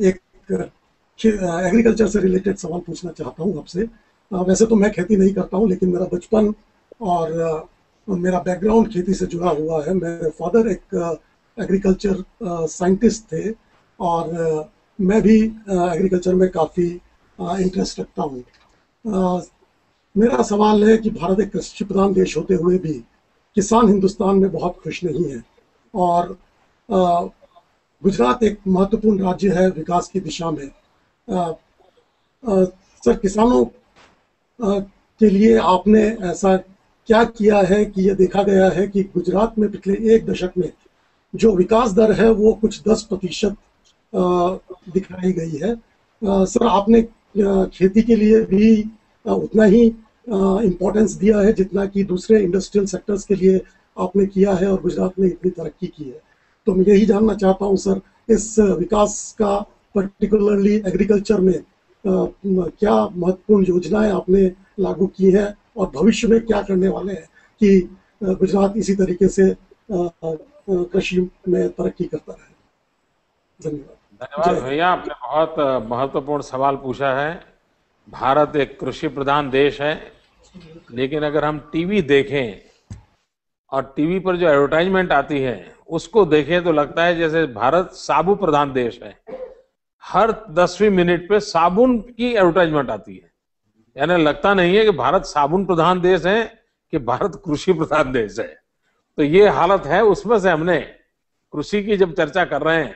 एक एग्रीकल्चर से रिलेटेड सवाल पूछना चाहता हूँ आपसे। वैसे तो मैं खेती नहीं करता हूँ, लेकिन मेरा बचपन और मेरा बैकग्राउंड खेती से जुड़ा हुआ है। मेरे फादर एक एग्रीकल्चर साइंटिस्ट थे और मैं भी एग्रीकल्चर में काफ़ी इंटरेस्ट रखता हूँ। मेरा सवाल है कि भारत एक कृषि प्रधान देश होते हुए भी किसान हिंदुस्तान में बहुत खुश नहीं है और गुजरात एक महत्वपूर्ण राज्य है विकास की दिशा में। सर, किसानों के लिए आपने ऐसा क्या किया है कि ये देखा गया है कि गुजरात में पिछले एक दशक में जो विकास दर है वो कुछ 10% दिखाई गई है। सर, आपने खेती के लिए भी उतना ही इम्पोर्टेंस दिया है जितना कि दूसरे इंडस्ट्रियल सेक्टर्स के लिए आपने किया है और गुजरात ने इतनी तरक्की की है। तो मैं यही जानना चाहता हूँ सर, इस विकास का पर्टिकुलरली एग्रीकल्चर में क्या महत्वपूर्ण योजनाएं आपने लागू की हैं और भविष्य में क्या करने वाले हैं कि गुजरात इसी तरीके से कृषि में तरक्की करता रहे। धन्यवाद भैया, आपने बहुत महत्वपूर्ण सवाल पूछा है। भारत एक कृषि प्रधान देश है, लेकिन अगर हम टीवी देखें और टीवी पर जो एडवर्टाइजमेंट आती है उसको देखें तो लगता है जैसे भारत साबुन प्रधान देश है। हर 10वीं मिनट पे साबुन की एडवर्टाइजमेंट आती है, यानी लगता नहीं है कि भारत साबुन प्रधान देश है कि भारत कृषि प्रधान देश है। तो ये हालत है। उसमें से हमने कृषि की जब चर्चा कर रहे हैं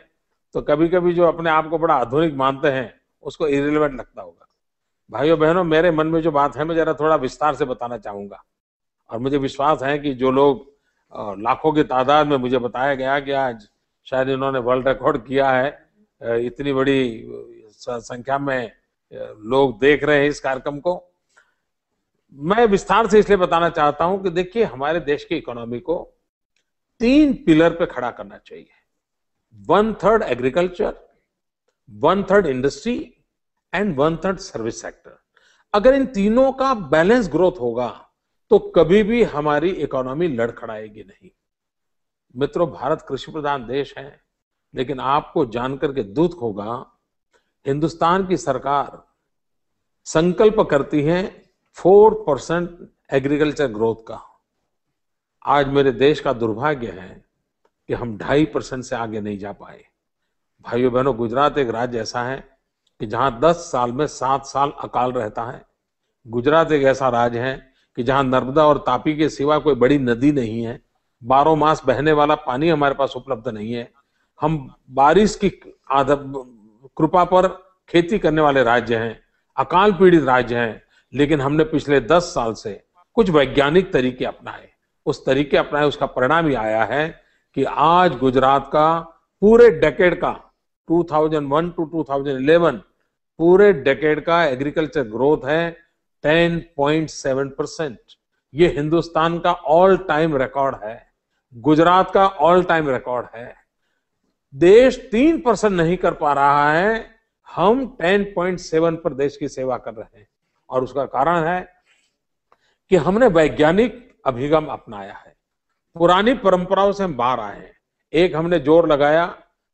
तो कभी कभी जो अपने आप को बड़ा आधुनिक मानते हैं उसको इरेलेवेंट लगता होगा। भाइयों बहनों, मेरे मन में जो बात है मैं जरा थोड़ा विस्तार से बताना चाहूंगा और मुझे विश्वास है कि जो लोग लाखों की तादाद में, मुझे बताया गया कि आज शायद इन्होंने वर्ल्ड रिकॉर्ड किया है, इतनी बड़ी संख्या में लोग देख रहे हैं इस कार्यक्रम को। मैं विस्तार से इसलिए बताना चाहता हूं कि देखिए, हमारे देश की इकोनॉमी को 3 पिलर पे खड़ा करना चाहिए। 1/3 agriculture, 1/3 industry and 1/3 service sector. अगर इन तीनों का बैलेंस ग्रोथ होगा तो कभी भी हमारी इकोनॉमी लड़खड़ाएगी नहीं। मित्रों, भारत कृषि प्रधान देश है, लेकिन आपको जानकर के दुख होगा, हिंदुस्तान की सरकार संकल्प करती है 4% एग्रीकल्चर ग्रोथ का। आज मेरे देश का दुर्भाग्य है कि हम 2.5% से आगे नहीं जा पाए। भाइयों बहनों, गुजरात एक राज्य ऐसा है कि जहां 10 साल में 7 साल अकाल रहता है। गुजरात एक ऐसा राज्य है कि जहां नर्मदा और तापी के सिवा कोई बड़ी नदी नहीं है, 12 मास बहने वाला पानी हमारे पास उपलब्ध नहीं है। हम बारिश की कृपा पर खेती करने वाले राज्य हैं, अकाल पीड़ित राज्य हैं, लेकिन हमने पिछले 10 साल से कुछ वैज्ञानिक तरीके अपनाए। उस तरीके अपनाए, उसका परिणाम ही आया है कि आज गुजरात का पूरे डेकेड का 2001 टू 2011 पूरे डेकेड का एग्रीकल्चर ग्रोथ है 10.7%। ये हिंदुस्तान का ऑल टाइम रिकॉर्ड है, गुजरात का ऑल टाइम रिकॉर्ड है। देश 3% नहीं कर पा रहा है, हम 10.7 पर देश की सेवा कर रहे हैं। और उसका कारण है कि हमने वैज्ञानिक अभिगम अपनाया है, पुरानी परंपराओं से हम बाहर आए हैं। एक हमने जोर लगाया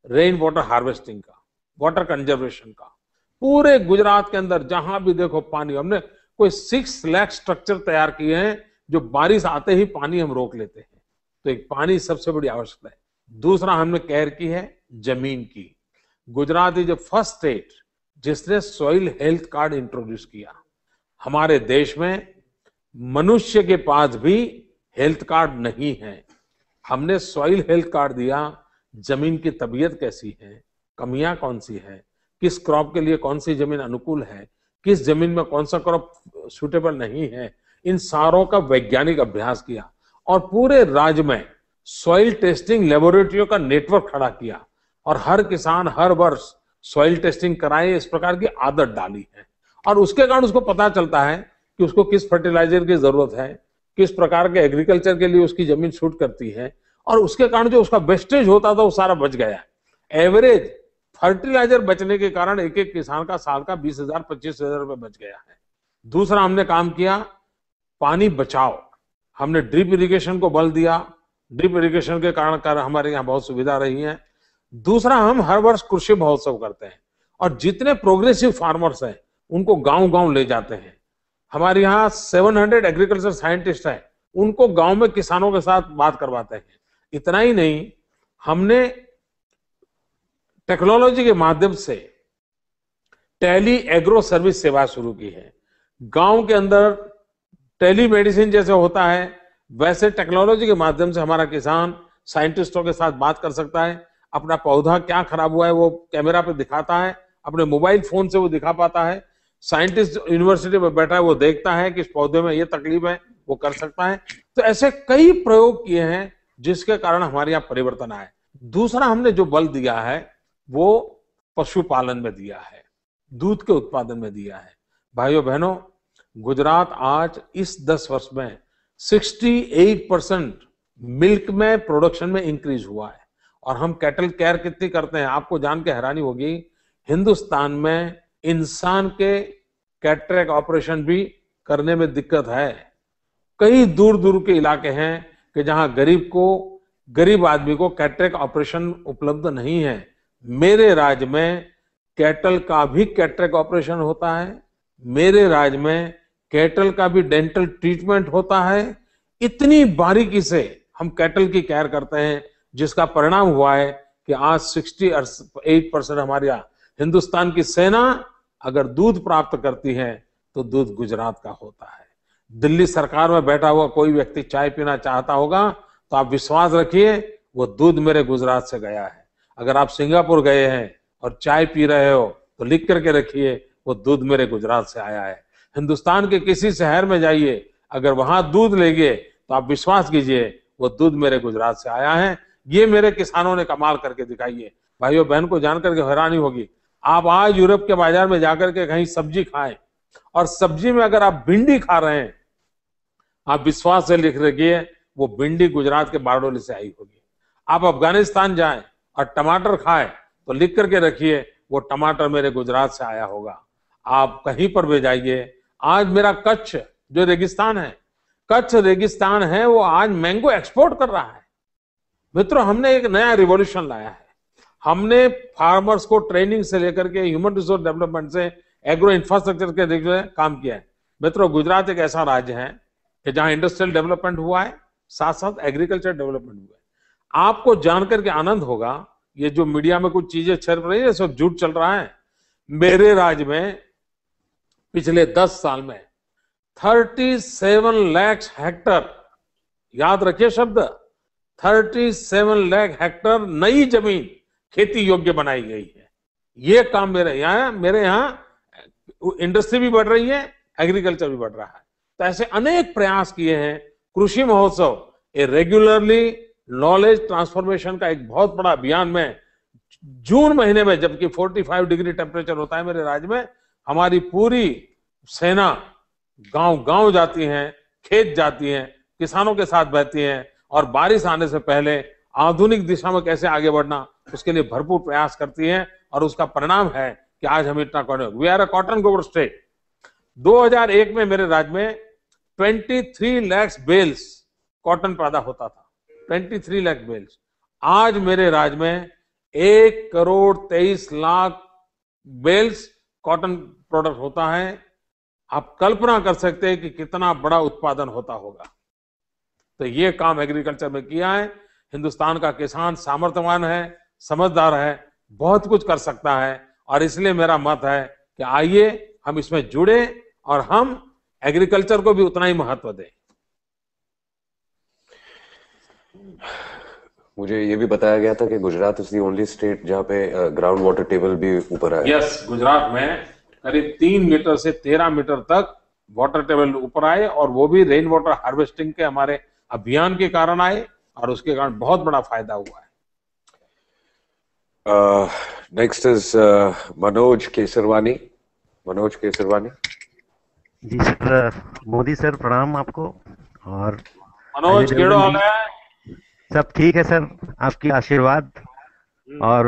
रेन वाटर हार्वेस्टिंग का, वाटर कंजर्वेशन का। पूरे गुजरात के अंदर जहां भी देखो पानी, हमने कोई 6 लाख स्ट्रक्चर तैयार किए हैं जो बारिश आते ही पानी हम रोक लेते हैं। तो एक पानी सबसे बड़ी आवश्यकता है। दूसरा हमने केयर की है जमीन की। Gujarat is the first state जिसने सॉइल हेल्थ कार्ड इंट्रोड्यूस किया। हमारे देश में मनुष्य के पास भी हेल्थ कार्ड नहीं है, हमने सॉइल हेल्थ कार्ड दिया। जमीन की तबीयत कैसी है, कमियां कौन सी है, किस क्रॉप के लिए कौन सी जमीन अनुकूल है, किस जमीन में कौन सा क्रॉप सूटेबल नहीं है, इन सारों का वैज्ञानिक अभ्यास किया और पूरे राज्य में सॉइल टेस्टिंग लेबोरेटरियों का नेटवर्क खड़ा किया और हर किसान हर वर्ष सॉइल टेस्टिंग कराए, इस प्रकार की आदत डाली है। और उसके कारण उसको पता चलता है कि उसको किस फर्टिलाइजर की जरूरत है, किस प्रकार के एग्रीकल्चर के लिए उसकी जमीन सूट करती है, और उसके कारण जो उसका वेस्टेज होता था वो सारा बच गया। एवरेज फर्टिलाइजर बचने के कारण एक एक किसान का साल का 20,000 25,000 रुपए बच गया है। दूसरा हमने काम किया पानी बचाओ, हमने ड्रिप इरिगेशन को बल दिया। ड्रिप इरिगेशन के कारण हमारे यहाँ बहुत सुविधा रही है। दूसरा, हम हर वर्ष कृषि महोत्सव करते हैं और जितने प्रोग्रेसिव फार्मर्स हैं उनको गांव-गांव ले जाते हैं। हमारे यहाँ 700 एग्रीकल्चर साइंटिस्ट हैं, उनको गांव में किसानों के साथ बात करवाते हैं। इतना ही नहीं, हमने टेक्नोलॉजी के माध्यम से टेली एग्रो सर्विस सेवा शुरू की है। गांव के अंदर टेली मेडिसिन जैसे होता है, वैसे टेक्नोलॉजी के माध्यम से हमारा किसान साइंटिस्टों के साथ बात कर सकता है। अपना पौधा क्या खराब हुआ है वो कैमरा पे दिखाता है, अपने मोबाइल फोन से वो दिखा पाता है। साइंटिस्ट यूनिवर्सिटी में बैठा है, वो देखता है कि इस पौधे में ये तकलीफ है, वो कर सकता है। तो ऐसे कई प्रयोग किए हैं जिसके कारण हमारे यहाँ परिवर्तन आए। दूसरा, हमने जो बल दिया है वो पशुपालन में दिया है, दूध के उत्पादन में दिया है। भाइयों बहनों, गुजरात आज इस 10 वर्ष में 68% मिल्क में प्रोडक्शन में इंक्रीज हुआ है। और हम कैटल केयर कितनी करते हैं, आपको जान के हैरानी होगी, हिंदुस्तान में इंसान के कैटरेक्ट ऑपरेशन भी करने में दिक्कत है। कई दूर दूर के इलाके हैं कि जहां गरीब आदमी को कैटरेक्ट ऑपरेशन उपलब्ध नहीं है। मेरे राज्य में कैटल का भी कैटरेक्ट ऑपरेशन होता है, मेरे राज्य में कैटल का भी डेंटल ट्रीटमेंट होता है। इतनी बारीकी से हम कैटल की केयर करते हैं, जिसका परिणाम हुआ है कि आज 68% हमारे यहाँ हिंदुस्तान की सेना अगर दूध प्राप्त करती है तो दूध गुजरात का होता है। दिल्ली सरकार में बैठा हुआ कोई व्यक्ति चाय पीना चाहता होगा तो आप विश्वास रखिए वो दूध मेरे गुजरात से गया है। अगर आप सिंगापुर गए हैं और चाय पी रहे हो तो लिख करके रखिए वो दूध मेरे गुजरात से आया है। हिंदुस्तान के किसी शहर में जाइए, अगर वहां दूध लेंगे तो आप विश्वास कीजिए वो दूध मेरे गुजरात से आया है। ये मेरे किसानों ने कमाल करके दिखाई है। भाइयों बहन को जानकर के हैरानी होगी, आप आज यूरोप के बाजार में जाकर के कहीं सब्जी खाएं और सब्जी में अगर आप भिंडी खा रहे हैं, आप विश्वास से लिख रखिए वो भिंडी गुजरात के बारडोली से आई होगी। आप अफगानिस्तान जाएं और टमाटर खाएं तो लिख करके रखिए वो टमाटर मेरे गुजरात से आया होगा। आप कहीं पर भी जाइए, आज मेरा कच्छ जो रेगिस्तान है, कच्छ रेगिस्तान है, वो आज मैंगो एक्सपोर्ट कर रहा है। मित्रों, हमने एक नया रिवॉल्यूशन लाया है। हमने फार्मर्स को ट्रेनिंग से लेकर के ह्यूमन रिसोर्स डेवलपमेंट से एग्रो इंफ्रास्ट्रक्चर के लिए काम किया है। मित्रों, गुजरात एक ऐसा राज्य है कि जहां इंडस्ट्रियल डेवलपमेंट हुआ है, साथ साथ एग्रीकल्चर डेवलपमेंट हुआ है। आपको जानकर के आनंद होगा, ये जो मीडिया में कुछ चीजें छप रही है सब झूठ चल रहा है। मेरे राज्य में पिछले 10 साल में 37 लाख हेक्टर, याद रखिए शब्द, 37 लाख हेक्टर नई जमीन खेती योग्य बनाई गई है। ये काम मेरे यहाँ इंडस्ट्री भी बढ़ रही है, एग्रीकल्चर भी बढ़ रहा है। तो ऐसे अनेक प्रयास किए हैं। कृषि महोत्सव ये रेगुलरली नॉलेज ट्रांसफॉर्मेशन का एक बहुत बड़ा अभियान में जून महीने में, जबकि 45 डिग्री टेम्परेचर होता है मेरे राज्य में, हमारी पूरी सेना गांव-गांव जाती हैं, खेत जाती हैं, किसानों के साथ बैठती हैं और बारिश आने से पहले आधुनिक दिशा में कैसे आगे बढ़ना उसके लिए भरपूर प्रयास करती हैं। और उसका परिणाम है कि आज हम इतना we are a cotton grower state. 2001 में मेरे राज्य में 23 लाख बेल्स कॉटन पैदा होता था, 23 लाख बेल्स। आज मेरे राज्य में 1,23,00,000 बेल्स कॉटन प्रोडक्ट होता है। आप कल्पना कर सकते हैं कि कितना बड़ा उत्पादन होता होगा। तो ये काम एग्रीकल्चर में किया है। हिंदुस्तान का किसान सामर्थ्यवान है, समझदार है, बहुत कुछ कर सकता है। और इसलिए मेरा मत है कि आइए हम इसमें जुड़े और हम एग्रीकल्चर को भी उतना ही महत्व दें। मुझे ये भी बताया गया था कि Gujarat is the only state जहाँ पे ग्राउंड वाटर टेबल भी ऊपर आया। यस, गुजरात में करीब 3 मीटर से 13 मीटर तक वाटर टेबल ऊपर आए और वो भी रेन वाटर हार्वेस्टिंग के हमारे अभियान के कारण आए और उसके कारण बहुत बड़ा फायदा हुआ है। Next is Manoj Kesarwani. Manoj Kesarwani ji sir, Modi sir प्रणाम आपको। और मनोज केड़ो हाल है? सब ठीक है सर, आपकी आशीर्वाद। और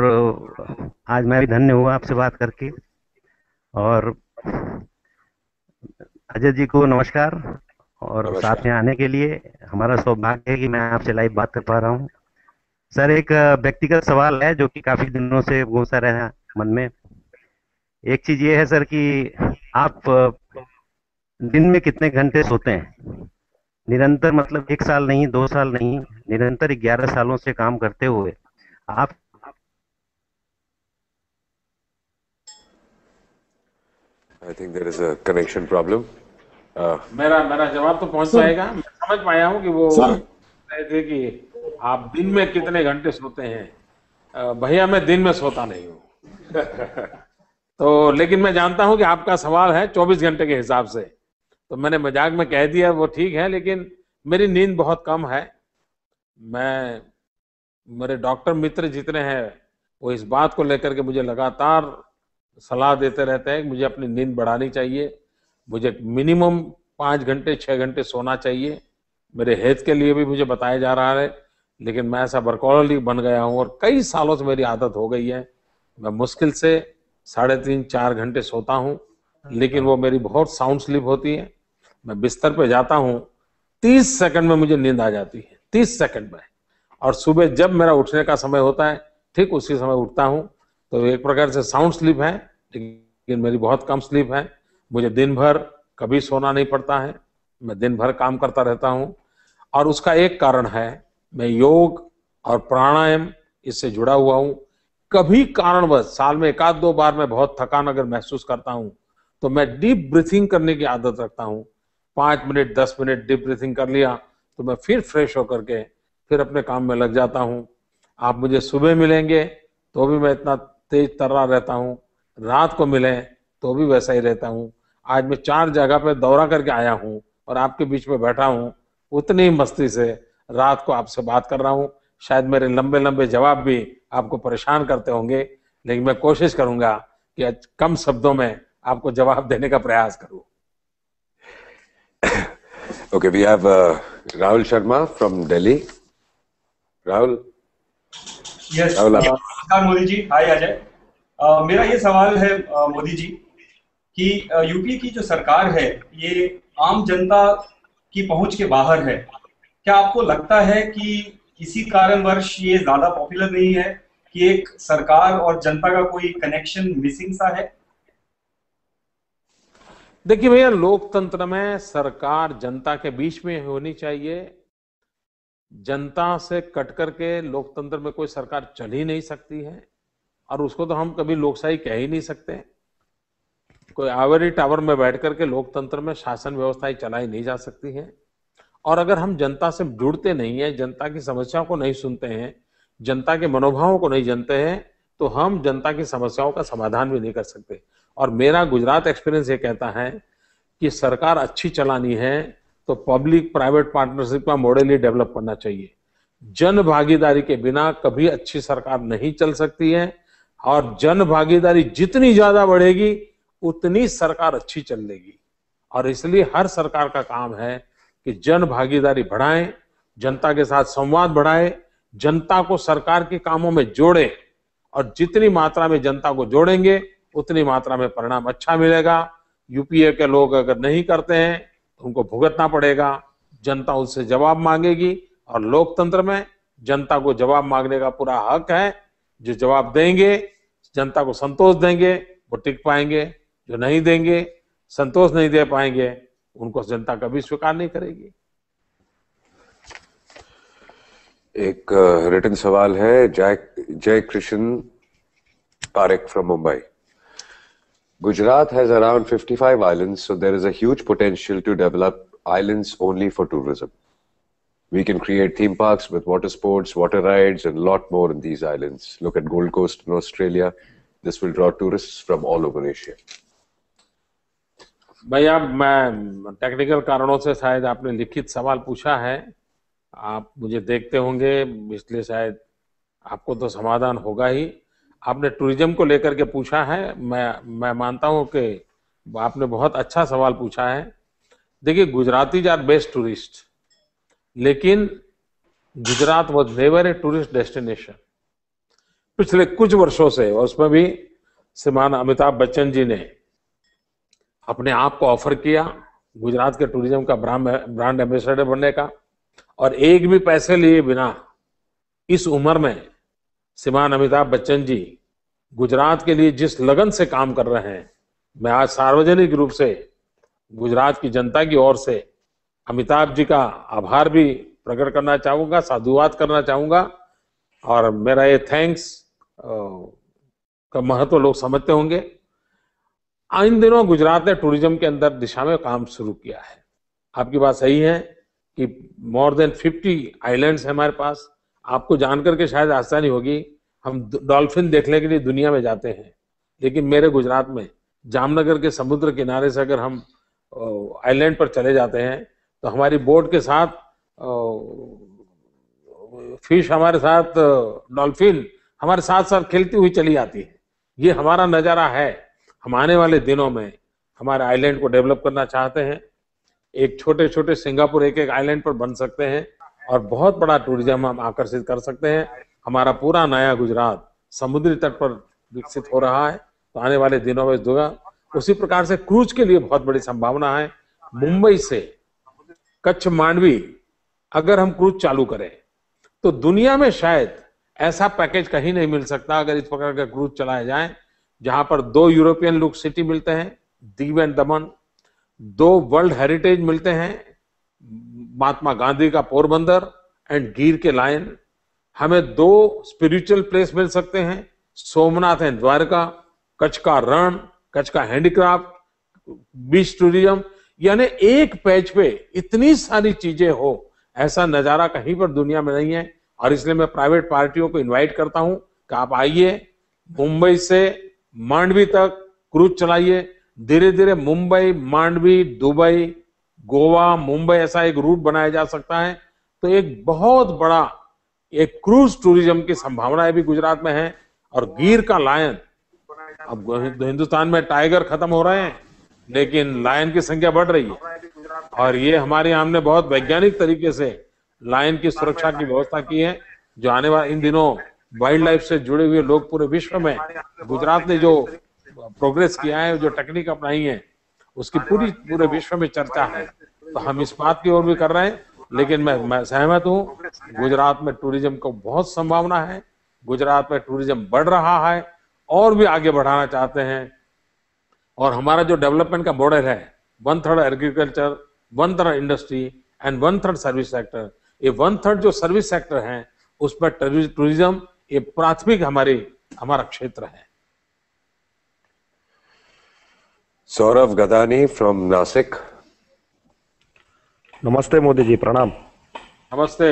आज मैं भी धन्य हुआ आपसे बात करके। और अजय जी को नमस्कार और साथ में आने के लिए। हमारा सौभाग्य है कि मैं आपसे लाइव बात कर पा रहा हूँ। सर एक व्यक्तिगत सवाल है जो कि काफी दिनों से घूमता रहा मन में। एक चीज ये है सर कि आप दिन में कितने घंटे सोते हैं? निरंतर, मतलब 1 साल नहीं, 2 साल नहीं, निरंतर 11 सालों से काम करते हुए आप। I think there is a connection problem. मेरा जवाब तो पहुंच जाएगा। मैं समझ पाया हूँ कि वो कह थे कि आप दिन में कितने घंटे सोते हैं। भैया मैं दिन में सोता नहीं हूँ। तो लेकिन मैं जानता हूँ कि आपका सवाल है 24 घंटे के हिसाब से, तो मैंने मजाक में कह दिया वो ठीक है, लेकिन मेरी नींद बहुत कम है। मेरे डॉक्टर मित्र जितने हैं वो इस बात को लेकर के मुझे लगातार सलाह देते रहते हैं कि मुझे अपनी नींद बढ़ानी चाहिए, मुझे मिनिमम 5 घंटे 6 घंटे सोना चाहिए। मेरे हेल्थ के लिए भी मुझे बताया जा रहा है, लेकिन मैं ऐसा वर्कहॉलिक बन गया हूँ और कई सालों से मेरी आदत हो गई है। मैं मुश्किल से 3.5-4 घंटे सोता हूँ, लेकिन वो मेरी बहुत साउंड स्लीप होती है। मैं बिस्तर पे जाता हूँ, 30 सेकंड में मुझे नींद आ जाती है, 30 सेकंड में। और सुबह जब मेरा उठने का समय होता है ठीक उसी समय उठता हूँ। तो एक प्रकार से साउंड स्लीप है, लेकिन मेरी बहुत कम स्लीप है। मुझे दिन भर कभी सोना नहीं पड़ता है, मैं दिन भर काम करता रहता हूँ। और उसका एक कारण है, मैं योग और प्राणायाम इससे जुड़ा हुआ हूँ। कभी कारणवश साल में 1-2 बार मैं बहुत थकान अगर महसूस करता हूँ तो मैं डीप ब्रीथिंग करने की आदत रखता हूँ। 5 मिनट 10 मिनट डीप ब्रीथिंग कर लिया तो मैं फिर फ्रेश होकर के फिर अपने काम में लग जाता हूँ। आप मुझे सुबह मिलेंगे तो भी मैं इतना तेज तर्रा रहता हूँ, रात को मिले तो भी वैसा ही रहता हूँ। आज मैं 4 जगह पे दौरा करके आया हूँ और आपके बीच में बैठा हूँ, उतनी मस्ती से रात को आपसे बात कर रहा हूँ। शायद मेरे लंबे लंबे जवाब भी आपको परेशान करते होंगे, लेकिन मैं कोशिश करूंगा कि कम शब्दों में आपको जवाब देने का प्रयास करूं। Okay, we have Rahul Sharma from Delhi. Rahul. Yes. Rahul, नमस्कार मोदी जी। हाय अजय। मेरा ये सवाल है मोदी जी कि यूपी की जो सरकार है ये आम जनता की पहुंच के बाहर है। क्या आपको लगता है कि इसी कारणवश ये ज्यादा पॉपुलर नहीं है कि एक सरकार और जनता का कोई कनेक्शन मिसिंग सा है? देखिए भैया, लोकतंत्र में सरकार जनता के बीच में होनी चाहिए। जनता से कट करके लोकतंत्र में कोई सरकार चल ही नहीं सकती है, और उसको तो हम कभी लोकशाही कह ही नहीं सकते। कोई आइवरी टावर में बैठ करके लोकतंत्र में शासन व्यवस्था ही चलाई नहीं जा सकती है। और अगर हम जनता से जुड़ते नहीं है, जनता की समस्याओं को नहीं सुनते हैं, जनता के मनोभावों को नहीं जानते हैं, तो हम जनता की समस्याओं का समाधान भी नहीं कर सकते। और मेरा गुजरात एक्सपीरियंस ये कहता है कि सरकार अच्छी चलानी है तो पब्लिक प्राइवेट पार्टनरशिप का मॉडल ही डेवलप करना चाहिए। जन भागीदारी के बिना कभी अच्छी सरकार नहीं चल सकती है, और जन भागीदारी जितनी ज्यादा बढ़ेगी उतनी सरकार अच्छी चलेगी। और इसलिए हर सरकार का काम है कि जन भागीदारी बढ़ाएं, जनता के साथ संवाद बढ़ाएं, जनता को सरकार के कामों में जोड़े, और जितनी मात्रा में जनता को जोड़ेंगे उतनी मात्रा में परिणाम अच्छा मिलेगा। यूपीए के लोग अगर नहीं करते हैं तो उनको भुगतना पड़ेगा, जनता उनसे जवाब मांगेगी, और लोकतंत्र में जनता को जवाब मांगने का पूरा हक है। जो जवाब देंगे, जनता को संतोष देंगे, वो टिक पाएंगे। जो नहीं देंगे, संतोष नहीं दे पाएंगे, उनको जनता कभी स्वीकार नहीं करेगी। एक रिटन सवाल है जय Krishna Parekh from Mumbai. Gujarat has around 55 islands, so there is a huge potential to develop islands only for tourism. We can create theme parks with water sports, water rides, and a lot more in these islands. Look at Gold Coast in Australia. This will draw tourists from all over Asia. भैया, मैं टेक्निकल कारणों से शायद आपने लिखित सवाल पूछा है, आप मुझे देखते होंगे, इसलिए शायद आपको तो समाधान होगा ही। आपने टूरिज्म को लेकर के पूछा है, मैं मानता हूं कि आपने बहुत अच्छा सवाल पूछा है। देखिए, गुजरातीज आर बेस्ट टूरिस्ट, लेकिन Gujarat was never a tourist destination पिछले कुछ वर्षों से। और उसमें भी श्रीमान अमिताभ बच्चन जी ने अपने आप को ऑफर किया गुजरात के टूरिज्म का ब्रांड एम्बेसडर बनने का, और एक भी पैसे लिए बिना इस उम्र में श्रीमान अमिताभ बच्चन जी गुजरात के लिए जिस लगन से काम कर रहे हैं, मैं आज सार्वजनिक रूप से गुजरात की जनता की ओर से अमिताभ जी का आभार भी प्रकट करना चाहूंगा, साधुवाद करना चाहूंगा। और मेरा ये थैंक्स का महत्व लोग समझते होंगे। इन दिनों गुजरात ने टूरिज्म के अंदर दिशा में काम शुरू किया है। आपकी बात सही है कि मोर देन 50 आइलैंड्स है हमारे पास। आपको जानकर के शायद आसानी होगी, हम डॉल्फिन देखने के लिए दुनिया में जाते हैं, लेकिन मेरे गुजरात में जामनगर के समुद्र किनारे से अगर हम आइलैंड पर चले जाते हैं तो हमारी बोट के साथ फिश, हमारे साथ डॉल्फिन हमारे साथ साथ खेलती हुई चली आती है। ये हमारा नज़ारा है। हम आने वाले दिनों में हमारे आइलैंड को डेवलप करना चाहते हैं। एक छोटे छोटे सिंगापुर एक एक आइलैंड पर बन सकते हैं और बहुत बड़ा टूरिज्म हम आकर्षित कर सकते हैं। हमारा पूरा नया गुजरात समुद्री तट पर विकसित हो रहा है, तो आने वाले दिनों में होगा। उसी प्रकार से क्रूज के लिए बहुत बड़ी संभावना है। मुंबई से कच्छ मांडवी अगर हम क्रूज चालू करें तो दुनिया में शायद ऐसा पैकेज कहीं नहीं मिल सकता अगर इस प्रकार का क्रूज चलाए जाए, जहां पर 2 यूरोपियन लुक सिटी मिलते हैं, Diu and Daman, 2 world heritage मिलते हैं, महात्मा गांधी का पोरबंदर एंड गिर के लायन। हमें 2 स्पिरिचुअल प्लेस मिल सकते हैं, सोमनाथ एंड द्वारका, कच्छ का रण, कच्छ का हैंडीक्राफ्ट, बीच टूरिज्म। यानी एक पैच पे इतनी सारी चीजें हो, ऐसा नजारा कहीं पर दुनिया में नहीं है। और इसलिए मैं प्राइवेट पार्टियों को इनवाइट करता हूं कि आप आइए, मुंबई से मांडवी तक क्रूज चलाइए। धीरे धीरे मुंबई, मांडवी, दुबई, गोवा, मुंबई ऐसा एक रूट बनाया जा सकता है। तो एक बहुत बड़ा एक क्रूज टूरिज्म की संभावनाएं भी गुजरात में है। और गिर का लायन, अब हिंदुस्तान में टाइगर खत्म हो रहे हैं लेकिन लायन की संख्या बढ़ रही है, और ये हमारे यहाँ हमने बहुत वैज्ञानिक तरीके से लायन की सुरक्षा की व्यवस्था की है। जो आने वाले इन दिनों वाइल्ड लाइफ से जुड़े हुए लोग पूरे विश्व में, गुजरात ने जो प्रोग्रेस किया है, जो टेक्निक अपनाई है, उसकी पूरे विश्व में चर्चा है। तो हम इस बात की ओर भी कर रहे हैं। लेकिन मैं सहमत हूँ, गुजरात में टूरिज्म को बहुत संभावना है। गुजरात में टूरिज्म बढ़ रहा है और भी आगे बढ़ाना चाहते हैं। और हमारा जो डेवलपमेंट का मॉडल है, 1/3 agriculture, 1/3 industry and 1/3 service sector, ये 1/3 जो सर्विस सेक्टर है उस पर टूरिज्म ये प्राथमिक हमारा क्षेत्र है। सौरभ गदानी फ्रॉम नासिक। नमस्ते मोदी जी, प्रणाम। नमस्ते।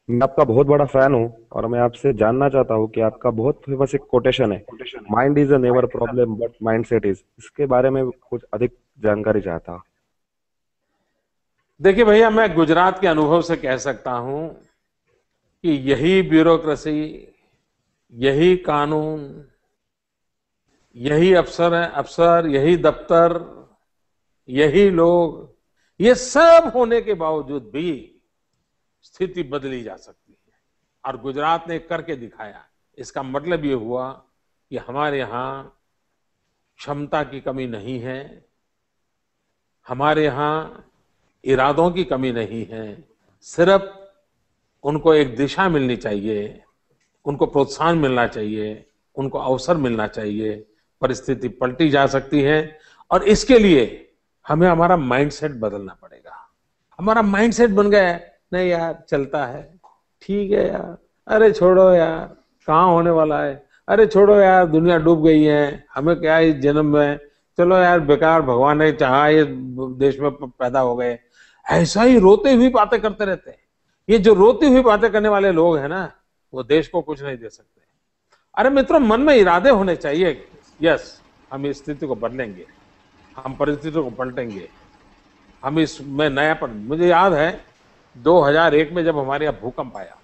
मैं आपका बहुत बड़ा फैन हूँ और मैं आपसे जानना चाहता हूँ कि आपका बहुत फेमस एक कोटेशन है, mind is a never problem but mindset is. इसके बारे में कुछ अधिक जानकारी चाहता हूँ। देखिए भैया, मैं गुजरात के अनुभव से कह सकता हूं कि यही ब्यूरोक्रेसी, यही कानून, यही अफसर, यही दफ्तर, यही लोग, ये सब होने के बावजूद भी स्थिति बदली जा सकती है। और गुजरात ने करके दिखाया। इसका मतलब ये हुआ कि हमारे यहाँ क्षमता की कमी नहीं है, हमारे यहाँ इरादों की कमी नहीं है। सिर्फ उनको एक दिशा मिलनी चाहिए, उनको प्रोत्साहन मिलना चाहिए, उनको अवसर मिलना चाहिए। परिस्थिति पलटी जा सकती है और इसके लिए हमें हमारा माइंडसेट बदलना पड़ेगा। हमारा माइंडसेट बन गया है, नहीं यार चलता है, ठीक है यार, अरे छोड़ो यार, कहाँ होने वाला है, अरे छोड़ो यार, दुनिया डूब गई है, हमें क्या इस जन्म में, चलो यार बेकार, भगवान ने चाहा ये देश में पैदा हो गए। ऐसा ही रोते हुई बातें करते रहते हैं। ये जो रोती हुई बातें करने वाले लोग हैं ना, वो देश को कुछ नहीं दे सकते। अरे मित्रों, मन में इरादे होने चाहिए। यस, हम इस स्थिति को बदलेंगे, हम परिस्थिति को पलटेंगे, हम इसमें नयापन। मुझे याद है 2001 में जब हमारे यहाँ भूकंप आया,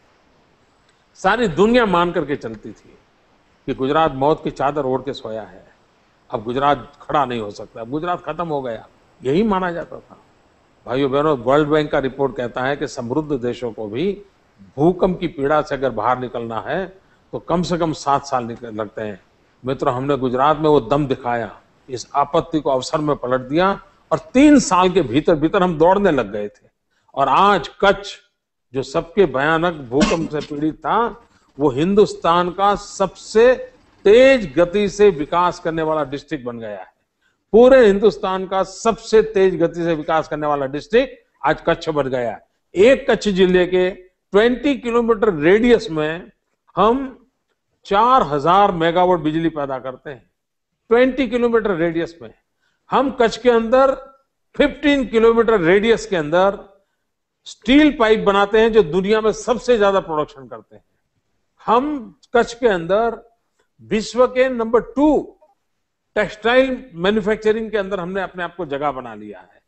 सारी दुनिया मान करके चलती थी कि गुजरात मौत की चादर ओढ़ के सोया है, अब गुजरात खड़ा नहीं हो सकता, अब गुजरात खत्म हो गया, यही माना जाता था। भाइयों बहनों, वर्ल्ड बैंक का रिपोर्ट कहता है कि समृद्ध देशों को भी भूकंप की पीड़ा से अगर बाहर निकलना है तो कम से कम 7 साल लगते हैं। मित्रों, हमने गुजरात में वो दम दिखाया, इस आपत्ति को अवसर में पलट दिया और 3 साल के भीतर भीतर हम दौड़ने लग गए थे। और आज कच्छ जो सबके भयानक भूकंप से पीड़ित था, वो हिंदुस्तान का सबसे तेज गति से विकास करने वाला डिस्ट्रिक्ट बन गया है। पूरे हिंदुस्तान का सबसे तेज गति से विकास करने वाला डिस्ट्रिक्ट आज कच्छ बन गया है। एक कच्छ जिले के 20 किलोमीटर रेडियस में हम 4000 मेगावाट बिजली पैदा करते हैं। 20 किलोमीटर रेडियस में हम कच्छ के अंदर 15 किलोमीटर रेडियस के अंदर स्टील पाइप बनाते हैं, जो दुनिया में सबसे ज्यादा प्रोडक्शन करते हैं। हम कच्छ के अंदर विश्व के नंबर 2 टेक्सटाइल मैन्युफैक्चरिंग के अंदर हमने अपने आप को जगह बना लिया है।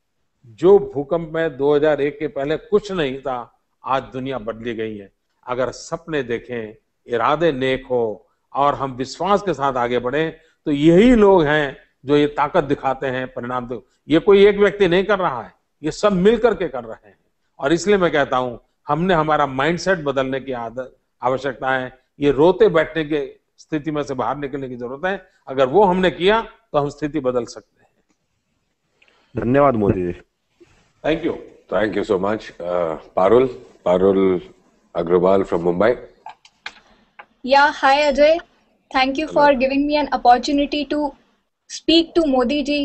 जो भूकंप में 2001 के पहले कुछ नहीं था, आज दुनिया बदली गई है। अगर सपने देखें, इरादे नेक हो और हम विश्वास के साथ आगे बढ़े, तो यही लोग हैं जो ये ताकत दिखाते हैं। परिणाम तो ये कोई एक व्यक्ति नहीं कर रहा है, ये सब मिलकर के कर रहे हैं। और इसलिए मैं कहता हूं, हमने हमारा माइंडसेट बदलने की आवश्यकता है। ये रोते बैठने की स्थिति में से बाहर निकलने की जरूरत है। अगर वो हमने किया तो हम स्थिति बदल सकते हैं। धन्यवाद Modi ji. Thank you so much. Parul Agrawal from Mumbai. Yeah, hi Ajay. Thank you for giving me an opportunity to speak to Modi ji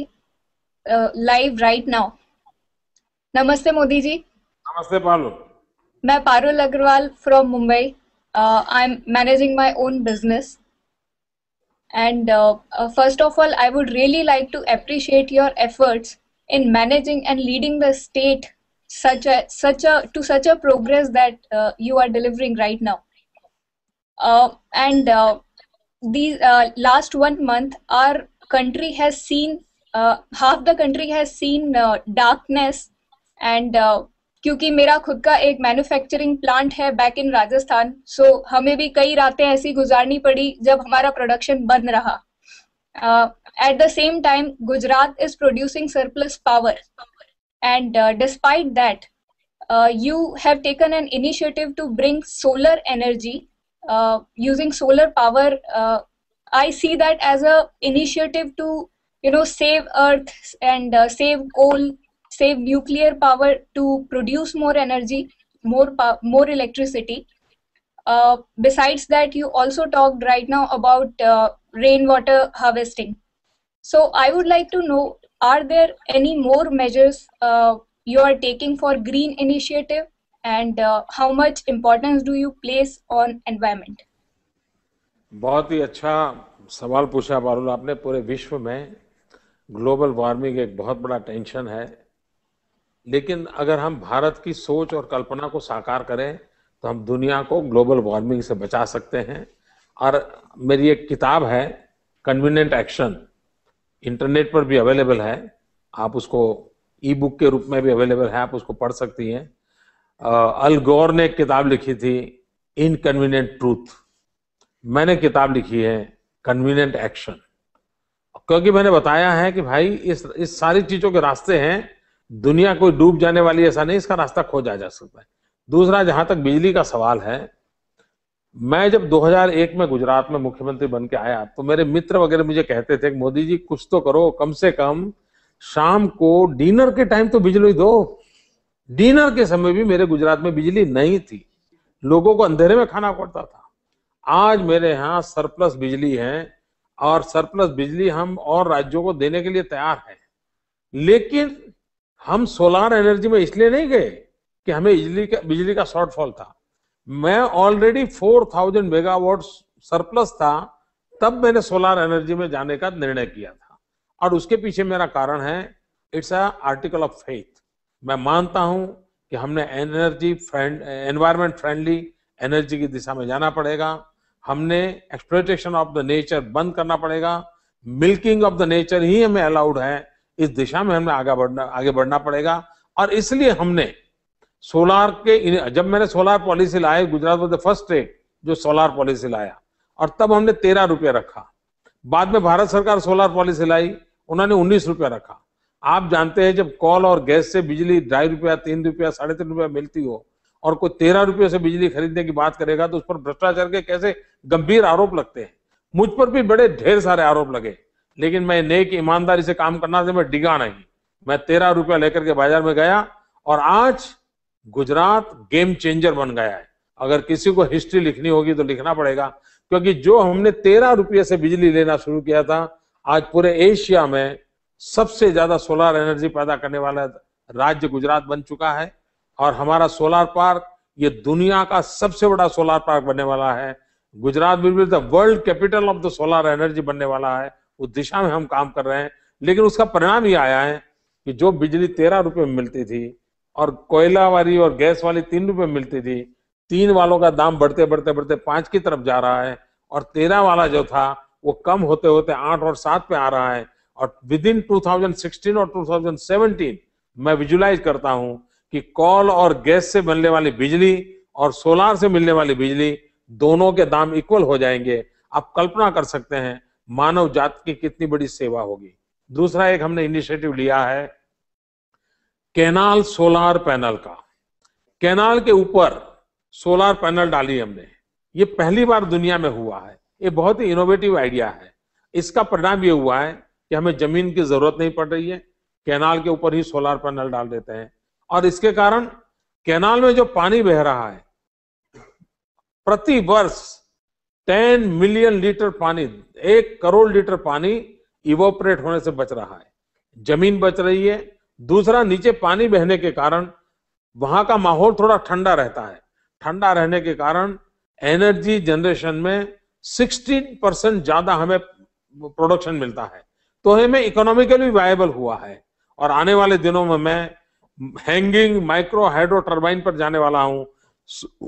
live right now. Namaste Modi ji. Namaste Parul. मैं Parul Agrawal from Mumbai. I'm managing my own business. And first of all, I would really like to appreciate your efforts in managing and leading the state to such a progress that you are delivering right now. These last 1 month, our country has seen half the country has seen darkness, and क्योंकि मेरा खुद का एक मैन्युफैक्चरिंग प्लांट है बैक इन राजस्थान, सो हमें भी कई रातें ऐसी गुजारनी पड़ी जब हमारा प्रोडक्शन बंद रहा. At the same time, Gujarat is producing surplus power, and despite that, you have taken an initiative to bring solar energy. Using solar power, I see that as a initiative to save earth and save coal, save nuclear power to produce more energy, more electricity. Besides that, you also talked right now about rainwater harvesting. So I would like to know, are there any more measures you are taking for green initiative, and how much importance do you place on environment? बहुत ही अच्छा सवाल पूछा पारुल आपने. पूरे विश्व में ग्लोबल वार्मिंग एक बहुत बड़ा टेंशन है, लेकिन अगर हम भारत की सोच और कल्पना को साकार करें तो हम दुनिया को ग्लोबल वार्मिंग से बचा सकते हैं. और मेरी एक किताब है कन्वीनिएंट एक्शन, इंटरनेट पर भी अवेलेबल है, आप उसको ई बुक के रूप में भी अवेलेबल है, आप उसको पढ़ सकती हैं. अल गौर ने एक किताब लिखी थी इनकन्वीनिएंट ट्रूथ, मैंने किताब लिखी है कन्वीनिएंट एक्शन, क्योंकि मैंने बताया है कि भाई इस सारी चीजों के रास्ते हैं. दुनिया कोई डूब जाने वाली ऐसा नहीं, इसका रास्ता खोजा जा सकता है. दूसरा, जहां तक बिजली का सवाल है, मैं जब 2001 में गुजरात में मुख्यमंत्री बन के आया तो मेरे मित्र वगैरह मुझे कहते थे कि मोदी जी कुछ तो करो, कम से कम शाम को डिनर के टाइम तो बिजली दो. डिनर के समय भी मेरे गुजरात में बिजली नहीं थी, लोगों को अंधेरे में खाना पड़ता था. आज मेरे यहाँ सरप्लस बिजली है और सरप्लस बिजली हम और राज्यों को देने के लिए तैयार हैं. लेकिन हम सोलार एनर्जी में इसलिए नहीं गए कि हमें बिजली का शॉर्टफॉल था. मैं ऑलरेडी 4000 मेगावाट सरप्लस था, तब मैंने सोलार एनर्जी में जाने का निर्णय किया था. और उसके पीछे मेरा कारण है, it's a article of faith. मैं मानता हूं कि हमने एनवायरमेंट फ्रेंडली एनर्जी की दिशा में जाना पड़ेगा. हमने एक्सप्लॉयटेशन ऑफ द नेचर बंद करना पड़ेगा. मिल्किंग ऑफ द नेचर ही हमें अलाउड है. इस दिशा में हमें आगे बढ़ना पड़ेगा. और इसलिए हमने सोलार के, जब मैंने solar policy lie, Gujarat was the first state जो सोलार पॉलिसी लाया, और तब हमने 13 रुपये रखा. बाद में भारत सरकार सोलार पॉलिसी लाई, उन्होंने 19 रुपये रखा. आप जानते हैं जब कॉल और गैस से बिजली 2.5 रुपया, 3 रुपया, 3.5 रुपया मिलती हो और कोई 13 रुपये से बिजली खरीदने की बात करेगा तो उस पर भ्रष्टाचार के कैसे गंभीर आरोप लगते हैं. मुझ पर भी बड़े ढेर सारे आरोप लगे, लेकिन मैं नेक ईमानदारी से काम करना से मैं डिगा नहीं. मैं 13 रुपया लेकर के बाजार में गया और आज गुजरात गेम चेंजर बन गया है। अगर किसी को हिस्ट्री लिखनी होगी तो लिखना पड़ेगा, क्योंकि जो हमने 13 रुपये से बिजली लेना शुरू किया था, आज पूरे एशिया में सबसे ज्यादा सोलर एनर्जी पैदा करने वाला राज्य गुजरात बन चुका है। और हमारा सोलर पार्क ये दुनिया का सबसे बड़ा सोलर पार्क बनने वाला है। Gujarat will be the world capital of the solar energy बनने वाला है। उस दिशा में हम काम कर रहे हैं, लेकिन उसका परिणाम ये आया है कि जो बिजली 13 रुपये में मिलती थी और कोयला वाली और गैस वाली 3 रुपये में मिलती थी, 3 वालों का दाम बढ़ते बढ़ते बढ़ते 5 की तरफ जा रहा है, और 13 वाला जो था वो कम होते होते 8 और 7 पे आ रहा है। और विद इन 2016 और 2017 मैं विजुलाइज करता हूं कि कोल और गैस से बनने वाली बिजली और सोलार से मिलने वाली बिजली दोनों के दाम इक्वल हो जाएंगे। आप कल्पना कर सकते हैं मानव जाति की कितनी बड़ी सेवा होगी। दूसरा एक हमने इनिशिएटिव लिया है कैनाल सोलार पैनल का। कैनाल के ऊपर सोलार पैनल डाली हमने, ये पहली बार दुनिया में हुआ है। ये बहुत ही इनोवेटिव आइडिया है। इसका परिणाम ये हुआ है कि हमें जमीन की जरूरत नहीं पड़ रही है, कैनाल के ऊपर ही सोलार पैनल डाल देते हैं, और इसके कारण कैनाल में जो पानी बह रहा है, प्रति वर्ष 10 मिलियन लीटर पानी, 1 करोड़ लीटर पानी इवोपरेट होने से बच रहा है। जमीन बच रही है। दूसरा, नीचे पानी बहने के कारण वहां का माहौल थोड़ा ठंडा रहता है। ठंडा रहने के कारण एनर्जी जनरेशन में 16% ज्यादा हमें प्रोडक्शन मिलता है, तो हमें इकोनॉमिकली वायबल हुआ है। और आने वाले दिनों में मैं हैंगिंग माइक्रो हाइड्रो टर्बाइन पर जाने वाला हूं।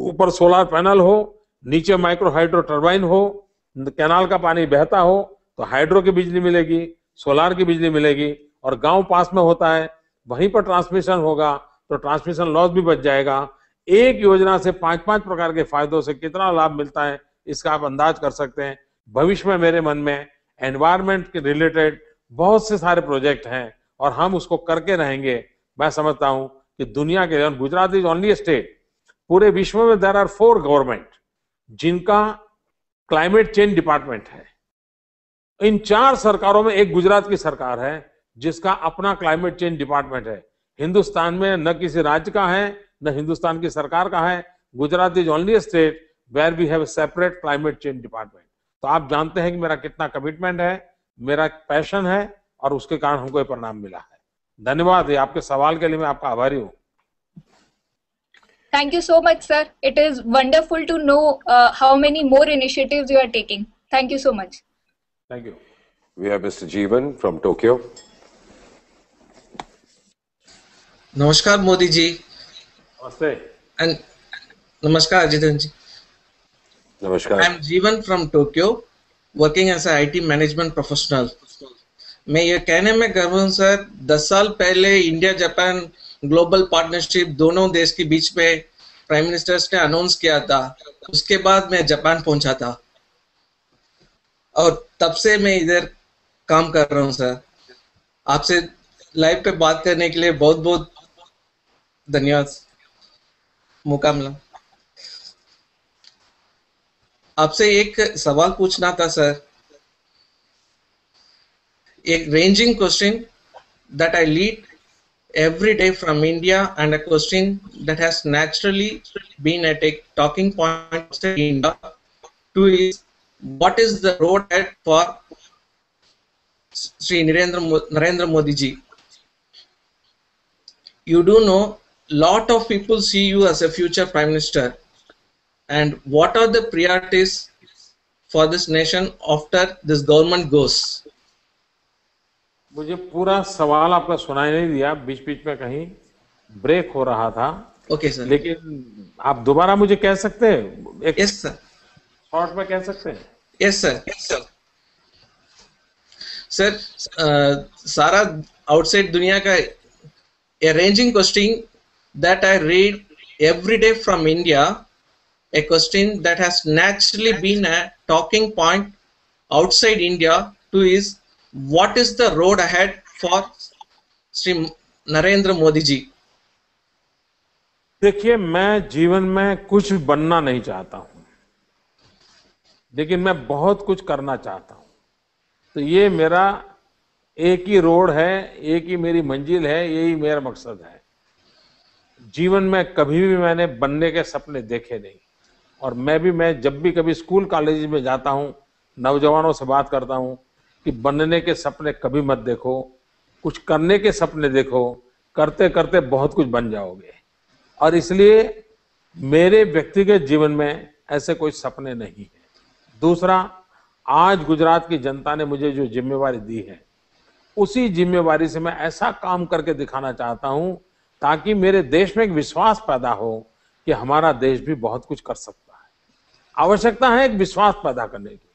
ऊपर सोलर पैनल हो, नीचे माइक्रो हाइड्रो टर्बाइन हो, कैनाल का पानी बहता हो तो हाइड्रो की बिजली मिलेगी, सोलार की बिजली मिलेगी, और गांव पास में होता है वहीं पर ट्रांसमिशन होगा तो ट्रांसमिशन लॉस भी बच जाएगा। एक योजना से 5-5 प्रकार के फायदों से कितना लाभ मिलता है इसका आप अंदाज कर सकते हैं। भविष्य में मेरे मन में एनवायरमेंट के रिलेटेड बहुत से सारे प्रोजेक्ट हैं और हम उसको करके रहेंगे। मैं समझता हूं कि दुनिया के, गुजरात इज ओनली स्टेट, पूरे विश्व में देयर आर 4 गवर्नमेंट जिनका क्लाइमेट चेंज डिपार्टमेंट है। इन 4 सरकारों में एक गुजरात की सरकार है जिसका अपना क्लाइमेट चेंज डिपार्टमेंट है। हिंदुस्तान में न किसी राज्य का है न हिंदुस्तान की सरकार का है। Gujarat is only state where we have a separate climate change department. तो आप जानते हैं कि मेरा कितना कमिटमेंट है, मेरा पैशन है, और उसके कारण हमको ये परिणाम मिला है। धन्यवाद। ये आपके सवाल के लिए मैं आपका आभारी हूँ। Thank you so much, sir. It is wonderful to know how many more initiatives you are taking. Thank you so much. Thank you. We have Mr. Jeevan from Tokyo. नमस्कार मोदी जी। नमस्ते। And नमस्कार जितेंद्र जी। नमस्कार। I am Jeevan from Tokyo, working as a IT management professional. मैं ये कहने में गर्व हूँ सर, 10 साल पहले इंडिया जापान ग्लोबल पार्टनरशिप दोनों देश के बीच में प्राइम मिनिस्टर्स ने अनाउंस किया था। उसके बाद मैं जापान पहुंचा था और तब से मैं इधर काम कर रहा हूं सर। आपसे लाइव पे बात करने के लिए बहुत बहुत धन्यवाद, मौका मिला। आपसे एक सवाल पूछना था सर, एक ranging question that I lead every day from India, and a question that has naturally been at a talking point in India too is, what is the road ahead for Sri Narendra Modi ji? You do know lot of people see you as a future prime minister, and what are the priorities for this nation after this government goes? मुझे पूरा सवाल आपका सुनाई नहीं दिया, बीच बीच में कहीं ब्रेक हो रहा था। Okay sir. लेकिन आप दोबारा मुझे कह सकते हैं? Yes sir. शॉर्ट में कह सकते हैं? Yes sir. सर सारा आउटसाइड दुनिया का a ranging question that I read every day from India, a question that has naturally been a talking point outside India too is, what is the road ahead for Sri Narendra Modi ji? देखिए, मैं जीवन में कुछ बनना नहीं चाहता हूं, लेकिन मैं बहुत कुछ करना चाहता हूं। तो ये मेरा एक ही रोड है, एक ही मेरी मंजिल है, यही मेरा मकसद है। जीवन में कभी भी मैंने बनने के सपने देखे नहीं। और मैं जब भी कभी स्कूल कॉलेज में जाता हूँ, नौजवानों से बात करता हूँ कि बनने के सपने कभी मत देखो, कुछ करने के सपने देखो, करते करते बहुत कुछ बन जाओगे। और इसलिए मेरे व्यक्तिगत जीवन में ऐसे कोई सपने नहीं है। दूसरा, आज गुजरात की जनता ने मुझे जो जिम्मेवारी दी है, उसी जिम्मेवारी से मैं ऐसा काम करके दिखाना चाहता हूं ताकि मेरे देश में एक विश्वास पैदा हो कि हमारा देश भी बहुत कुछ कर सकता है। आवश्यकता है एक विश्वास पैदा करने की,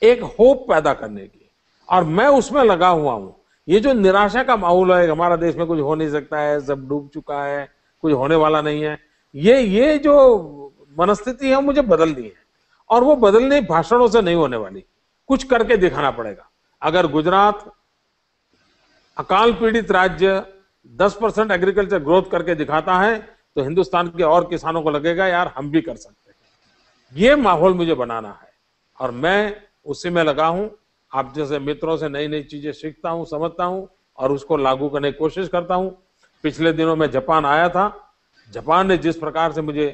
एक होप पैदा करने की, और मैं उसमें लगा हुआ हूं। ये जो निराशा का माहौल है, हमारा देश में कुछ हो नहीं सकता है, सब डूब चुका है, कुछ होने वाला नहीं है, ये जो मनस्थिति है मुझे बदलनी है। और वो बदलने भाषणों से नहीं होने वाली, कुछ करके दिखाना पड़ेगा। अगर गुजरात अकाल पीड़ित राज्य 10% एग्रीकल्चर ग्रोथ करके दिखाता है तो हिंदुस्तान के और किसानों को लगेगा यार हम भी कर सकते हैं। ये माहौल मुझे बनाना है और मैं उसी में लगा हूं। आप जैसे मित्रों से नई नई चीजें सीखता हूं, समझता हूं और उसको लागू करने की कोशिश करता हूं। पिछले दिनों में जापान आया था। जापान ने जिस प्रकार से मुझे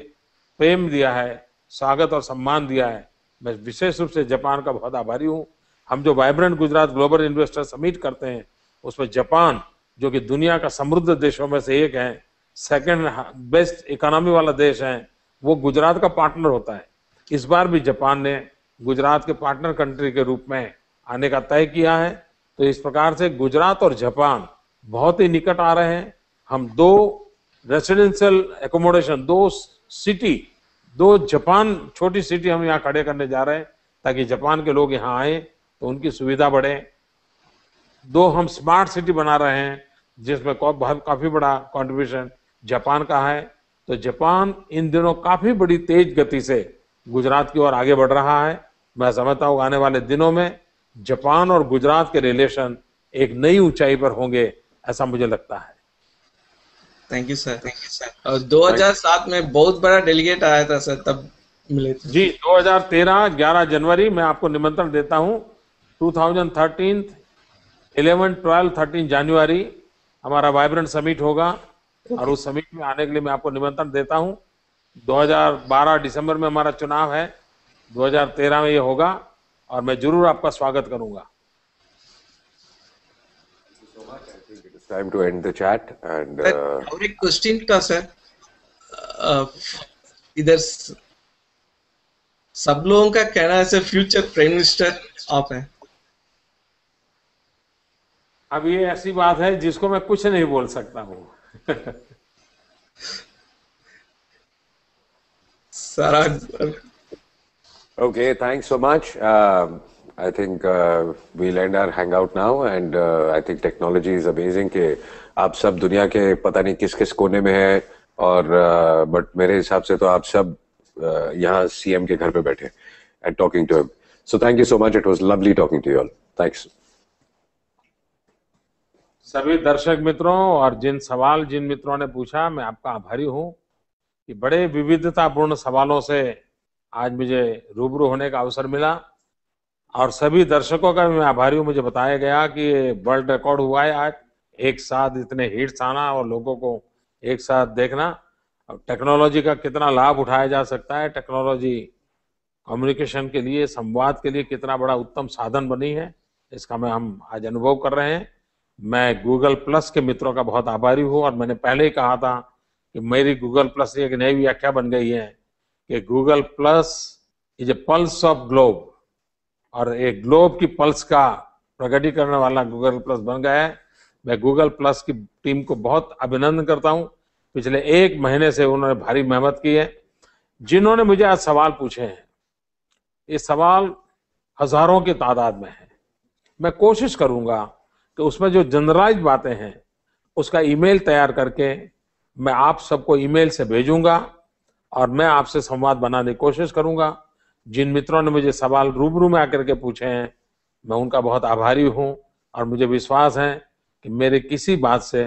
प्रेम दिया है, स्वागत और सम्मान दिया है, मैं विशेष रूप से जापान का बहुत आभारी हूं। हम जो vibrant Gujarat global investor summit करते हैं उसमें जापान, जो कि दुनिया का समृद्ध देशों में से एक है, सेकंड बेस्ट इकोनॉमी वाला देश है, वो गुजरात का पार्टनर होता है। इस बार भी जापान ने गुजरात के पार्टनर कंट्री के रूप में आने का तय किया है। तो इस प्रकार से गुजरात और जापान बहुत ही निकट आ रहे हैं। हम 2 रेसिडेंशियल एकोमोडेशन, 2 सिटी, 2 जापान छोटी सिटी हम यहाँ खड़े करने जा रहे हैं ताकि जापान के लोग यहाँ आए तो उनकी सुविधा बढ़े। 2 हम स्मार्ट सिटी बना रहे हैं जिसमें काफी बड़ा कंट्रीब्यूशन जापान का है। तो जापान इन दिनों काफी बड़ी तेज गति से गुजरात की ओर आगे बढ़ रहा है। मैं समझता हूँ आने वाले दिनों में जापान और गुजरात के रिलेशन एक नई ऊंचाई पर होंगे, ऐसा मुझे लगता है। Thank you sir. और 2007 में बहुत बड़ा डेलीगेट आया था सर, तब मिले थे जी। 2013 11 जनवरी मैं आपको निमंत्रण देता हूँ। 2013 11, 12, 13 जनवरी हमारा वाइब्रेंट समिट होगा और उस समिट में आने के लिए मैं आपको निमंत्रण देता हूँ। 2012 दिसंबर में हमारा चुनाव है, 2013 में ये होगा और मैं जरूर आपका स्वागत करूंगा। Time to end the chat and और एक क्वेश्चन था सर, इधर सब लोगों का कहना है सर फ्यूचर प्राइम मिनिस्टर आप हैं। अब ये ऐसी बात है जिसको मैं कुछ नहीं बोल सकता हूँ। सारा Okay, thanks so much. I think we'll end our hangout now and I think technology is amazing कि आप सब दुनिया के पता नहीं किस किस कोने में है और but मेरे हिसाब से तो आप सब यहाँ CM के घर पे बैठे and talking to him. So thank you so much. It was lovely talking to you all. Thanks. सभी दर्शक मित्रों और जिन मित्रों ने पूछा, मैं आपका आभारी हूँ कि बड़े विविधतापूर्ण सवालों से आज मुझे रूबरू होने का अवसर मिला और सभी दर्शकों का भी मैं आभारी हूँ। मुझे बताया गया कि ये वर्ल्ड रिकॉर्ड हुआ है आज एक साथ इतने हिट्स आना और लोगों को एक साथ देखना। टेक्नोलॉजी का कितना लाभ उठाया जा सकता है, टेक्नोलॉजी कम्युनिकेशन के लिए, संवाद के लिए कितना बड़ा उत्तम साधन बनी है, इसका हम आज अनुभव कर रहे हैं। मैं गूगल प्लस के मित्रों का बहुत आभारी हूँ और मैंने पहले ही कहा था कि मेरी गूगल प्लस एक नई व्याख्या बन गई है कि Google plus is a pulse of globe और एक ग्लोब की पल्स का प्रकटीकरण वाला गूगल प्लस बन गया है। मैं गूगल प्लस की टीम को बहुत अभिनंदन करता हूं। पिछले 1 महीने से उन्होंने भारी मेहनत की है। जिन्होंने मुझे आज सवाल पूछे हैं, ये सवाल हजारों की तादाद में है। मैं कोशिश करूंगा कि उसमें जो जनरलाइज बातें हैं उसका ईमेल तैयार करके मैं आप सबको ईमेल से भेजूंगा और मैं आपसे संवाद बनाने की कोशिश करूंगा। जिन मित्रों ने मुझे सवाल रूबरू में आकर के पूछे हैं, मैं उनका बहुत आभारी हूं और मुझे विश्वास है कि मेरे किसी बात से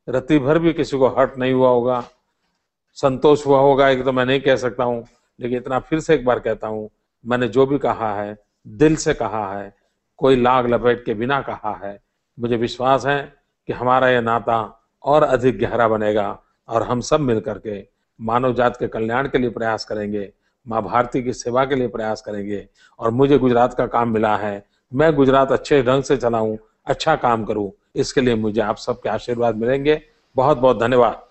रत्ती भर भी किसी को हर्ट नहीं हुआ होगा, संतोष हुआ होगा एक तो मैं नहीं कह सकता हूं, लेकिन इतना फिर से एक बार कहता हूं, मैंने जो भी कहा है दिल से कहा है, कोई लाग लपेट के बिना कहा है। मुझे विश्वास है कि हमारा यह नाता और अधिक गहरा बनेगा और हम सब मिलकर के मानव जात के कल्याण के लिए प्रयास करेंगे, माँ भारती की सेवा के लिए प्रयास करेंगे। और मुझे गुजरात का काम मिला है, मैं गुजरात अच्छे ढंग से चलाऊं, अच्छा काम करूं, इसके लिए मुझे आप सबके आशीर्वाद मिलेंगे। बहुत बहुत धन्यवाद।